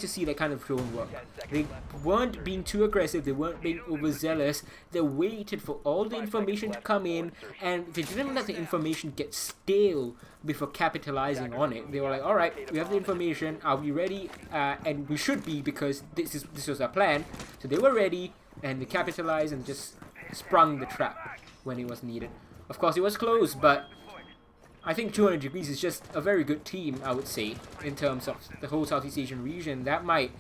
see that kind of drone work. They weren't being too aggressive. They weren't being overzealous. They waited for all the information to come in, and they didn't let the information get stale before capitalizing on it. They were like, "All right, we have the information. Are we ready?" And we should be, because this was our plan. So they were ready, and they capitalized and just sprung the trap when it was needed. Of course, it was close, but I think 200 Degrees is just a very good team, I would say, in terms of the whole Southeast Asian region. That might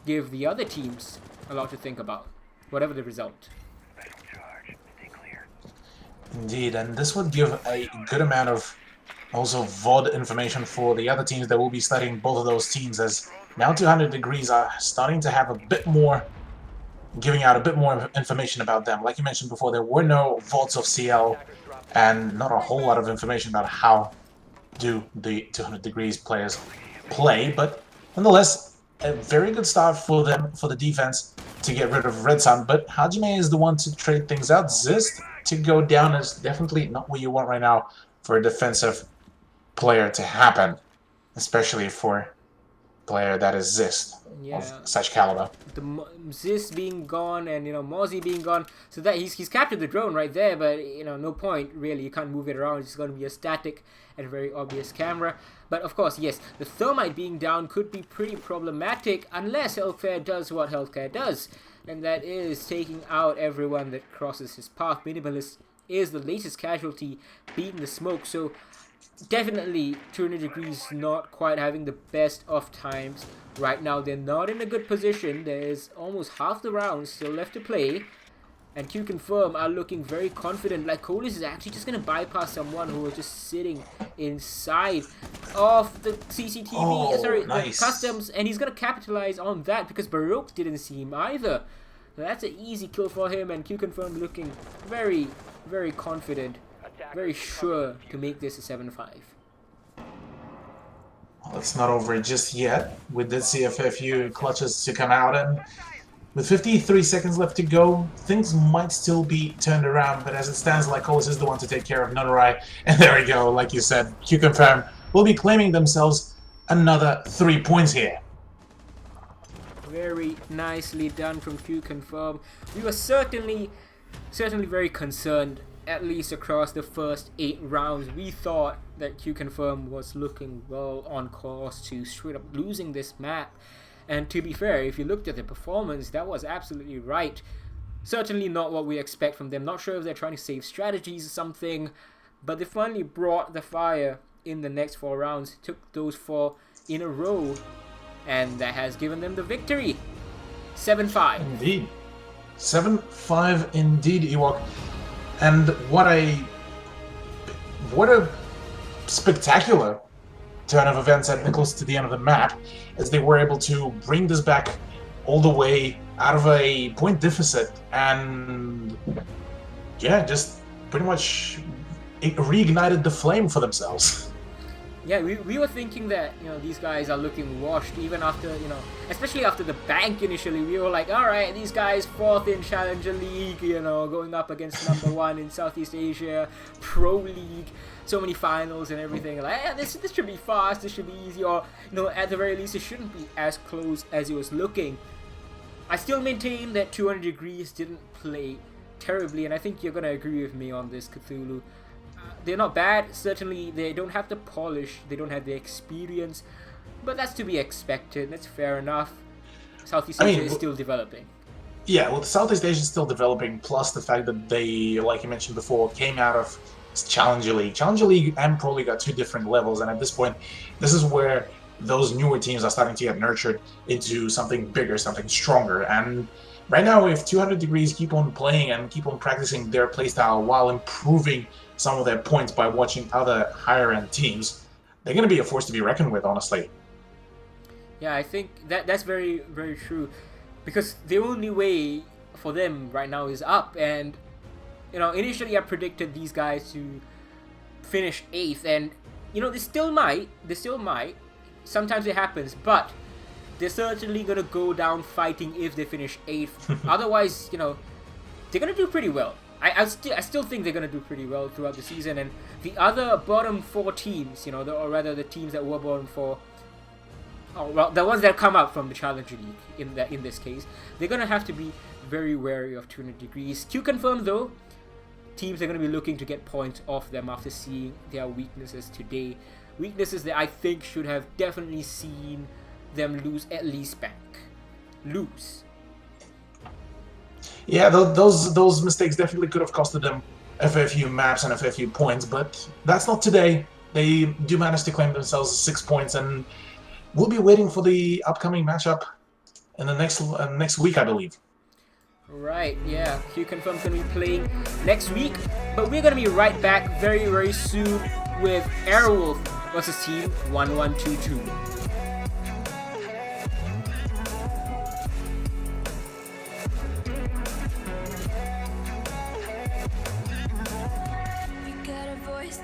give the other teams a lot to think about, whatever the result. Indeed, and this would give a good amount of also VOD information for the other teams that will be studying both of those teams, as now 200 Degrees are starting to have a bit more, giving out a bit more information about them. Like you mentioned before, there were no VODs of CL, and not a whole lot of information about how do the 200 Degrees players play, but nonetheless, a very good start for them, for the defense, to get rid of Red Sun. But Hajime is the one to trade things out. Zist to go down is definitely not what you want right now for a defensive player to happen, especially for player that is Zist Yeah. of such caliber. Zis being gone and Mozzie being gone, so that he's captured the drone right there, but no point really. You can't move it around. It's going to be a static and very obvious camera. But of course, yes, the thermite being down could be pretty problematic unless Healthcare does what Healthcare does, and that is taking out everyone that crosses his path. Minimalist is the latest casualty, beating the smoke. So definitely 200 Degrees not quite having the best of times right now. They're not in a good position. There's almost half the rounds still left to play, and Q Confirm are looking very confident. Like Colis is actually just going to bypass someone who was just sitting inside of the CCTV, nice. the customs, and he's going to capitalize on that because Baroque didn't see him either. So that's an easy kill for him, and Q Confirm looking very, very confident, very sure to make this a 7-5. Well, it's not over just yet. We did see a fair few clutches to come out, and with 53 seconds left to go, things might still be turned around, but as it stands, Lycolis is the one to take care of Nunurai. And there we go, like you said, Q Confirm will be claiming themselves another 3 points here. Very nicely done from Q Confirm. We were certainly very concerned, at least across the first 8 rounds. We thought that Q Confirm was looking well on course to straight up losing this map. And to be fair, if you looked at the performance, that was absolutely right. Certainly not what we expect from them. Not sure if they're trying to save strategies or something, but they finally brought the fire in the next 4 rounds. Took those 4 in a row, and that has given them the victory. 7-5. Indeed. 7-5 indeed, Ewok. And what a spectacular turn of events at close to the end of the map, as they were able to bring this back all the way out of a point deficit, and yeah, just pretty much it reignited the flame for themselves. Yeah, we were thinking that, these guys are looking washed even after, especially after the bank initially. We were like, alright, these guys 4th in Challenger League, going up against number 1 in Southeast Asia, Pro League, so many finals and everything. Like, yeah, this should be fast, this should be easy, or, at the very least, it shouldn't be as close as it was looking. I still maintain that 200 Degrees didn't play terribly, and I think you're going to agree with me on this, Cthulhu. They're not bad, certainly they don't have the polish, they don't have the experience, but that's to be expected, that's fair enough. Southeast Asia is still developing. Yeah, well, Southeast Asia is still developing, plus the fact that they, like you mentioned before, came out of Challenger League. Challenger League and Pro League are 2 different levels, and at this point, this is where those newer teams are starting to get nurtured into something bigger, something stronger, and right now, if 200 Degrees keep on playing and keep on practicing their playstyle while improving some of their points by watching other higher-end teams, they're going to be a force to be reckoned with, honestly. Yeah, I think that's very, very true. Because the only way for them right now is up. And, initially I predicted these guys to finish 8th. And, they still might. Sometimes it happens. But they're certainly going to go down fighting if they finish 8th. Otherwise, they're going to do pretty well. I still think they're going to do pretty well throughout the season, and the other bottom 4 teams, or rather the teams that were bottom 4, the ones that come up from the Challenger League in this case, they're going to have to be very wary of 200 Degrees. Q Confirm though, teams are going to be looking to get points off them after seeing their weaknesses today. Weaknesses that I think should have definitely seen them lose at least bank. Yeah, those mistakes definitely could have costed them a fair few maps and a fair few points, but that's not today. They do manage to claim themselves 6 points, and we'll be waiting for the upcoming matchup in the next week, I believe. Right, yeah. Q Confirm's going to be playing next week, but we're going to be right back very, very soon with Airwolf versus Team 1122.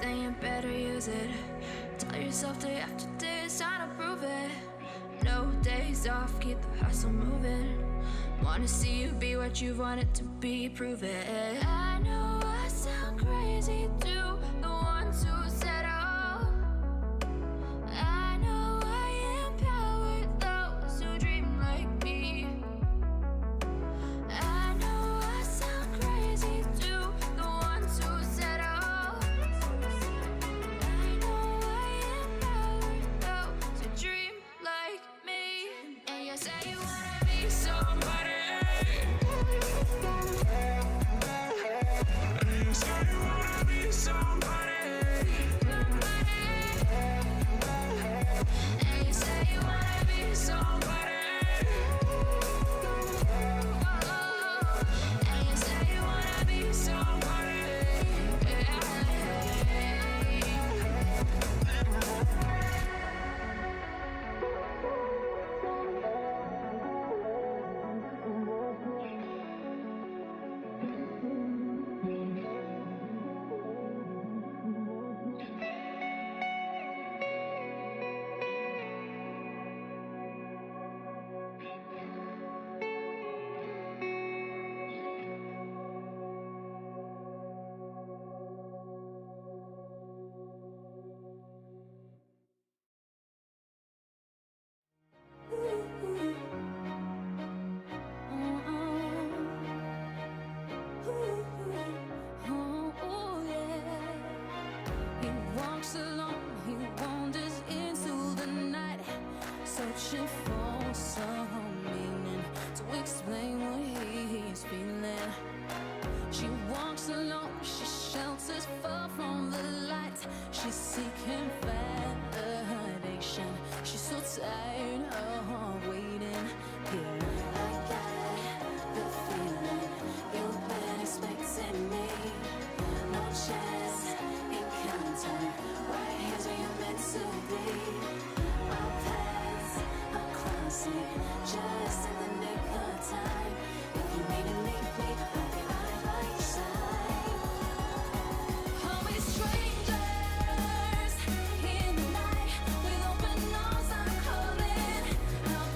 Then you better use it. Tell yourself day after day it's time to prove it. No days off, keep the hustle moving. Wanna see you be what you wanted to be, prove it. I know I sound crazy to the ones who said oh. I know I am power And you say you wanna be somebody. And you say you wanna be somebody. He walks alone, he wanders into the night, searching for some meaning to explain what he's feeling. She walks alone, she shelters far from the light. She's seeking validation. She's so tired of waiting here. I got the feeling you've been expecting me. No chance, encounter. Right here's where you're meant to be. Our paths are crossing just in the nick of time. If you need to meet me, I'll be right by your side. Are we strangers in the night with open arms? I'm calling. How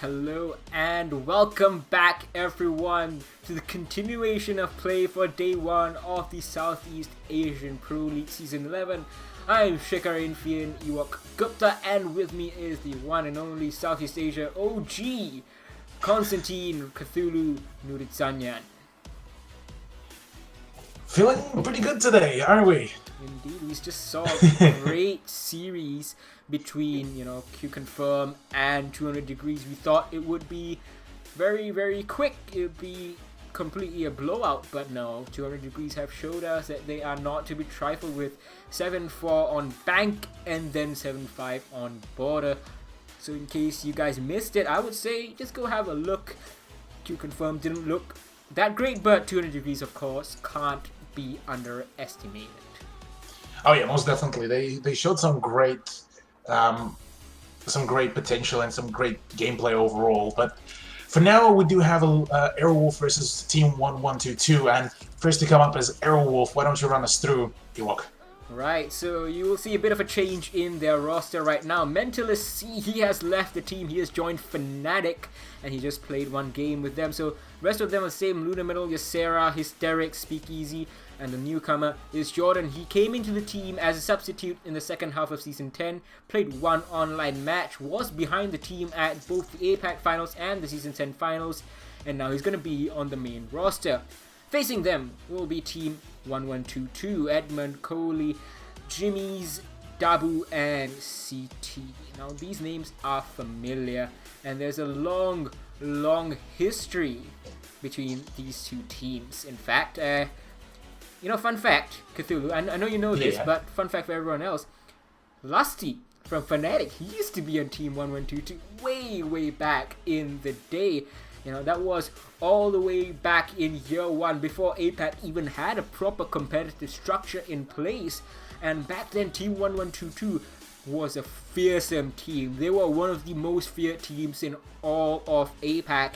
Hello and welcome back everyone to the continuation of play for day 1 of the Southeast Asian Pro League Season 11. I'm Shekhar Infian Ewok Gupta, and with me is the one and only Southeast Asia OG, Konstantin Cthulhu Nuritsanyan. Feeling pretty good today, aren't we? Indeed, we just saw a great series between, Q Confirm and 200 Degrees. We thought it would be very, very quick. It would be completely a blowout, but no. 200 Degrees have showed us that they are not to be trifled with. 7-4 on Bank and then 7-5 on Border. So in case you guys missed it, I would say just go have a look. Q Confirm didn't look that great, but 200 Degrees, of course, can't be underestimated. Oh yeah, most definitely. They showed some great potential and some great gameplay overall. But for now, we do have Aerowolf versus Team 1122, and first to come up is Aerowolf. Why don't you run us through, Ewok? Right, so you will see a bit of a change in their roster right now. Mentalist C, he has left the team. He has joined Fnatic, and he just played one game with them. So rest of them are the same: Luna Metal, Ysera, Hysteric, Speakeasy, and the newcomer is Jordan. He came into the team as a substitute in the second half of Season 10, played one online match, was behind the team at both the APAC Finals and the Season 10 Finals, and now he's going to be on the main roster. Facing them will be Team 1122, Edmund, Coley, Jimmy's, Dabu, and CT. Now these names are familiar, and there's a long history between these two teams. In fact, fun fact, Cthulhu, I know you know this, but fun fact for everyone else, Lusty from Fnatic, he used to be on Team 1122 way back in the day. That was all the way back in year 1, before APAC even had a proper competitive structure in place. And back then, Team 1122 was a fearsome team. They were one of the most feared teams in all of APAC.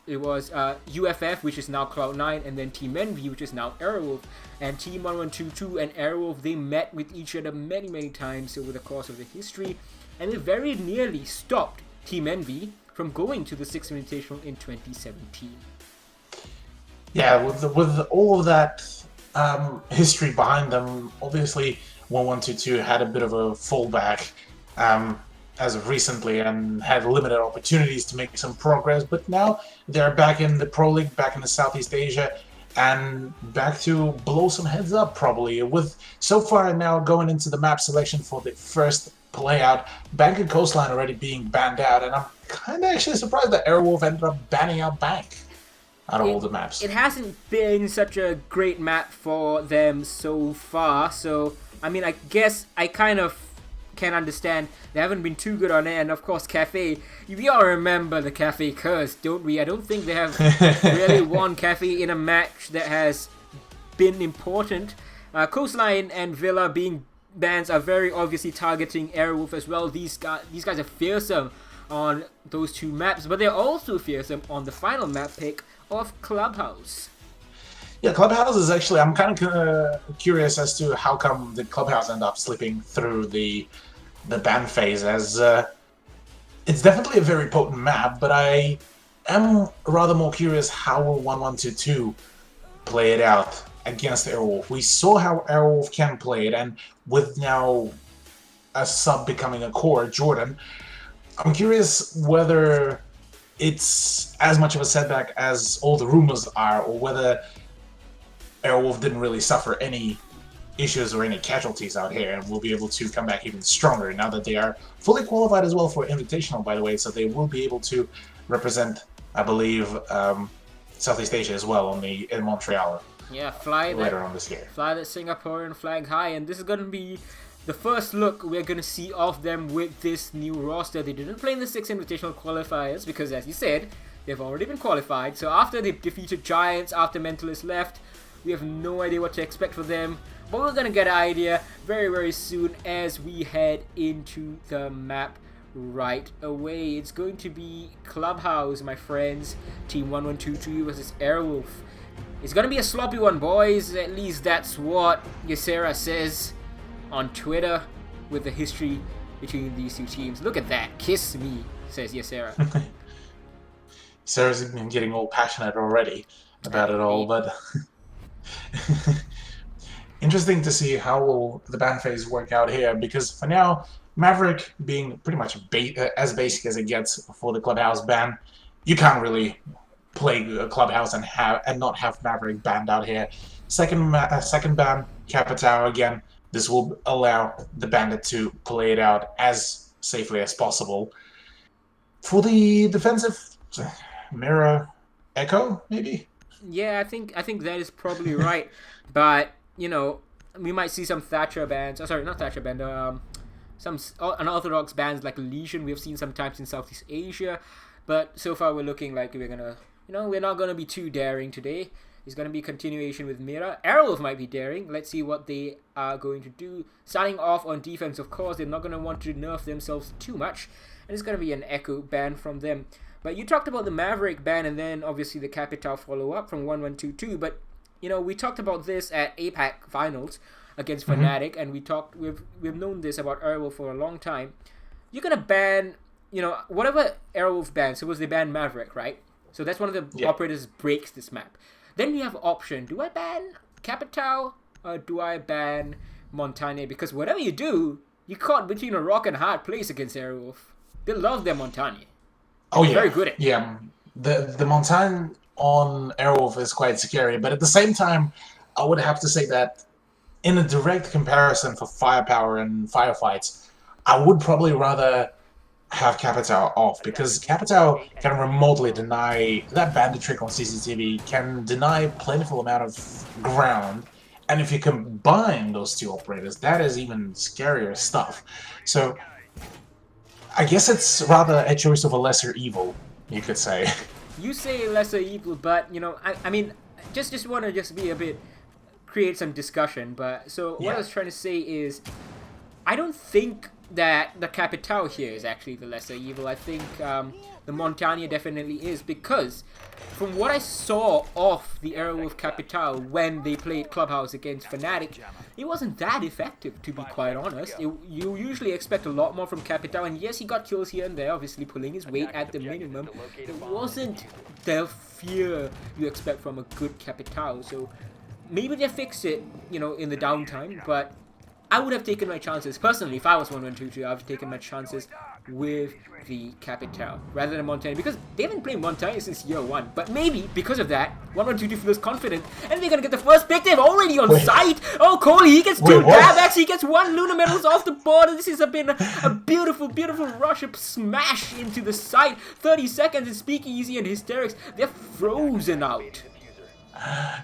It was UFF, which is now Cloud9, and then Team Envy, which is now Aerowolf. And Team 1122 and Aerowolf, they met with each other many times over the course of the history, and they very nearly stopped Team Envy from going to the Sixth Invitational in 2017. Yeah, with all of that history behind them, obviously 1122 had a bit of a fallback as of recently and had limited opportunities to make some progress, but now they're back in the Pro League, back in the Southeast Asia, and back to blow some heads up probably. With so far now going into the map selection for the first play out, Bank and Coastline already being banned out, and I'm kind of actually surprised that Aerowolf ended up banning out Bank out of all the maps. It hasn't been such a great map for them so far, so I guess I kind of can understand they haven't been too good on it. And of course, Cafe, we all remember the Cafe curse, don't we? I don't think they have really won Cafe in a match that has been important. Coastline and Villa being bans are very obviously targeting Aerowolf as well. These guys are fearsome on those two maps, but they're also fearsome on the final map pick of Clubhouse. Yeah, Clubhouse is actually, I'm kind of curious as to how come the Clubhouse end up slipping through the ban phase, as it's definitely a very potent map, but I am rather more curious how will 1122 play it out against Aerowolf. We saw how Aerowolf can play it, and with now a sub becoming a core, Jordan, I'm curious whether it's as much of a setback as all the rumors are, or whether Aerowolf didn't really suffer any issues or any casualties out here and will be able to come back even stronger now that they are fully qualified as well for Invitational, by the way, so they will be able to represent, I believe, Southeast Asia as well in Montreal. Yeah, fly later on this year. Fly that Singaporean flag high, and this is going to be the first look we're going to see of them with this new roster. They didn't play in the 6 Invitational qualifiers because, as you said, they've already been qualified. So after they defeated Giants, after Mentalist left, we have no idea what to expect for them. But we're going to get an idea very soon as we head into the map right away. It's going to be Clubhouse, my friends. Team 1122 versus Aerowolf. It's going to be a sloppy one, boys. At least that's what Ysera says on Twitter with the history between these two teams. Look at that. Kiss me. says Ysera. Sarah's been getting all passionate already about it all, but interesting to see how will the ban phase work out here, because for now, Maverick being pretty much as basic as it gets for the Clubhouse ban, you can't really play a Clubhouse and not have Maverick banned out here. Second ban, Capitao again. This will allow the Bandit to play it out as safely as possible. For the defensive, Mirror Echo, maybe? Yeah, I think that is probably right. But, you know, we might see some Thatcher bans. Oh, sorry, not Thatcher band. Some unorthodox bands like Legion we've seen sometimes in Southeast Asia. But so far we're looking like we're gonna, we're not gonna be too daring today. It's gonna be a continuation with Mira. Aerowolf might be daring. Let's see what they are going to do. Starting off on defense, of course, they're not gonna want to nerf themselves too much. And it's gonna be an Echo ban from them. But you talked about the Maverick ban and then obviously the Capitao follow-up from 1122. But, we talked about this at APAC Finals against Fnatic, and we've known this about Aerowolf for a long time. You're gonna ban, whatever Aerowolf bans. Suppose they ban Maverick, right? So that's one of the operators breaks this map. Then you have option. Do I ban Capitao or do I ban Montagne? Because whatever you do, you're caught between a rock and hard place against Aerowolf. They love their Montagne. Oh yeah, very good at it. Yeah. The Montagne on Aerowolf is quite scary, but at the same time, I would have to say that in a direct comparison for firepower and firefights, I would probably rather have Capitao off, because Capitao can remotely deny that bandit trick on CCTV, can deny plentiful amount of ground, and if you combine those two operators, that is even scarier stuff. So I guess it's rather a choice of a lesser evil, you could say. You say lesser evil, but I mean, just want to be a bit, create some discussion. But so what I was trying to say is, I don't think that the Capitao here is actually the lesser evil. I think the Montagne definitely is, because from what I saw of the Aerowolf Capitao when they played Clubhouse against Fnatic, it wasn't that effective, to be quite honest. You usually expect a lot more from Capitao, and yes, he got kills here and there, obviously pulling his weight at the minimum. It wasn't the fear you expect from a good Capitao, so maybe they fix it, in the downtime, but I would have taken my chances. Personally, if I was 1122, I would have taken my chances with the Capitao rather than Montagne, because they've been playing Montagne since year 1. But maybe because of that, 1122 feels confident and they're gonna get the first pick. They're already on site. Oh, Coley, he gets 2 Dabex. He gets 1 Lunar Medals off the board. This has been a beautiful, beautiful rush up smash into the site. 30 seconds and Speakeasy and Hysterics, they're frozen out.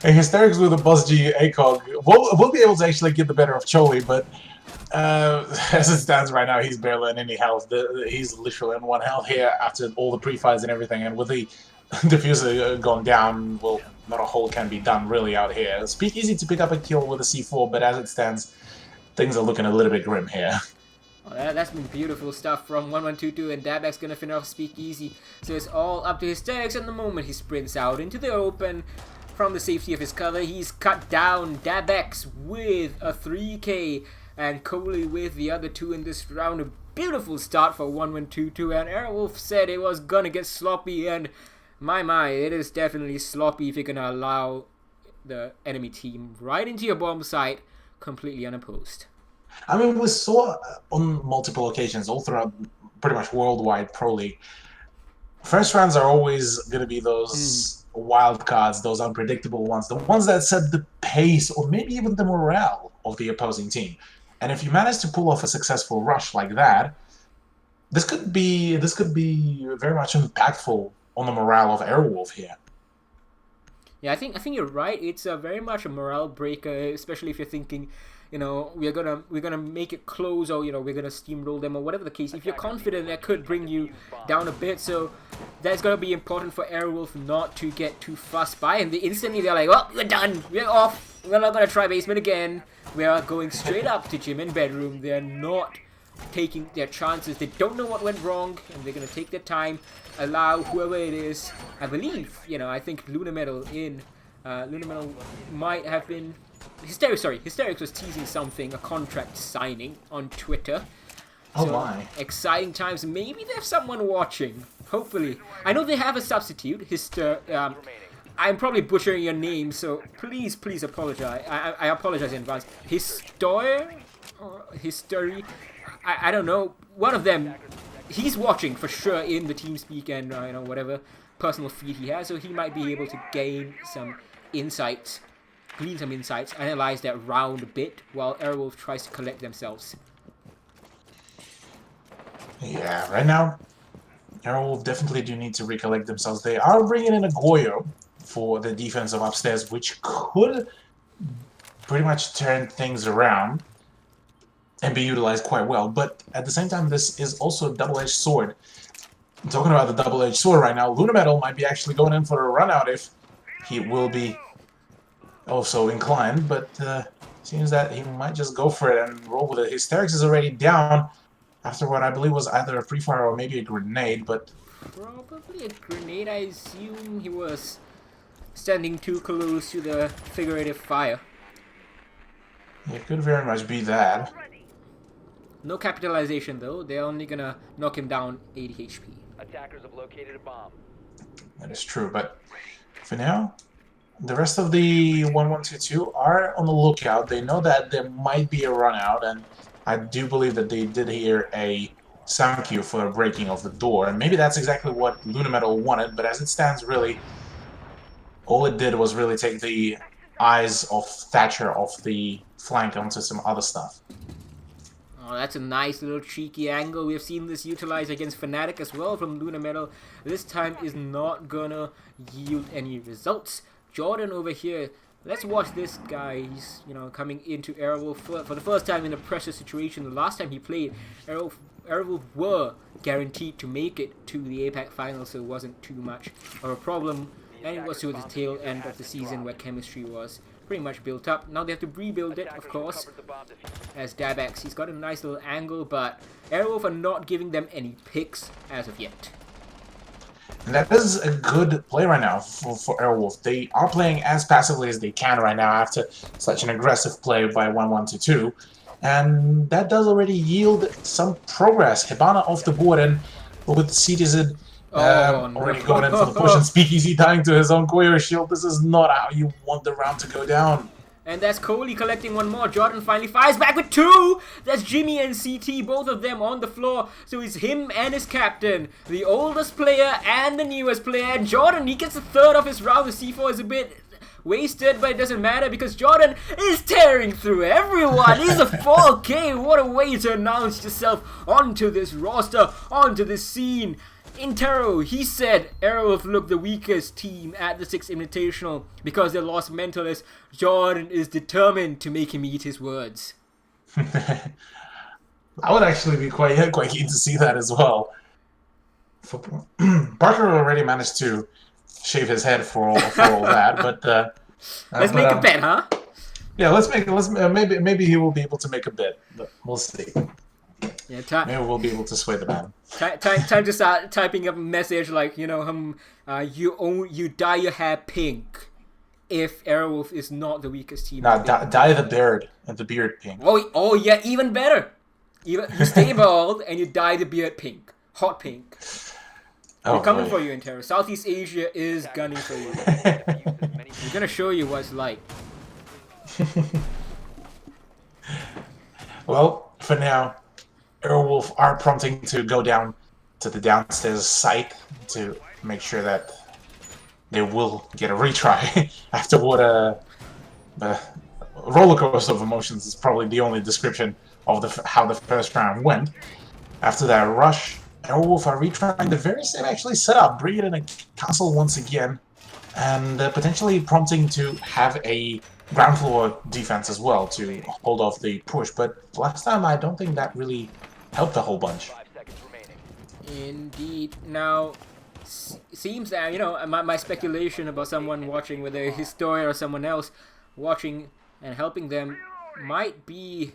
And Hysterics with a Boss G ACOG will be able to actually get the better of Choli, but as it stands right now, he's barely in any health. He's literally in 1 health here after all the pre-fights and everything, and with the diffuser going down, well, not a whole can be done really out here. Speakeasy to pick up a kill with a C4, but as it stands, things are looking a little bit grim here. Oh, that's been beautiful stuff from 1122, and Dabex gonna finish off Speakeasy. So it's all up to Hysterics at the moment. He sprints out into the open. From the safety of his cover, he's cut down Dabex with a 3k, and Coley with the other 2 in this round. A beautiful start for 1122, and Aerowolf said it was gonna get sloppy, and my, it is definitely sloppy if you're gonna allow the enemy team right into your bomb site completely unopposed. I mean, we saw on multiple occasions, all throughout pretty much worldwide Pro League, first rounds are always gonna be those wild cards, those unpredictable ones, the ones that set the pace or maybe even the morale of the opposing team. And if you manage to pull off a successful rush like that, this could be very much impactful on the morale of Aerowolf here. Yeah, I think you're right. It's very much a morale breaker, especially if you're thinking, we're gonna make it close, or we're gonna steamroll them, or whatever the case. If you're confident, that could bring you down a bit. So that's gonna be important for Aerowolf not to get too fussed by. And they're like, well, we're done. We're off. We're not gonna try basement again. We are going straight up to gym and bedroom. They're not taking their chances. They don't know what went wrong, and they're gonna take their time, allow whoever it is. I believe, I think Lunar Medal might have been. Hysterics was teasing something, a contract signing on Twitter. Oh So, my. exciting times. Maybe they have someone watching. Hopefully. I know they have a substitute. I'm probably butchering your name, so please apologize. I apologize in advance. History? I don't know. One of them, he's watching for sure in the TeamSpeak and whatever personal feed he has, so he might be able to gain some insights, glean some insights, analyze that round a bit while Airwolf tries to collect themselves. Yeah, right now, Airwolf definitely do need to recollect themselves. They are bringing in a Goyo for the defense of upstairs, which could pretty much turn things around and be utilized quite well. But at the same time, this is also a double-edged sword. Talking about the double-edged sword right now, Lunametal might be actually going in for a run-out if he will be also inclined, but seems that he might just go for it and roll with it. Hysterics is already down after what I believe was either a pre-fire or maybe a grenade, but... Probably a grenade. I assume he was standing too close to the figurative fire. It could very much be that. No capitalization though, they're only gonna knock him down 80 HP. Attackers have located a bomb. That is true, but for now, the rest of the 1122 are on the lookout. They know that there might be a run out, and I do believe that they did hear a sound cue for a breaking of the door, and maybe that's exactly what Lunametal wanted, but as it stands, really, all it did was really take the eyes of Thatcher off the flank onto some other stuff. Oh, that's a nice little cheeky angle. We've seen this utilized against Fnatic as well from Lunametal. This time is not gonna yield any results. Jordan over here, let's watch this guy. He's, coming into Airwolf for the first time in a pressure situation. The last time he played, Airwolf were guaranteed to make it to the APAC finals, so it wasn't too much of a problem. And it was to the tail end of the season where chemistry was pretty much built up. Now they have to rebuild it, of course, as Dabex. He's got a nice little angle, but Airwolf are not giving them any picks as of yet. And that is a good play right now for Airwolf. They are playing as passively as they can right now after such an aggressive play by 1122. And that does already yield some progress. Hibana off the board, and with Citizen already going in for the push, and Speakeasy dying to his own Goyo shield. This is not how you want the round to go down. And that's Coley collecting one more. Jordan finally fires back with two! That's Jimmy and CT, both of them on the floor. So it's him and his captain, the oldest player and the newest player. And Jordan, he gets a third of his round. The C4 is a bit wasted, but it doesn't matter because Jordan is tearing through everyone. He's a 4K. What a way to announce yourself onto this roster, onto this scene. Intero, he said Airwolf looked the weakest team at the 6th Invitational because they lost Mentalist. Jordan is determined to make him eat his words. I would actually be quite keen to see that as well. Parker already managed to shave his head for all that, but let's make a bet, huh? Yeah, maybe he will be able to make a bet, but we'll see. Yeah, maybe we'll be able to sway the man. Time to start typing up a message like, you dye your hair pink if Airwolf is not the weakest team. Nah, dye the beard pink. Oh yeah, even better. You stay bald and you dye the beard pink, hot pink. Oh, we're coming for you, Intero. Southeast Asia is gunning for you. We're gonna show you what it's like. Well, for now, Airwolf are prompting to go down to the downstairs site to make sure that they will get a retry after what a roller coaster of emotions is probably the only description of how the first round went. After that rush, Airwolf are retrying the very same actually setup, bringing in a castle once again, and potentially prompting to have a ground floor defense as well to hold off the push. But last time, I don't think that really helped a whole bunch. 5 seconds remaining. Indeed. Now, seems that, my speculation about someone watching, whether a Historia or someone else watching and helping them, might be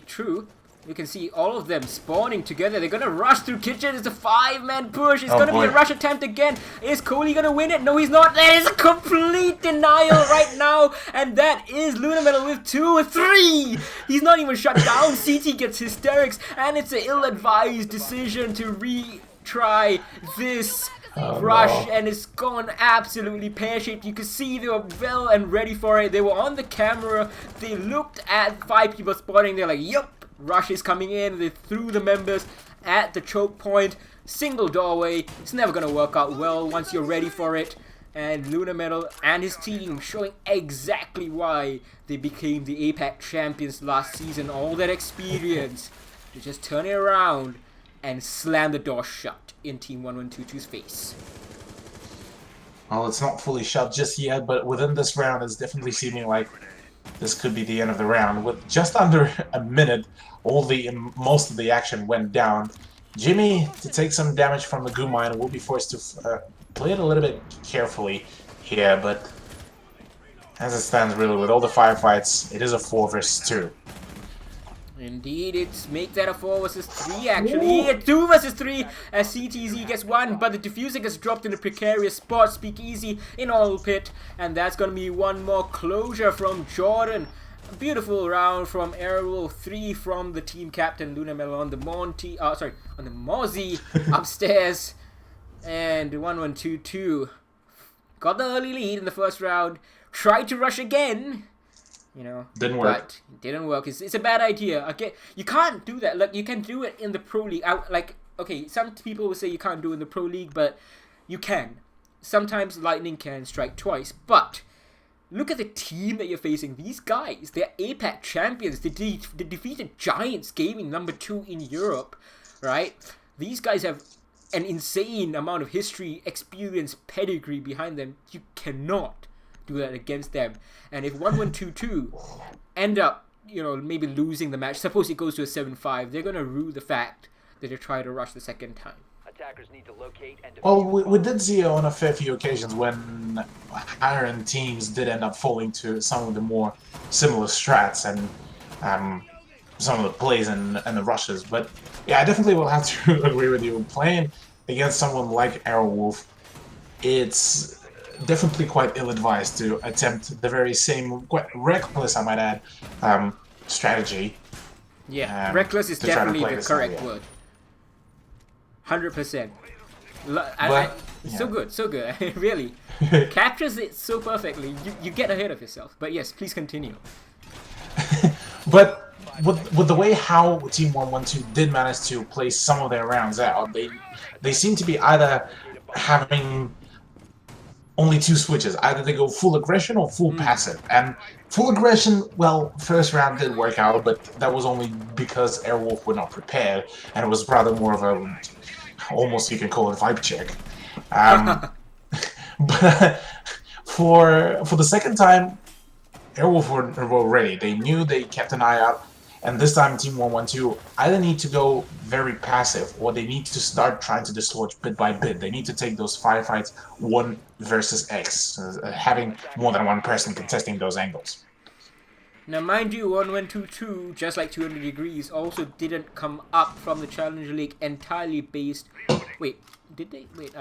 true. You can see all of them spawning together. They're gonna rush through kitchen. It's a 5-man push. It's Oh, gonna be a boy. rush attempt again. Is Kohli gonna win it? No, he's not. That is a complete denial right now. And that is Lunamental with 2 or 3. He's not even shut down. CT gets hysterics. And it's an ill-advised decision to retry this rush, no. and it's gone absolutely pear-shaped. You could see they were well and ready for it. They were on the camera. They looked at 5 people spotting. They're like, yup, rush is coming in. They threw the members at the choke point. Single doorway. It's never going to work out well once you're ready for it. And Lunamental and his team showing exactly why they became the APAC champions last season. All that experience to just turn it around and slam the door shut in Team 1122's face. Well, it's not fully shut just yet, but within this round, it's definitely seeming like this could be the end of the round. With just under a minute, most of the action went down. Jimmy, to take some damage from the goo mine, will be forced to play it a little bit carefully here, but as it stands, really, with all the firefights, it is a 4 versus 2. Indeed, it's make that a 4 versus 3 actually. A 2 versus 3 as CTZ gets 1, but the diffuser gets dropped in a precarious spot. Speakeasy in all pit, and that's gonna be one more closure from Jordan. A beautiful round from Airwolf, 3 from the team captain Lunamental on the on the Mozzie upstairs, and 1122 got the early lead in the first round. Tried to rush again. You know, Didn't work. But it didn't work. It's a bad idea. Okay, you can't do that. Like, you can do it in the pro league. Okay, some people will say you can't do it in the pro league, but you can. Sometimes lightning can strike twice. But look at the team that you're facing. These guys, they're APAC champions. They defeated Giants Gaming, number 2 in Europe, right? These guys have an insane amount of history, experience, pedigree behind them. You cannot do that against them. And if 1122 end up, maybe losing the match, suppose it goes to a 7-5, they're going to rue the fact that they try to rush the second time. Attackers need to locate and defuse Well, the we did see on a fair few occasions when higher-end teams did end up falling to some of the more similar strats and some of the plays and the rushes. But yeah, I definitely will have to agree with you. Playing against someone like Airwolf, it's definitely quite ill-advised to attempt the very same, quite reckless, I might add, strategy. Yeah, reckless is to try to definitely play the this correct out, yeah. word. 100%. But, So yeah. good, so good. Really captures it so perfectly. You get ahead of yourself. But yes, please continue. But with the way how Team 112 did manage to play some of their rounds out, they seem to be either having only 2 switches. Either they go full aggression or full passive. And full aggression, well, first round did work out, but that was only because Airwolf were not prepared, and it was rather more of a, almost you can call it vibe check. But for the second time, Airwolf were ready. They knew, they kept an eye out, and this time Team 112 either need to go very passive or they need to start trying to dislodge bit by bit. They need to take those firefights 1 versus X, having more than one person contesting those angles. Now, mind you, 1122, just like 200 Degrees, also didn't come up from the Challenger League entirely based... Wait, did they? Wait,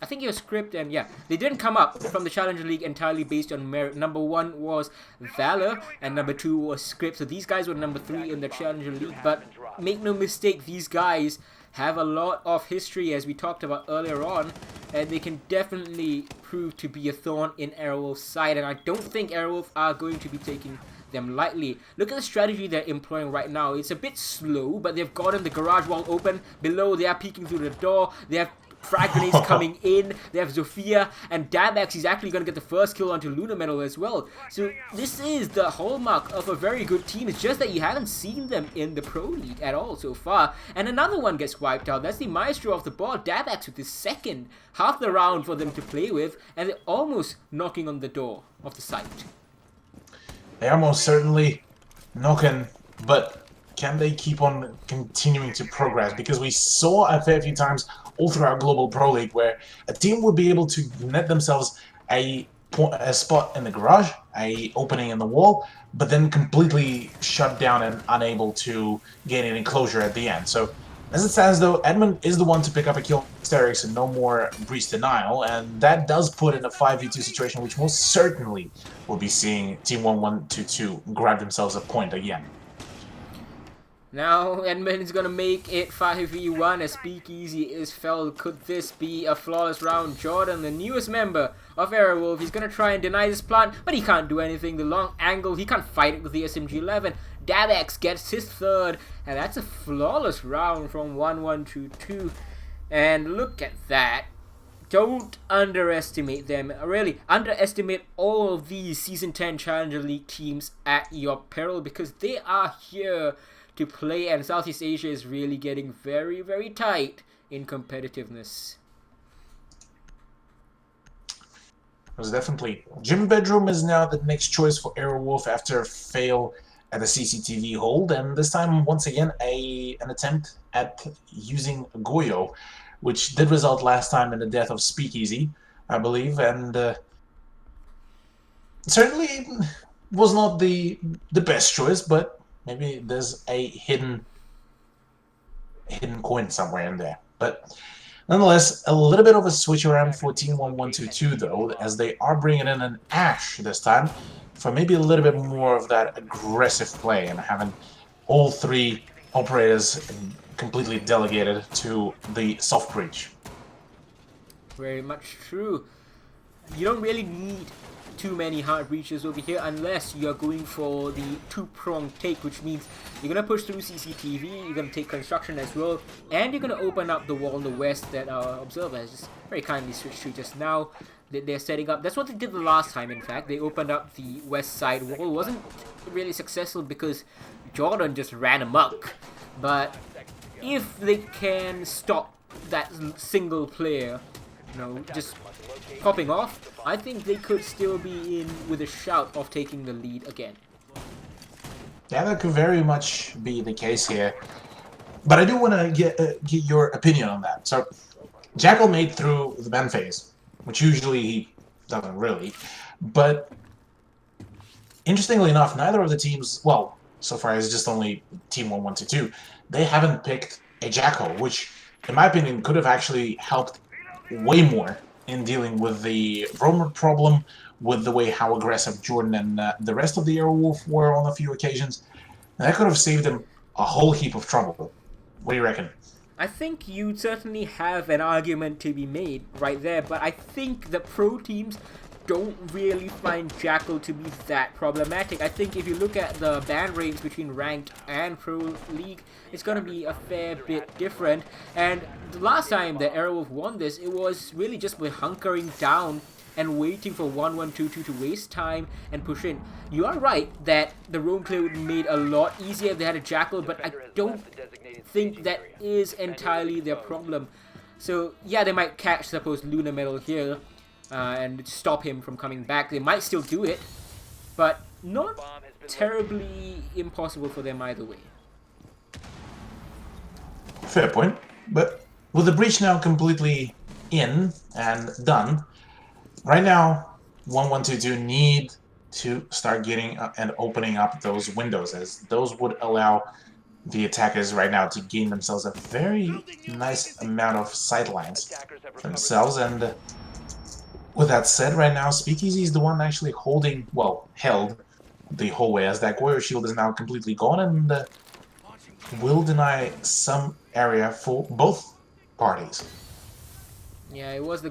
I think your script and yeah, they didn't come up from the Challenger League entirely based on merit. Number 1 was Valor and number 2 was Script. So these guys were number 3 in the Challenger League. But make no mistake, these guys have a lot of history, as we talked about earlier on, and they can definitely prove to be a thorn in Airwolf's side. And I don't think Airwolf are going to be taking them lightly. Look at the strategy they're employing right now. It's a bit slow, but they've gotten the garage wall open. Below, they are peeking through the door. They have frag grenades coming in. They have Zofia, and Dabex is actually going to get the first kill onto Lunamental as well. So this is the hallmark of a very good team. It's just that you haven't seen them in the Pro League at all so far. And another one gets wiped out. That's the maestro of the ball, Dabex, with his second half the round for them to play with, and they're almost knocking on the door of the site. They are most certainly knocking, but can they keep on continuing to progress? Because we saw a fair few times all throughout Global Pro League where a team would be able to net themselves a spot in the garage, a opening in the wall, but then completely shut down and unable to gain any closure at the end. So as it stands, though, Edmund is the one to pick up a kill Asterix and no more breach denial, and that does put in a 5v2 situation, which most certainly will be seeing Team 1122 grab themselves a point again. Now Edmund is gonna make it 5v1 as Speakeasy is felled. Could this be a flawless round? Jordan, the newest member of Airwolf, he's gonna try and deny this plant, but he can't do anything. The long angle, he can't fight it with the SMG-11. Dabex gets his third, and that's a flawless round from 1122. And look at that. Don't underestimate them. Really, underestimate all of these Season 10 Challenger League teams at your peril, because they are here to play, and Southeast Asia is really getting very, very tight in competitiveness. Most definitely. Gym Bedroom is now the next choice for Airwolf after a fail at the CCTV hold, and this time, once again, an attempt at using Goyo, which did result last time in the death of Speakeasy, I believe, and certainly was not the best choice, but maybe there's a hidden coin somewhere in there. But nonetheless, a little bit of a switch around for Team 1122, though, as they are bringing in an Ash this time for maybe a little bit more of that aggressive play and having all three operators completely delegated to the soft breach. Very much true. You don't really need too many hard breaches over here unless you're going for the two-pronged take, which means you're going to push through CCTV, you're going to take construction as well, and you're going to open up the wall in the west that our observer has just very kindly switched to just now. They're setting up. That's what they did the last time, in fact. They opened up the west side wall. It wasn't really successful because Jordan just ran amok. But if they can stop that single player, just popping off, I think they could still be in with a shout of taking the lead again. Yeah, that could very much be the case here. But I do want to get your opinion on that. So, Jackal made through the ban phase, which usually he doesn't really. But interestingly enough, neither of the teams, well, so far it's just only Team 1122, they haven't picked a Jackal, which, in my opinion, could have actually helped way more in dealing with the roamer problem, with the way how aggressive Jordan and the rest of the Airwolf were on a few occasions. And that could have saved them a whole heap of trouble. What do you reckon? I think you certainly have an argument to be made right there, but I think the pro teams don't really find Jackal to be that problematic. I think if you look at the ban rates between ranked and pro league, it's going to be a fair bit different. And the last time that Airwolf won this, it was really just by hunkering down and waiting for 1122 to waste time and push in. You are right that the roam clear would be made a lot easier if they had a Jackal, but I don't think that is entirely their problem. So yeah, they might catch, suppose, Lunar Metal here and stop him from coming back. They might still do it, but not terribly impossible for them either way. Fair point. But with the breach now completely in and done, right now 1122 need to start getting and opening up those windows, as those would allow the attackers right now to gain themselves a very nice amount of sightlines for themselves. And with that said, right now Speakeasy is the one actually holding, well, held the whole way, as that Goyo shield is now completely gone and will deny some area for both parties. Yeah, it was the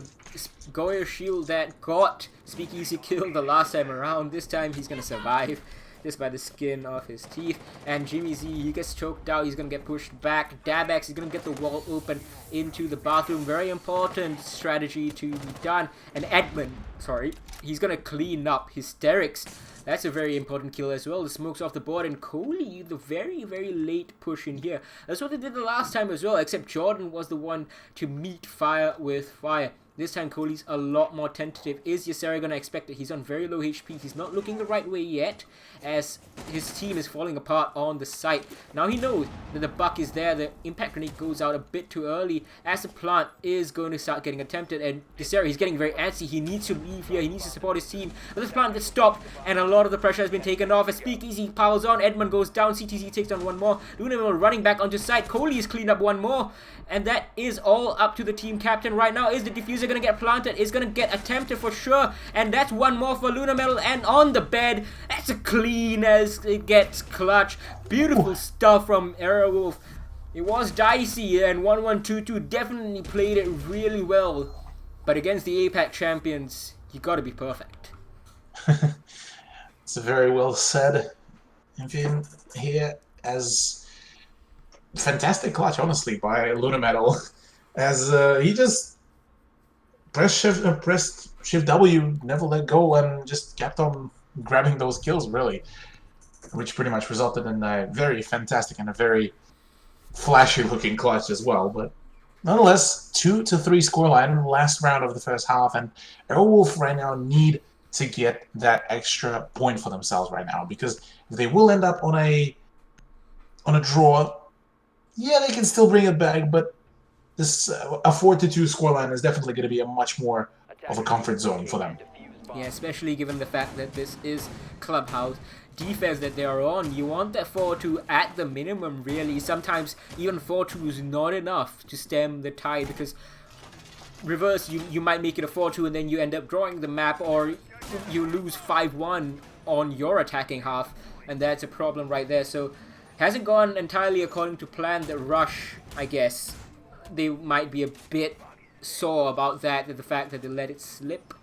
Goyo shield that got Speakeasy killed the last time around. This time he's gonna survive just by the skin of his teeth. And Jimmy Z, he gets choked out, he's gonna get pushed back. Dabex is gonna get the wall open into the bathroom. Very important strategy to be done. And Edmund, he's gonna clean up Hysterics. That's a very important kill as well. The smoke's off the board, and Coley, the very, very late push in here. That's what they did the last time as well, except Jordan was the one to meet fire with fire. This time Kohli's a lot more tentative. Is Ysera going to expect it? He's on very low HP. He's not looking the right way yet, as his team is falling apart on the site. Now he knows that the buck is there. The impact grenade goes out a bit too early, as the plant is going to start getting attempted. And Ysera, he's getting very antsy. He needs to leave here. He needs to support his team. But this plant gets stopped, and a lot of the pressure has been taken off. As Speakeasy piles on, Edmund goes down. CTC takes down one more. Lunamel running back onto site. Kohli is cleaned up one more. And that is all up to the team captain right now. Is the diffuser going to get planted? Is going to get attempted for sure. And that's one more for Lunamel. And on the bed, that's a clean as it gets clutch. Beautiful stuff from Airwolf. It was dicey, and 1122 definitely played it really well. But against the APAC champions, you got to be perfect. It's very well said. Even here, as fantastic clutch, honestly, by Lunametal, as he just pressed shift W, never let go, and just kept on grabbing those kills, really, which pretty much resulted in a very fantastic and a very flashy looking clutch as well. But nonetheless, 2-3 scoreline in the last round of the first half, and Airwolf right now need to get that extra point for themselves right now, because if they will end up on a draw, yeah, they can still bring it back, but this a 4-2 scoreline is definitely going to be a much more of a comfort zone for them. Yeah, especially given the fact that this is Clubhouse defense that they are on. You want that 4-2 at the minimum, really. Sometimes even 4-2 is not enough to stem the tide, because reverse, you might make it a 4-2 and then you end up drawing the map, or you lose 5-1 on your attacking half, and that's a problem right there. So hasn't gone entirely according to plan. The rush, I guess, they might be a bit sore about that, the fact that they let it slip.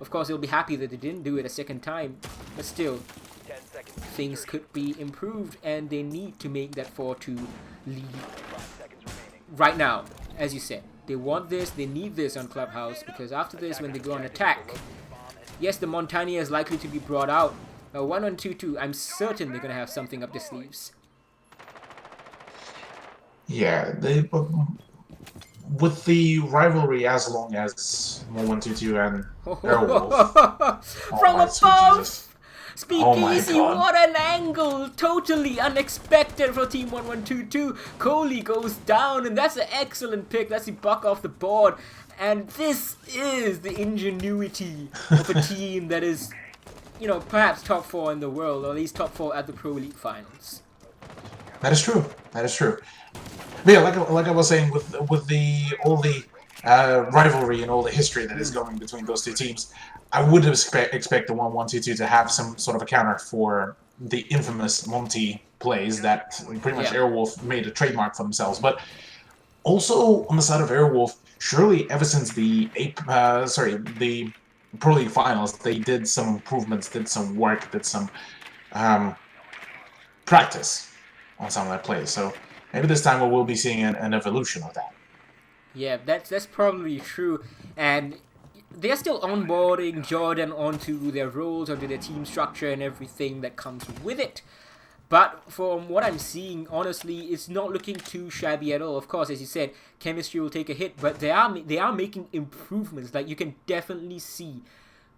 Of course, they'll be happy that they didn't do it a second time, but still, things could be improved, and they need to make that 4-2 lead right now. As you said, they want this, they need this on Clubhouse, because after this, when they go on attack, yes, the Montania is likely to be brought out. 1122, I'm certain they're going to have something up their sleeves. Yeah, with the rivalry as long as 1122 and Airwolf. From above! Speakeasy, Oh what an angle! Totally unexpected for Team 1122. Kohli goes down, and that's an excellent pick. That's the buck off the board. And this is the ingenuity of a team that is, you know, perhaps top 4 in the world, or at least top 4 at the Pro League finals. That is true. That is true. But yeah, like I was saying, with all the rivalry and all the history that is going between those two teams, I would expect the 1122 to have some sort of a counter for the infamous Monty plays that pretty much Airwolf made a trademark for themselves. But also on the side of Airwolf, surely ever since the Pro League finals, they did some improvements, did some work, did some practice on some of their plays. So maybe this time we will be seeing an evolution of that. Yeah, that's probably true. And they're still onboarding Jordan onto their roles, onto their team structure and everything that comes with it. But from what I'm seeing, honestly, it's not looking too shabby at all. Of course, as you said, chemistry will take a hit, but they are making improvements. Like, you can definitely see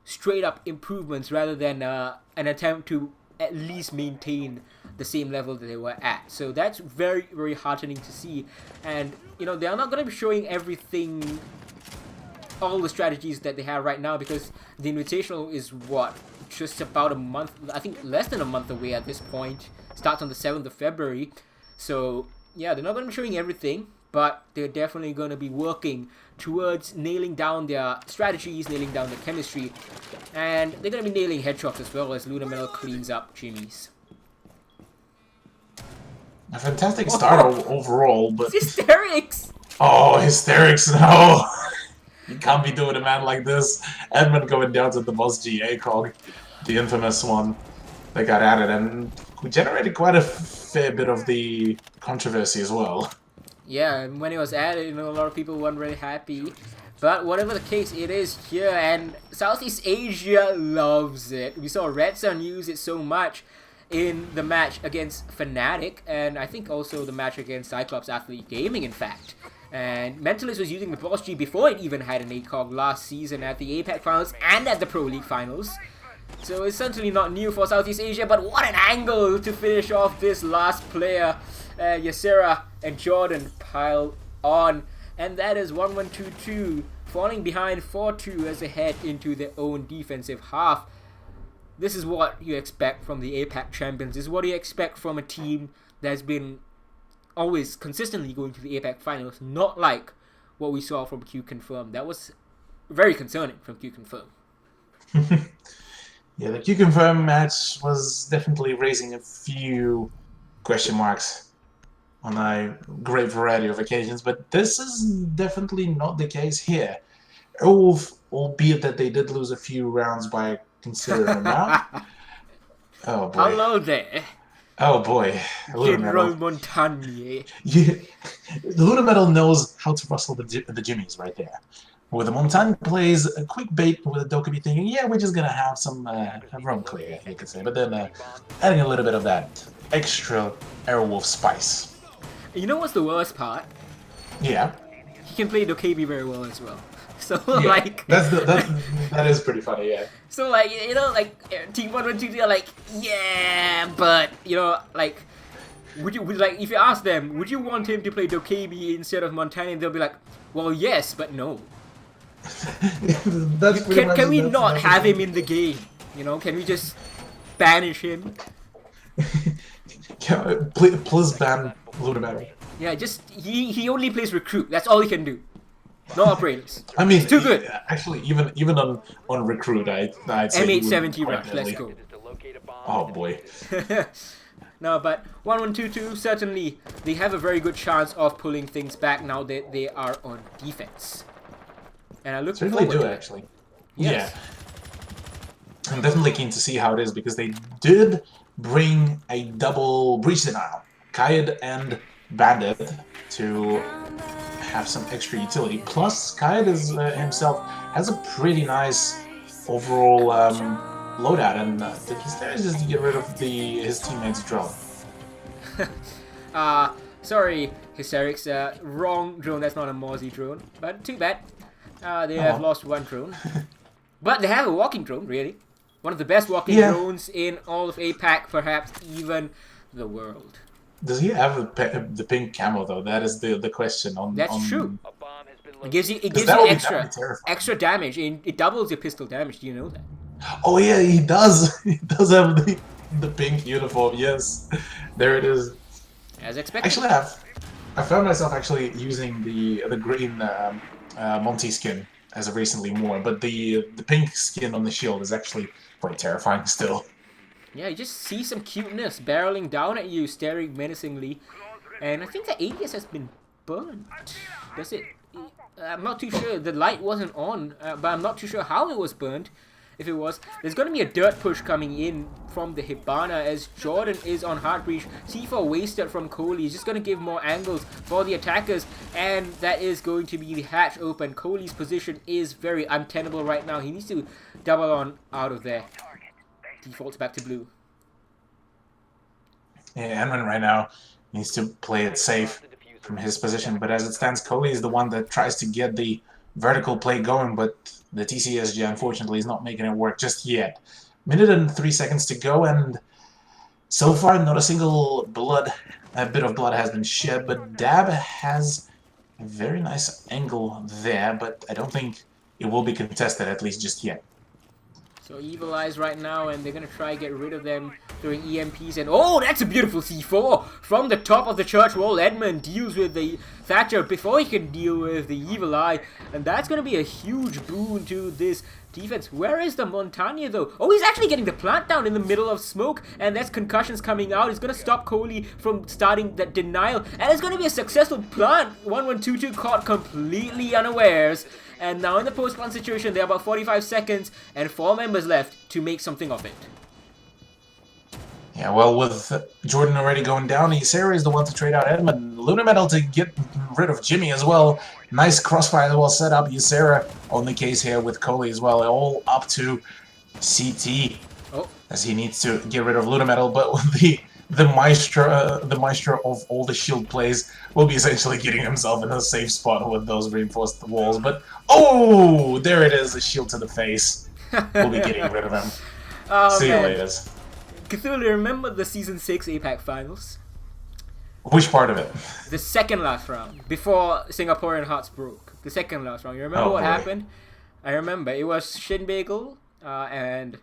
straight up improvements rather than an attempt to at least maintain the same level that they were at. So that's very, very heartening to see. And, you know, they're not going to be showing everything, all the strategies that they have right now, because the Invitational is what, just about a month, I think less than a month away at this point. Starts on the 7th of February. So yeah, they're not going to be showing everything, but they're definitely going to be working towards nailing down their strategies, nailing down their chemistry, and they're going to be nailing headshots as well as Lunamel cleans up Jimmy's. A fantastic start overall, but Hysterics! Oh, hysterics, no! You can't be doing a man like this. Edmund going down to the boss GA cog, the infamous one that got added, and we generated quite a fair bit of the controversy as well. Yeah, and when it was added, you know, a lot of people weren't really happy. But whatever the case, it is here, and Southeast Asia loves it. We saw Red Sun use it so much in the match against Fnatic, and I think also the match against Cyclops Athlete Gaming, in fact. And Mentalist was using the Boss G before it even had an ACOG last season at the APAC Finals and at the Pro League Finals. So it's certainly not new for Southeast Asia, but what an angle to finish off this last player. Ysera and Jordan pile on. And that is 1-1-2-2, falling behind 4-2 as they head into their own defensive half. This is what you expect from the APAC champions. This is what you expect from a team that's been always consistently going to the APAC finals, not like what we saw from Q Confirm. That was very concerning from Q Confirm. Yeah, the Q Confirm match was definitely raising a few question marks on a great variety of occasions, but this is definitely not the case here. Airwolf, albeit that they did lose a few rounds by a considerable amount. Oh boy. Hello there, Oh boy. General Montagne. Yeah. Luna Metal knows how to rustle the jimmies right there. Where the Montagne plays a quick bait with a Dokkaebi thinking, yeah, we're just gonna have some roam clear, you could say. But then adding a little bit of that extra Airwolf spice. You know what's the worst part? Yeah. He can play Dokkaebi very well as well. So Yeah, like, that is pretty funny, yeah. so like, you know, like Team 1-1-2-3 are like, yeah, but you know, like, would like if you ask them, would you want him to play Dokkaebi instead of Montagne? They'll be like, well, yes, but no. Can we not have him in the game? You know, can we just banish him? Please ban Luna Metal. Yeah, just he only plays recruit. That's all he can do. No operators. I mean, It's too good. Actually, even on recruit, I'd say M870 round. Let's go. Oh boy. No, but 1-1-2-2, certainly they have a very good chance of pulling things back now that they are on defense. And I look Certainly forward do, to it. actually. Yes. Yeah. I'm definitely keen to see how it is, because they did bring a double breach denial. Kaid and Bandit to have some extra utility. Plus, Kaid is, himself has a pretty nice overall loadout, and the Hysteria is just to get rid of his teammates' drone. Sorry, Hysterics, wrong drone, that's not a Mozzie drone. But too bad. They have lost one drone. But they have a walking drone, really. One of the best walking drones in all of APAC, perhaps even the world. Does he have the pink camo though? That is the question. That's true. It gives you extra damage. It doubles your pistol damage. Do you know that? Oh yeah, he does. He does have the pink uniform. Yes, there it is. As expected. Actually, I found myself actually using the green Monty skin as of recently more, but the pink skin on the shield is actually quite terrifying still. Yeah, you just see some cuteness barreling down at you, staring menacingly. And I think the ADS has been burnt. Does it? I'm not too sure. The light wasn't on, but I'm not too sure how it was burnt. If it was, there's going to be a dirt push coming in from the Hibana as Jordan is on hard breach. C4 wasted from Kohli. He's just going to give more angles for the attackers, and that is going to be the hatch open. Kohli's position is very untenable right now. He needs to double on out of there. Defaults back to blue. Yeah, Enman right now needs to play it safe from his position, but as it stands, Kohli is the one that tries to get the vertical play going, but the TCSG unfortunately is not making it work just yet. Minute and 3 seconds to go, and so far not a single bit of blood has been shed, but Dab has a very nice angle there, but I don't think it will be contested, at least just yet. So Evil Eyes right now, and they're going to try and get rid of them during EMPs. And oh, that's a beautiful C4 from the top of the church wall. Edmund deals with the Thatcher before he can deal with the Evil Eye. And that's going to be a huge boon to this defense. Where is the Montagne though? Oh, he's actually getting the plant down in the middle of smoke. And that's concussions coming out. He's going to stop Kohli from starting that denial. And it's going to be a successful plant. 1-1-2-2 caught completely unawares. And now in the post-plant situation, there are about 45 seconds and 4 members left to make something of it. Yeah, well, with Jordan already going down, Ysera is the one to trade out Edmund. Luna Metal to get rid of Jimmy as well. Nice crossfire as well set up. Ysera on the case here with Kohli as well. All up to CT. Oh. As he needs to get rid of Luna Metal, but with the the maestro of all the shield plays will be essentially getting himself in a safe spot with those reinforced walls. But oh, there it is, a shield to the face. We'll be getting rid of him. Oh, See you man. later. Cthulhu, remember the Season 6 APAC Finals? Which part of it? The second last round, before Singaporean hearts broke. The second last round. You remember Oh, what boy. happened? I remember. It was Shin Bagel and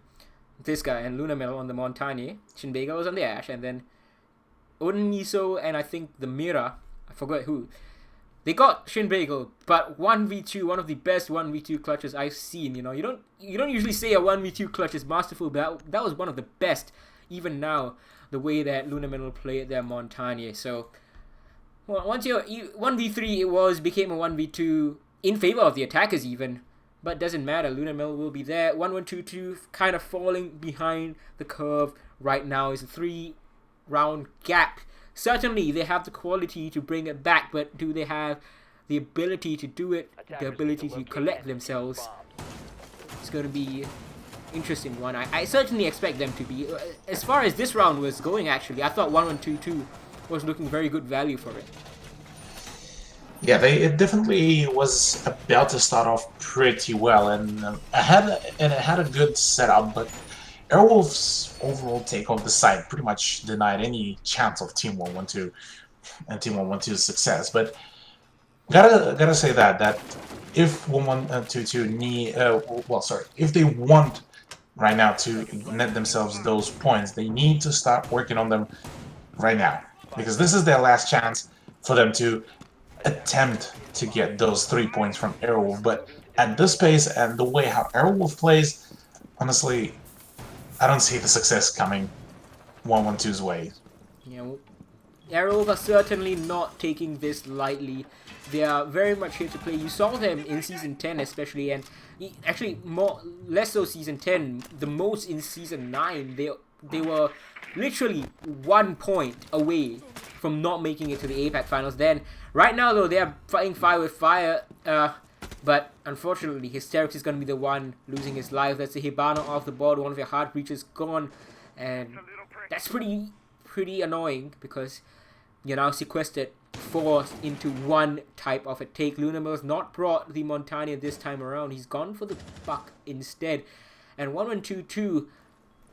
this guy and Lunamel on the Montagne. Shin Bagel was on the Ash, and then Odin Miso and I think the Mira, I forgot who. They got Shin Bagel, but 1v2, one of the best 1v2 clutches I've seen. You know, you don't usually say a 1v2 clutch is masterful, but that was one of the best. Even now, the way that Lunamel will play at their Montagne. So, well, once you're 1v3, became a 1v2 in favor of the attackers even. But doesn't matter, Lunamel will be there. 1-1-2-2, kind of falling behind the curve right now. Is a 3-round gap. Certainly, they have the quality to bring it back, but do they have the ability to do it? The ability to collect themselves? It's going to be interesting one. I certainly expect them to be. As far as this round was going, actually, I thought 1-1-2-2 was looking very good value for it. Yeah, it definitely was about to start off pretty well, and it had a good setup, but Airwolf's overall take of the site pretty much denied any chance of Team 112 and Team 112's success. But gotta say that if 1-1-2-2 need if they want right now to net themselves those points, they need to start working on them right now, because this is their last chance for them to attempt to get those 3 points from Airwolf. But at this pace and the way how Airwolf plays, honestly, I don't see the success coming 1-1-2's way. Yeah, well, Airwolf are certainly not taking this lightly. They are very much here to play. You saw them in Season 10 especially, and actually less so Season 10, the most in Season 9. They were literally 1 point away from not making it to the APAC Finals. Then, right now though, they are fighting fire with fire, but unfortunately, Hysterix is going to be the one losing his life. That's the Hibana off the board, one of your heart breaches gone, and that's pretty annoying, because you're now sequestered, forced into one type of attack. Lunamel's not brought the Montagne this time around. He's gone for the Buck instead, and 1-1-2-2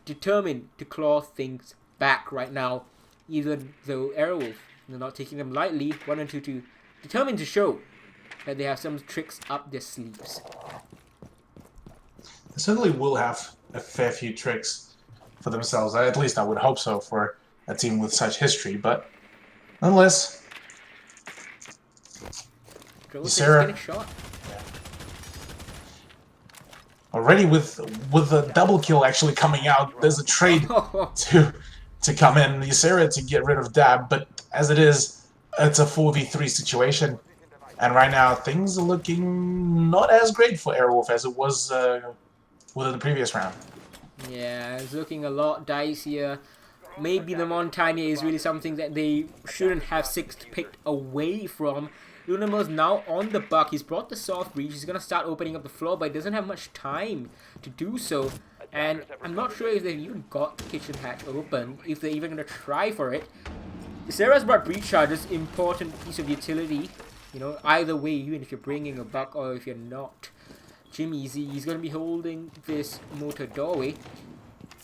determined to claw things back right now, even though Airwolf, they're not taking them lightly. 1-1-2-2 determined to show that they have some tricks up their sleeves. They certainly will have a fair few tricks for themselves. At least I would hope so for a team with such history. But nonetheless, Ysera getting shot. Already with the double kill actually coming out, there's a trade to come in. Ysera to get rid of Dab, but as it is, it's a 4v3 situation. And right now, things are looking not as great for Airwolf as it was within the previous round. Yeah, it's looking a lot dicier. Maybe the Montagne is really something that they shouldn't have sixth picked away from. Lunamel's now on the Buck. He's brought the soft reach. He's going to start opening up the floor, but he doesn't have much time to do so. And I'm not sure if they've even got the kitchen hatch open, if they're even going to try for it. Sarah's brought Breach Charges, important piece of utility. You know, either way, even if you're bringing a Buck or if you're not. Jimmy Z, he's going to be holding this motor doorway.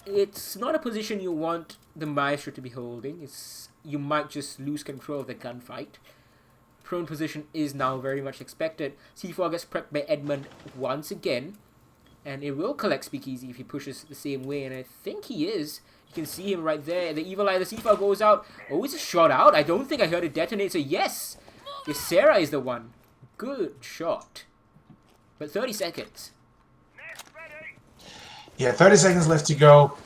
It's not a position you want the Maestro to be holding. You might just lose control of the gunfight. Prone position is now very much expected. C4 gets prepped by Edmund once again. And it will collect Speakeasy if he pushes the same way. And I think he is. You can see him right there. The Evil Eye, the C4 goes out. Oh, is it shot out? I don't think I heard it detonate. So yes! Ysera is the one. Good shot. But 30 seconds. Yeah, 30 seconds left to go.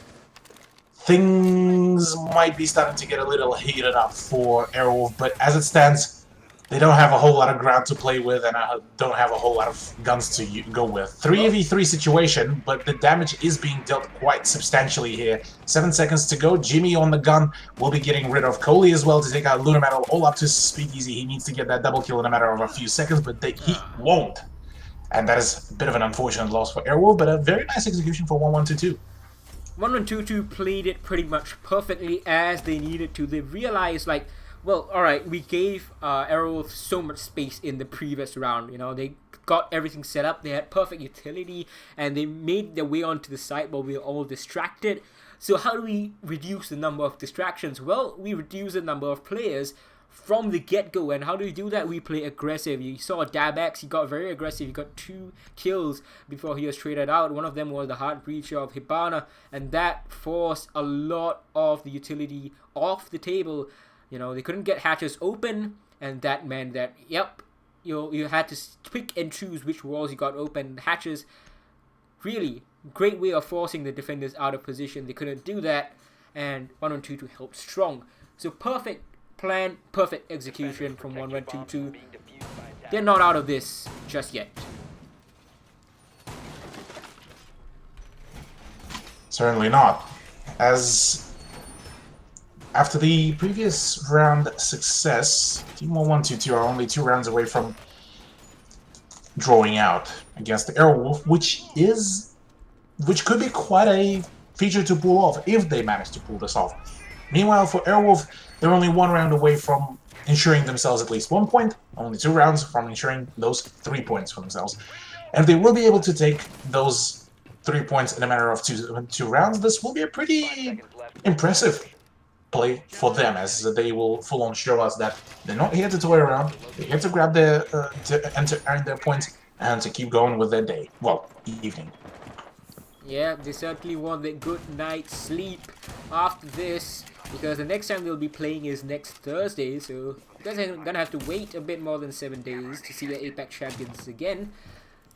Things might be starting to get a little heated up for Airwolf, but as it stands, they don't have a whole lot of ground to play with, and don't have a whole lot of guns to go with. 3v3 situation, but the damage is being dealt quite substantially here. 7 seconds to go. Jimmy on the gun will be getting rid of Coley as well to take out Lunar Metal all up to Speakeasy. He needs to get that double kill in a matter of a few seconds, but he won't. And that is a bit of an unfortunate loss for Airwolf, but a very nice execution for 1-1-2-2. 1122 played it pretty much perfectly as they needed to. They realized, like, well, alright, we gave Aerowolf so much space in the previous round. You know, they got everything set up, they had perfect utility, and they made their way onto the site while we were all distracted. So how do we reduce the number of distractions? Well, we reduce the number of players from the get-go. And how do we do that? We play aggressive. You saw Dabex, he got very aggressive. He got 2 kills before he was traded out. One of them was the hard breach of Hibana, and that forced a lot of the utility off the table. You know, they couldn't get hatches open, and that meant that, yep, you had to pick and choose which walls you got open. Hatches, really great way of forcing the defenders out of position. They couldn't do that, and 1122 helped strong. So perfect plan, perfect execution from 1122. They're not out of this just yet. Certainly not. As after the previous round success, Team 1122 are only 2 rounds away from drawing out against the Aerowolf, which could be quite a feature to pull off if they manage to pull this off. Meanwhile, for Aerowolf, they're only 1 round away from ensuring themselves at least 1 point, only 2 rounds from ensuring those 3 points for themselves. And if they will be able to take those 3 points in a matter of two rounds, this will be a pretty impressive play for them, as they will full-on show us that they're not here to toy around, they're here to grab their, to earn their points, and to keep going with their day. Well, evening. Yeah, they certainly want a good night's sleep after this, because the next time they'll be playing is next Thursday, so they're gonna have to wait a bit more than 7 days to see the Apex champions again.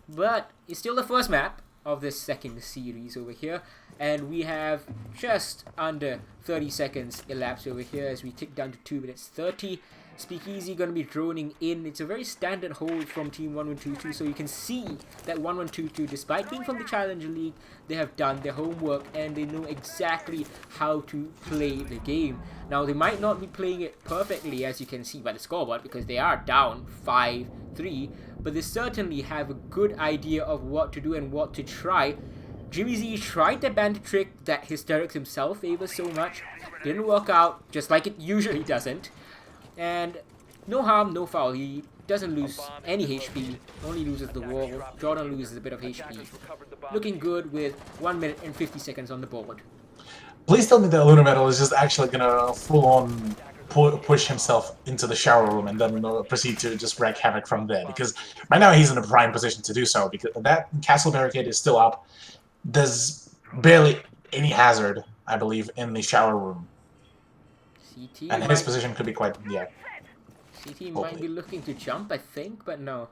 But it's still the first map of this second series over here, and we have just under 30 seconds elapsed over here as we tick down to 2 minutes 30. Speakeasy going to be droning in. It's a very standard hold from Team 1122, so you can see that 1122, despite being from the Challenger League, they have done their homework and they know exactly how to play the game. Now, they might not be playing it perfectly, as you can see by the scoreboard, because they are down 5-3, but they certainly have a good idea of what to do and what to try. Jimmy Z tried the bandit trick that Hysterics himself favors so much. Didn't work out, just like it usually doesn't. And no harm, no foul. He doesn't lose any HP, only loses the wall. Jordan loses a bit of HP. Looking good with 1 minute and 50 seconds on the board. Please tell me that Lunametal is just actually gonna full-on push himself into the shower room and then proceed to just wreak havoc from there. Because right now he's in a prime position to do so, because that castle barricade is still up. There's barely any hazard, I believe, in the shower room. CT And his position could be quite, yeah. CT might be looking to jump, I think, but no.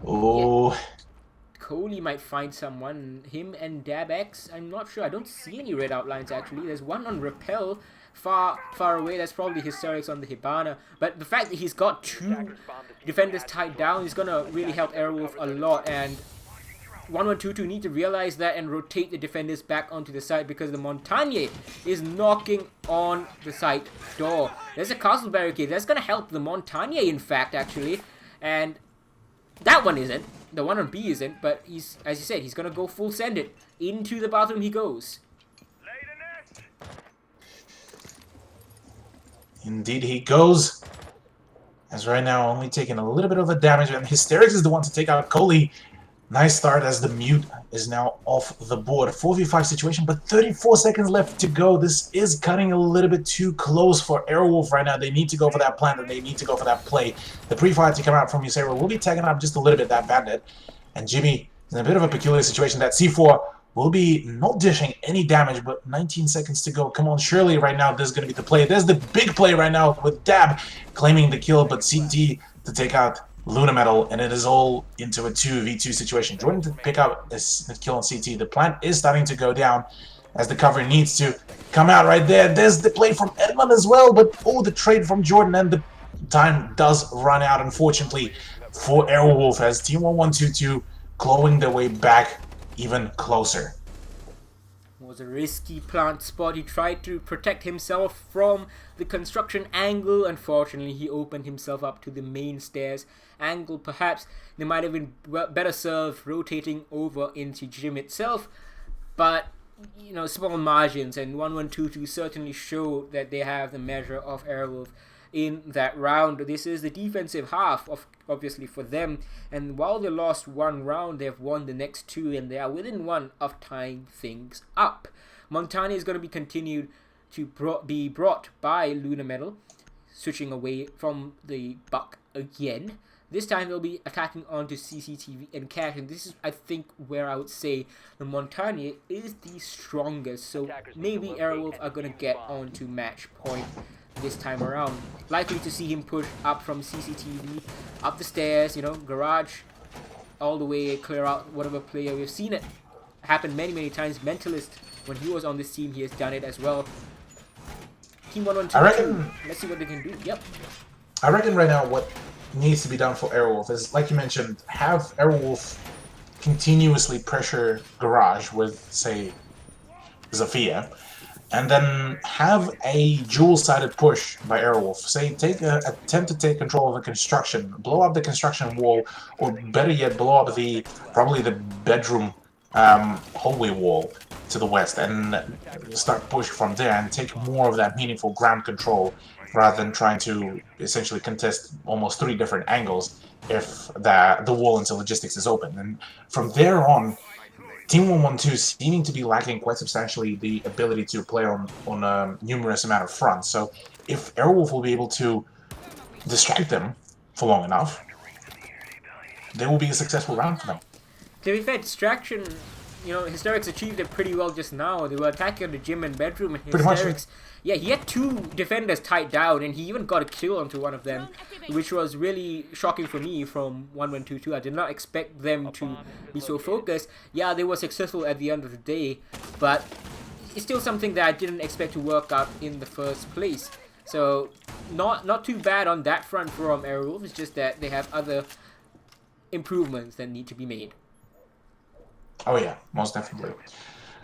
Oh. Yeah. Coley might find someone. Him and Dabex, I'm not sure. I don't see any red outlines, actually. There's one on Repel, far away. That's probably Hysterics on the Hibana. But the fact that he's got 2 defenders tied down is going to really help Aerowolf a lot. And 1122 need to realize that and rotate the defenders back onto the site, because the Montagne is knocking on the site door. There's a castle barricade. That's going to help the Montagne, in fact, actually. And that one isn't. The one on B isn't, but he's, as you said, he's going to go full send it. Into the bathroom he goes. Indeed he goes. As right now only taking a little bit of the damage, and Hysterics is the one to take out Coley. Nice start as the mute is now off the board. 4v5 situation, but 34 seconds left to go. This is cutting a little bit too close for Aerowolf right now. They need to go for that plant, and they need to go for that play. The pre-fire to come out from Ysera will be tagging up just a little bit, that bandit. And Jimmy is in a bit of a peculiar situation. That C4 will be not dishing any damage, but 19 seconds to go. Come on, surely right now this is going to be the play. There's the big play right now with Dab claiming the kill, but CT to take out Lunametal, and it is all into a 2v2 situation. Jordan to pick up this kill on CT. The plant is starting to go down as the cover needs to come out right there. There's the play from Edmund as well, but oh, the trade from Jordan, and the time does run out, unfortunately, for Aerowolf, as Team 1122 clawing their way back even closer. Was a risky plant spot. He tried to protect himself from the construction angle. Unfortunately, he opened himself up to the main stairs angle. Perhaps they might have been better served rotating over into Gym itself, but small margins, and 1-1-2-2 certainly showed that they have the measure of Airwolf in that round. This is the defensive half, obviously, for them, and while they lost one round, they've won the next two, and they are within one of tying things up. Montani is going to be continued to be brought by Lunar Metal, switching away from the Buck again. This time they'll be attacking onto CCTV and Cash, and this is, I think, where I would say the Montani is the strongest, so maybe Airwolf are going to get onto match point this time around. Likely to see him push up from CCTV, up the stairs, garage, all the way, clear out whatever player. We've seen it happen many times. Mentalist, when he was on this team, he has done it as well. Team 1-1-2. Let's see what they can do. Yep. I reckon right now what needs to be done for Airwolf is, like you mentioned, have Airwolf continuously pressure Garage with, say, Zofia, and then have a dual-sided push by Airwolf. Say, attempt to take control of the construction, blow up the construction wall, or better yet, blow up probably the bedroom hallway wall to the west, and start pushing from there and take more of that meaningful ground control, rather than trying to essentially contest almost 3 different angles if the wall into logistics is open. And from there on, Team 1-1-2 seeming to be lacking quite substantially the ability to play on a numerous amount of fronts. So if Airwolf will be able to distract them for long enough, they will be a successful round for them. To be fair, distraction, Hysterics achieved it pretty well just now. They were attacking the gym and bedroom, and Hysterics, yeah, he had 2 defenders tied down, and he even got a kill onto one of them, which was really shocking for me from 1-1-2-2. I did not expect them to be so focused. Yeah, they were successful at the end of the day, but it's still something that I didn't expect to work out in the first place. So, not too bad on that front from Airwolf. It's just that they have other improvements that need to be made. Oh yeah, most definitely.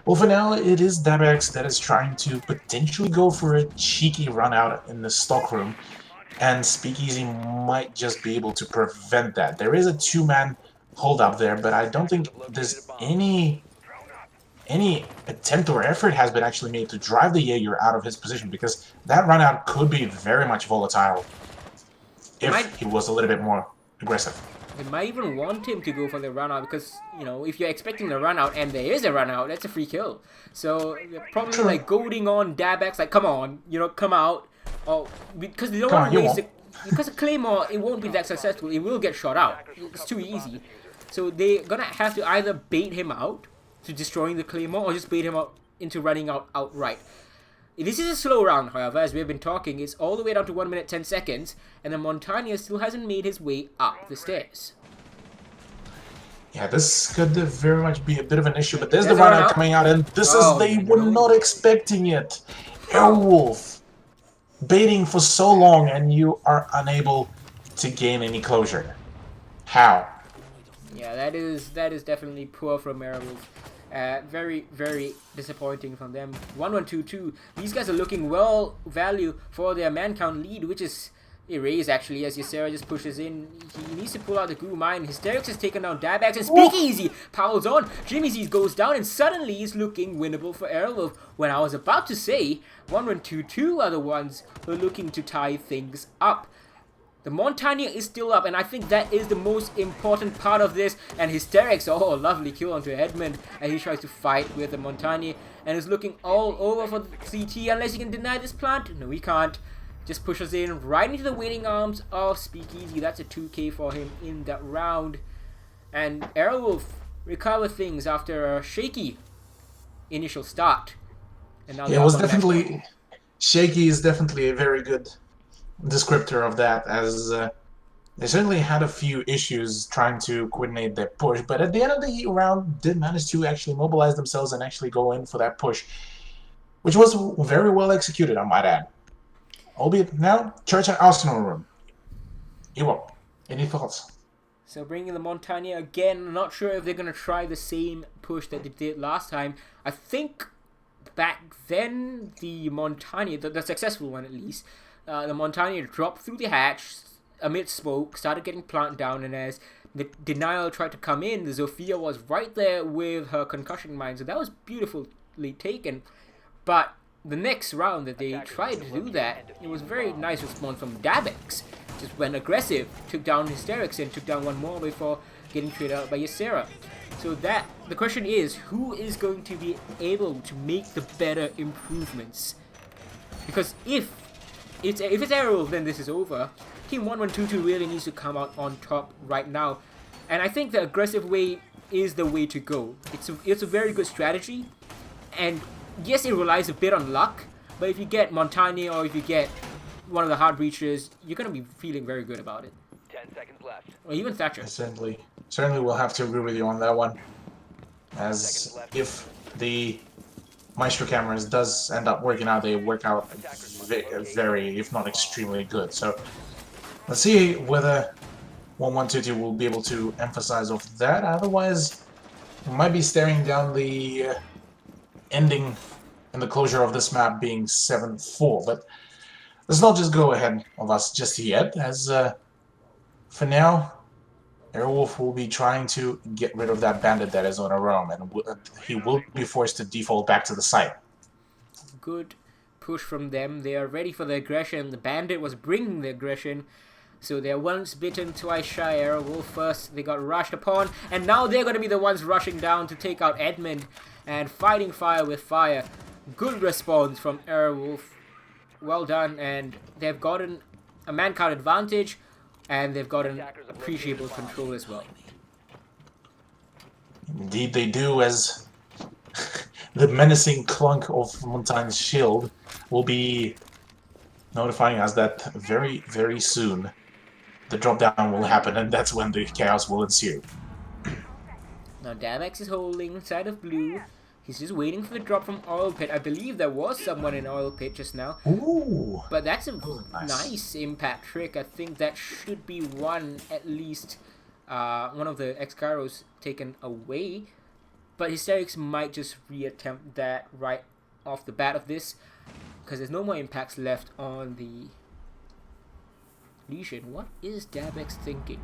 Well, for now, it is Dabex that is trying to potentially go for a cheeky run out in the stockroom, and Speakeasy might just be able to prevent that. There is a 2-man hold up there, but I don't think there's any attempt or effort has been actually made to drive the Jaeger out of his position, because that run out could be very much volatile if he was a little bit more aggressive. They might even want him to go for the run out, because, if you're expecting the run out and there is a run out, that's a free kill. So they're probably like goading on Dabex, like, come on, come out. Or because they don't want to waste it. Because a Claymore, it won't be that successful. It will get shot out. It's too easy. So they're gonna have to either bait him out to destroying the Claymore, or just bait him out into running out outright. This is a slow round, however, as we've been talking. It's all the way down to 1 minute 10 seconds, and the Montania still hasn't made his way up the stairs. Yeah, this could very much be a bit of an issue, but there's the run out coming out, and they were not expecting it. Airwolf baiting for so long, and you are unable to gain any closure. How? Yeah, that is definitely poor from Airwolf. Very, very disappointing from them. 1-1-2-2. These guys are looking well value for their man count lead, which is erased actually as Ysera just pushes in. He needs to pull out the Guru Mine. Hysterics has taken down Dabex, and Speakeasy piles on. Jimmy Z's goes down, and suddenly it's looking winnable for Airwolf. When I was about to say 1-1-2-2 are the ones who are looking to tie things up. The Montania is still up, and I think that is the most important part of this. And Hysterics, oh, lovely kill onto Edmund, and he tries to fight with the Montania, and is looking all over for the CT, unless he can deny this plant. No, he can't. Just pushes in right into the waiting arms of Speakeasy. That's a 2k for him in that round. And Airwolf recover things after a shaky initial start. And now it was definitely... Shaky is definitely a very good descriptor of that, as they certainly had a few issues trying to coordinate their push, but at the end of the round did manage to actually mobilize themselves and actually go in for that push, which was very well executed, I might add. Albeit now, Church and Arsenal room. Iwo, any thoughts? So bringing the Montania again, not sure if they're going to try the same push that they did last time. I think back then the Montania, the successful one at least, the Montania dropped through the hatch amid smoke, started getting planted down, and as the Denial tried to come in, the Zofia was right there with her concussion mine. So that was beautiful completely taken. But the next round that they tried to do that, it was a very nice response from Dabex. Just went aggressive, took down Hysterics and took down one more before getting traded out by Ysera. So that the question is, who is going to be able to make the better improvements? Because if it's Aerowolf, then this is over. Team 1122 really needs to come out on top right now, and I think the aggressive way is the way to go. It's a very good strategy, and yes, it relies a bit on luck. But if you get Montagne or if you get one of the hard breachers, you're gonna be feeling very good about it. 10 seconds left. Or even Thatcher. I certainly will have to agree with you on that one. As if the Maestro cameras does end up working out, they work out very, if not extremely good. So let's see whether 1122 will be able to emphasize off that. Otherwise, we might be staring down the ending and the closure of this map being 7-4. But let's not just go ahead of us just yet, as for now, Aerowolf will be trying to get rid of that bandit that is on a roam, and he will be forced to default back to the site. Good push from them. They are ready for the aggression. The bandit was bringing the aggression. So they're once bitten, twice shy. Aerowolf first, they got rushed upon, and now they're going to be the ones rushing down to take out Edmund and fighting fire with fire. Good response from Aerowolf. Well done, and they've gotten a man count advantage, and they've got an appreciable control as well. Indeed they do, as the menacing clunk of Montaigne's shield will be notifying us that very, very soon the drop down will happen, and that's when the chaos will ensue. Now Dabex is holding inside of blue. He's just waiting for the drop from Oil Pit. I believe there was someone in Oil Pit just now. Ooh! But that's a Nice. nice impact trick. I think that should be one, at least, one of the X-Gyros taken away. But Hysterics might just reattempt that right off the bat of this, because there's no more impacts left on the Legion. What is Dabex thinking?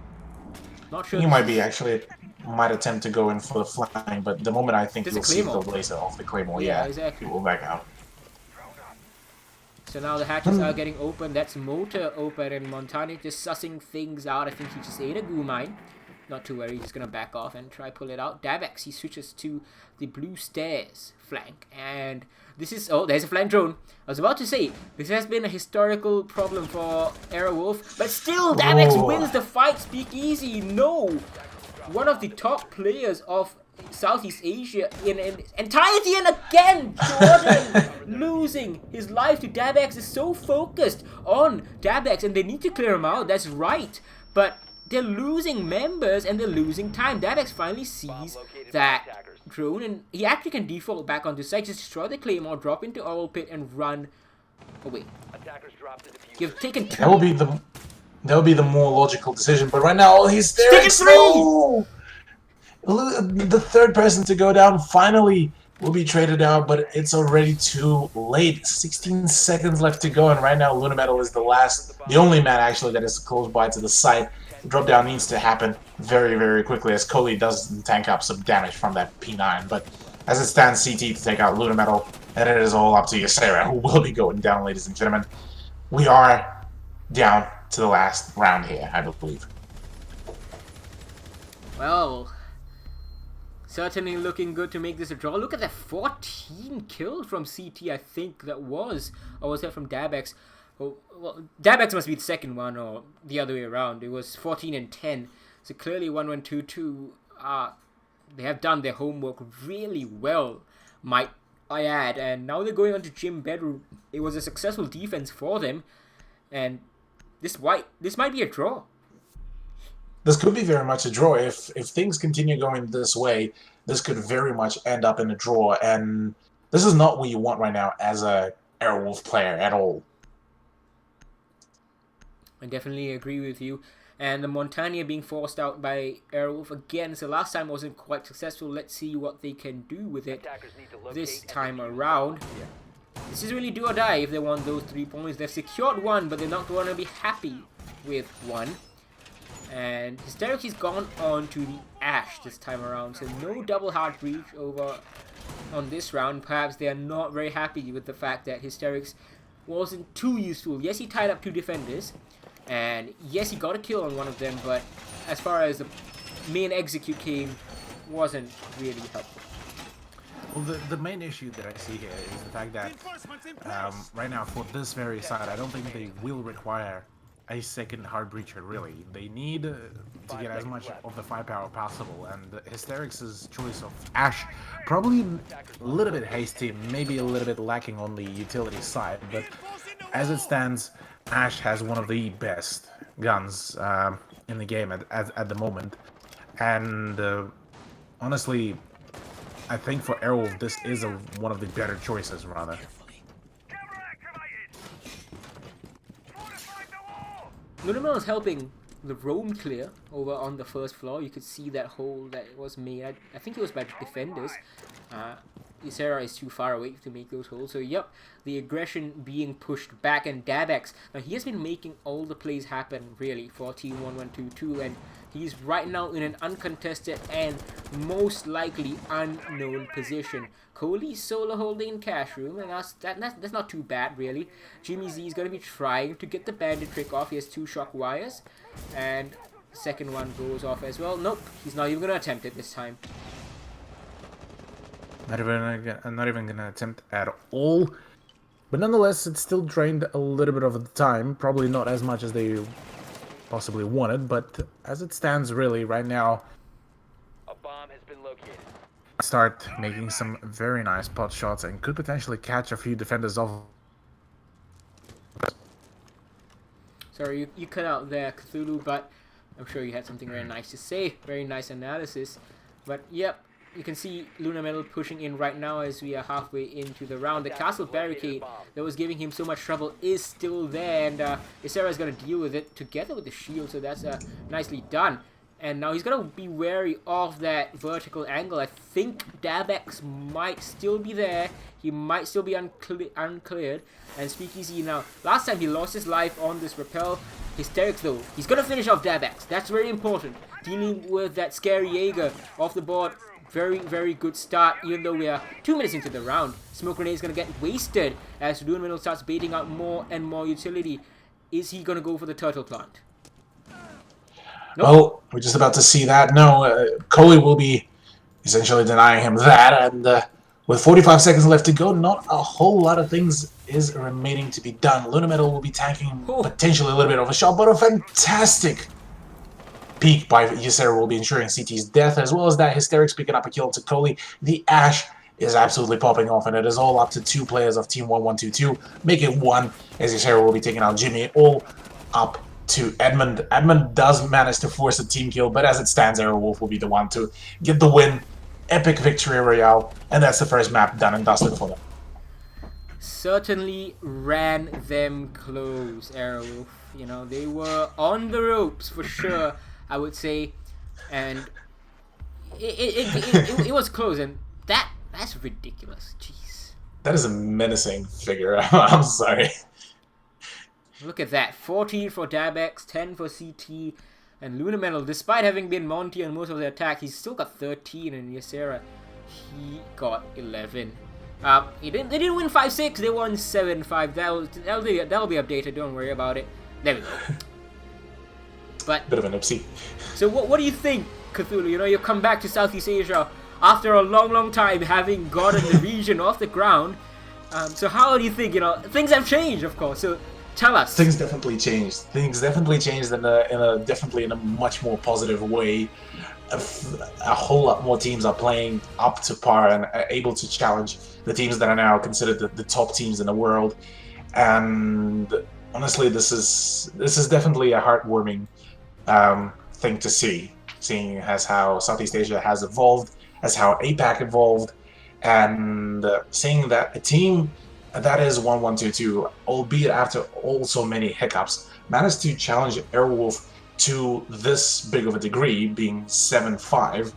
Not sure. He might attempt to go in for the flying, but the moment I think There's a you'll see the Claymore. laser off the Claymore, Yeah, yeah, exactly. he will back out. So now the hatches are getting open. That's Motor open, and Montani just sussing things out. I think he just ate a goo mine. Not to worry, he's gonna back off and try pull it out. Dabex, he switches to the blue stairs flank, and this is there's a flank drone. I was about to say this has been a historical problem for Aerowolf, but still Dabex Ooh. wins the fight. Speak easy. No, one of the top players of Southeast Asia in entirety, and again Jordan losing his life to Dabex is so focused on Dabex, and they need to clear him out. That's right, but they're losing members and they're losing time. Dabex finally sees that drone, and he actually can default back onto site, just destroy the Claymore, drop into Oil Pit, and run away. Attackers dropped the diffuser. You've taken two. That would be the more logical decision. But right now, he's there. Taking three! The third person to go down finally will be traded out, but it's already too late. 16 seconds left to go, and right now Luna Metal is the only man actually that is close by to the site. The drop down needs to happen very, very quickly, as Coley does tank up some damage from that P9. But as it stands, CT to take out Luna Metal, and it is all up to Ysera, who will be going down, ladies and gentlemen. We are down to the last round here, I believe. Well, certainly looking good to make this a draw. Look at that 14 kills from CT, I think that was. Or was that from Dabex? Oh, well, Dabex must be the second one, or the other way around. It was 14 and 10. So clearly 1122, they have done their homework really well, might I add. And now they're going on to Gym Bedroom. It was a successful defense for them. And this might be a draw. This could be very much a draw. If things continue going this way, this could very much end up in a draw, and this is not what you want right now as a Aerowolf player at all. I definitely agree with you. And the Montania being forced out by Aerowolf again, so last time wasn't quite successful. Let's see what they can do with it Attackers need to locate this and time defuse around. the bomb. This is really do or die if they want those 3 points. They've secured one, but they're not going to be happy with one. And Hysterics has gone on to the Ash this time around, so no double hard breach over on this round. Perhaps they are not very happy with the fact that Hysterics wasn't too useful. Yes, he tied up 2 defenders, and yes, he got a kill on one of them, but as far as the main execute came, wasn't really helpful. Well, the main issue that I see here is the fact that right now for this very side, I don't think they will require a second hard breacher. Really, they need to get as much of the firepower possible. And Hysterics' choice of Ash, probably a little bit hasty, maybe a little bit lacking on the utility side. But as it stands, Ash has one of the best guns in the game at the moment, and honestly, I think for Airwolf, this is one of the better choices, rather. Lunamel is helping the roam clear over on the first floor. You could see that hole that was made. I think it was by defenders. Ysera is too far away to make those holes. So, yep, the aggression being pushed back, and Dabex, now he has been making all the plays happen, really, for Team 1122, and he's right now in an uncontested and most likely unknown position. Cody's solo holding in cash room, and that's not too bad, really. Jimmy Z is going to be trying to get the bandit trick off. He has 2 shock wires, and the second one goes off as well. Nope, he's not even going to attempt it this time. Not even gonna attempt at all. But nonetheless, it still drained a little bit of the time. Probably not as much as they possibly wanted, but as it stands, really, right now, A bomb has been located. start making some very nice pot shots and could potentially catch a few defenders off. Sorry, you cut out there, Cthulhu, but I'm sure you had something very nice to say. Very nice analysis. But, yep. You can see Lunamel pushing in right now as we are halfway into the round. The castle barricade that was giving him so much trouble is still there, and Ysera is going to deal with it together with the shield, so that's nicely done. And now he's going to be wary of that vertical angle. I think Dabex might still be there. He might still be uncleared. And Speakeasy now, last time he lost his life on this rappel. Hysterics though, he's going to finish off Dabex. That's very important. Dealing with that scary Jaeger off the board. Very, very good start, even though we are 2 minutes into the round. Smoke Grenade is going to get wasted as Lunamel starts baiting out more and more utility. Is he going to go for the turtle plant? Nope. Well, we're just about to see that. No, Coley will be essentially denying him that, and with 45 seconds left to go, not a whole lot of things is remaining to be done. Lunamel will be tanking potentially a little bit of a shot, but a fantastic peak by Ysera will be ensuring CT's death, as well as that Hysterics picking up a kill to Coley. The Ash is absolutely popping off, and it is all up to 2 players of Team 1122. Make it 1, as Ysera will be taking out Jimmy, all up to Edmund. Edmund does manage to force a team kill, but as it stands, Airwolf will be the one to get the win. Epic victory royale, and that's the first map done and dusted for them. Certainly ran them close, Airwolf. You know, they were on the ropes for sure, I would say, and it was close, and that's ridiculous. Jeez. That is a menacing figure. I'm sorry. Look at that. 14 for Dabex, 10 for CT, and Lunamel, despite having been Monty on most of the attack, he's still got 13, and Ysera, he got 11. They didn't win 5-6, they won 7-5. That'll be updated, don't worry about it. There we go. But bit of an oopsie. So what do you think, Cthulhu? You know, you come back to Southeast Asia after a long time having gotten the region off the ground. So how do you think? You know, things have changed, of course. So tell us. Things definitely changed. Things definitely changed in a much more positive way. A whole lot more teams are playing up to par and are able to challenge the teams that are now considered the top teams in the world. And honestly, this is definitely a heartwarming thing to see, seeing as how Southeast Asia has evolved, as how APAC evolved, and seeing that a team that is 1122, albeit after also many hiccups, managed to challenge Airwolf to this big of a degree, being 7-5,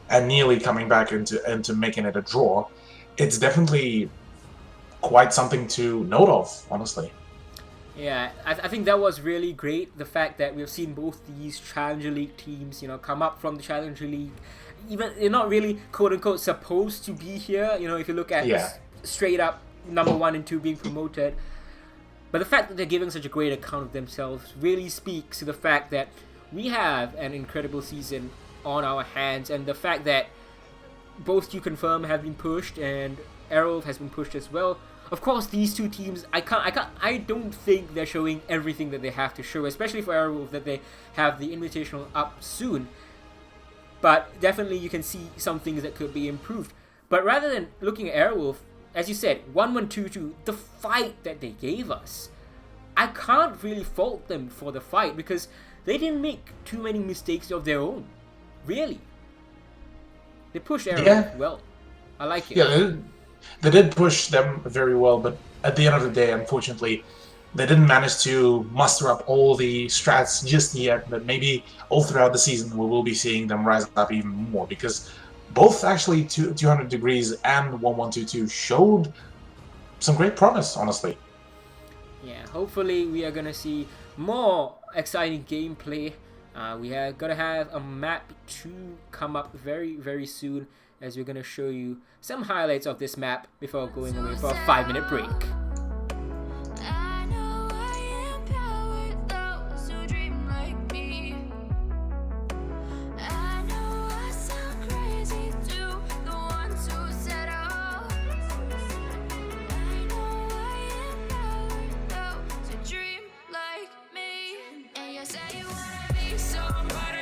and nearly coming back into making it a draw. It's definitely quite something to note of, honestly. Yeah, I think that was really great. The fact that we've seen both these Challenger League teams, you know, come up from the Challenger League even they're not really quote unquote supposed to be here. You know, if you look at Yeah. straight up number 1 and 2 being promoted. But the fact that they're giving such a great account of themselves really speaks to the fact that we have an incredible season on our hands, and the fact that both Q Confirm have been pushed and Aerowolf has been pushed as well. Of course, these two teams, I don't think they're showing everything that they have to show, especially for Aerowolf that they have the Invitational up soon. But definitely you can see some things that could be improved. But rather than looking at Aerowolf, as you said, 1-1-2-2, the fight that they gave us, I can't really fault them for the fight because they didn't make too many mistakes of their own. Really. They pushed Aerowolf well. I like it. Yeah, they did push them very well, but at the end of the day, unfortunately, they didn't manage to muster up all the strats just yet, but maybe all throughout the season we will be seeing them rise up even more, because both actually 200 Degrees and 1122 showed some great promise, honestly. Yeah, hopefully we are gonna see more exciting gameplay. We are gonna have a map 2 come up very, very soon, as we're gonna show you some highlights of this map before going away for a 5-minute break. I know I empower those who dream like me. I know I sound crazy to the ones who set out. I know I empower those who dream like me. And you say you wanna be somebody.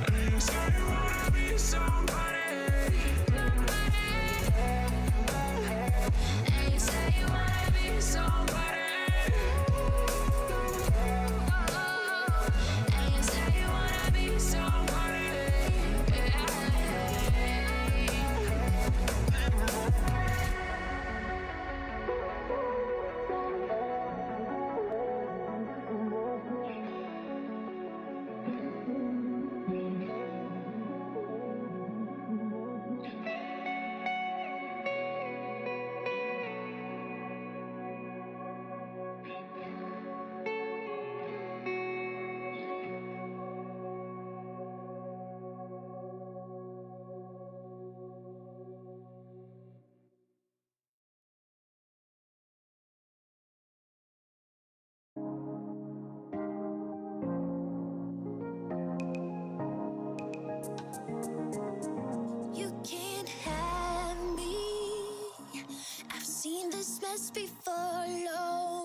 And you say you wanna be somebody. And you say you wanna be somebody. You can't have me. I've seen this mess before, Lord.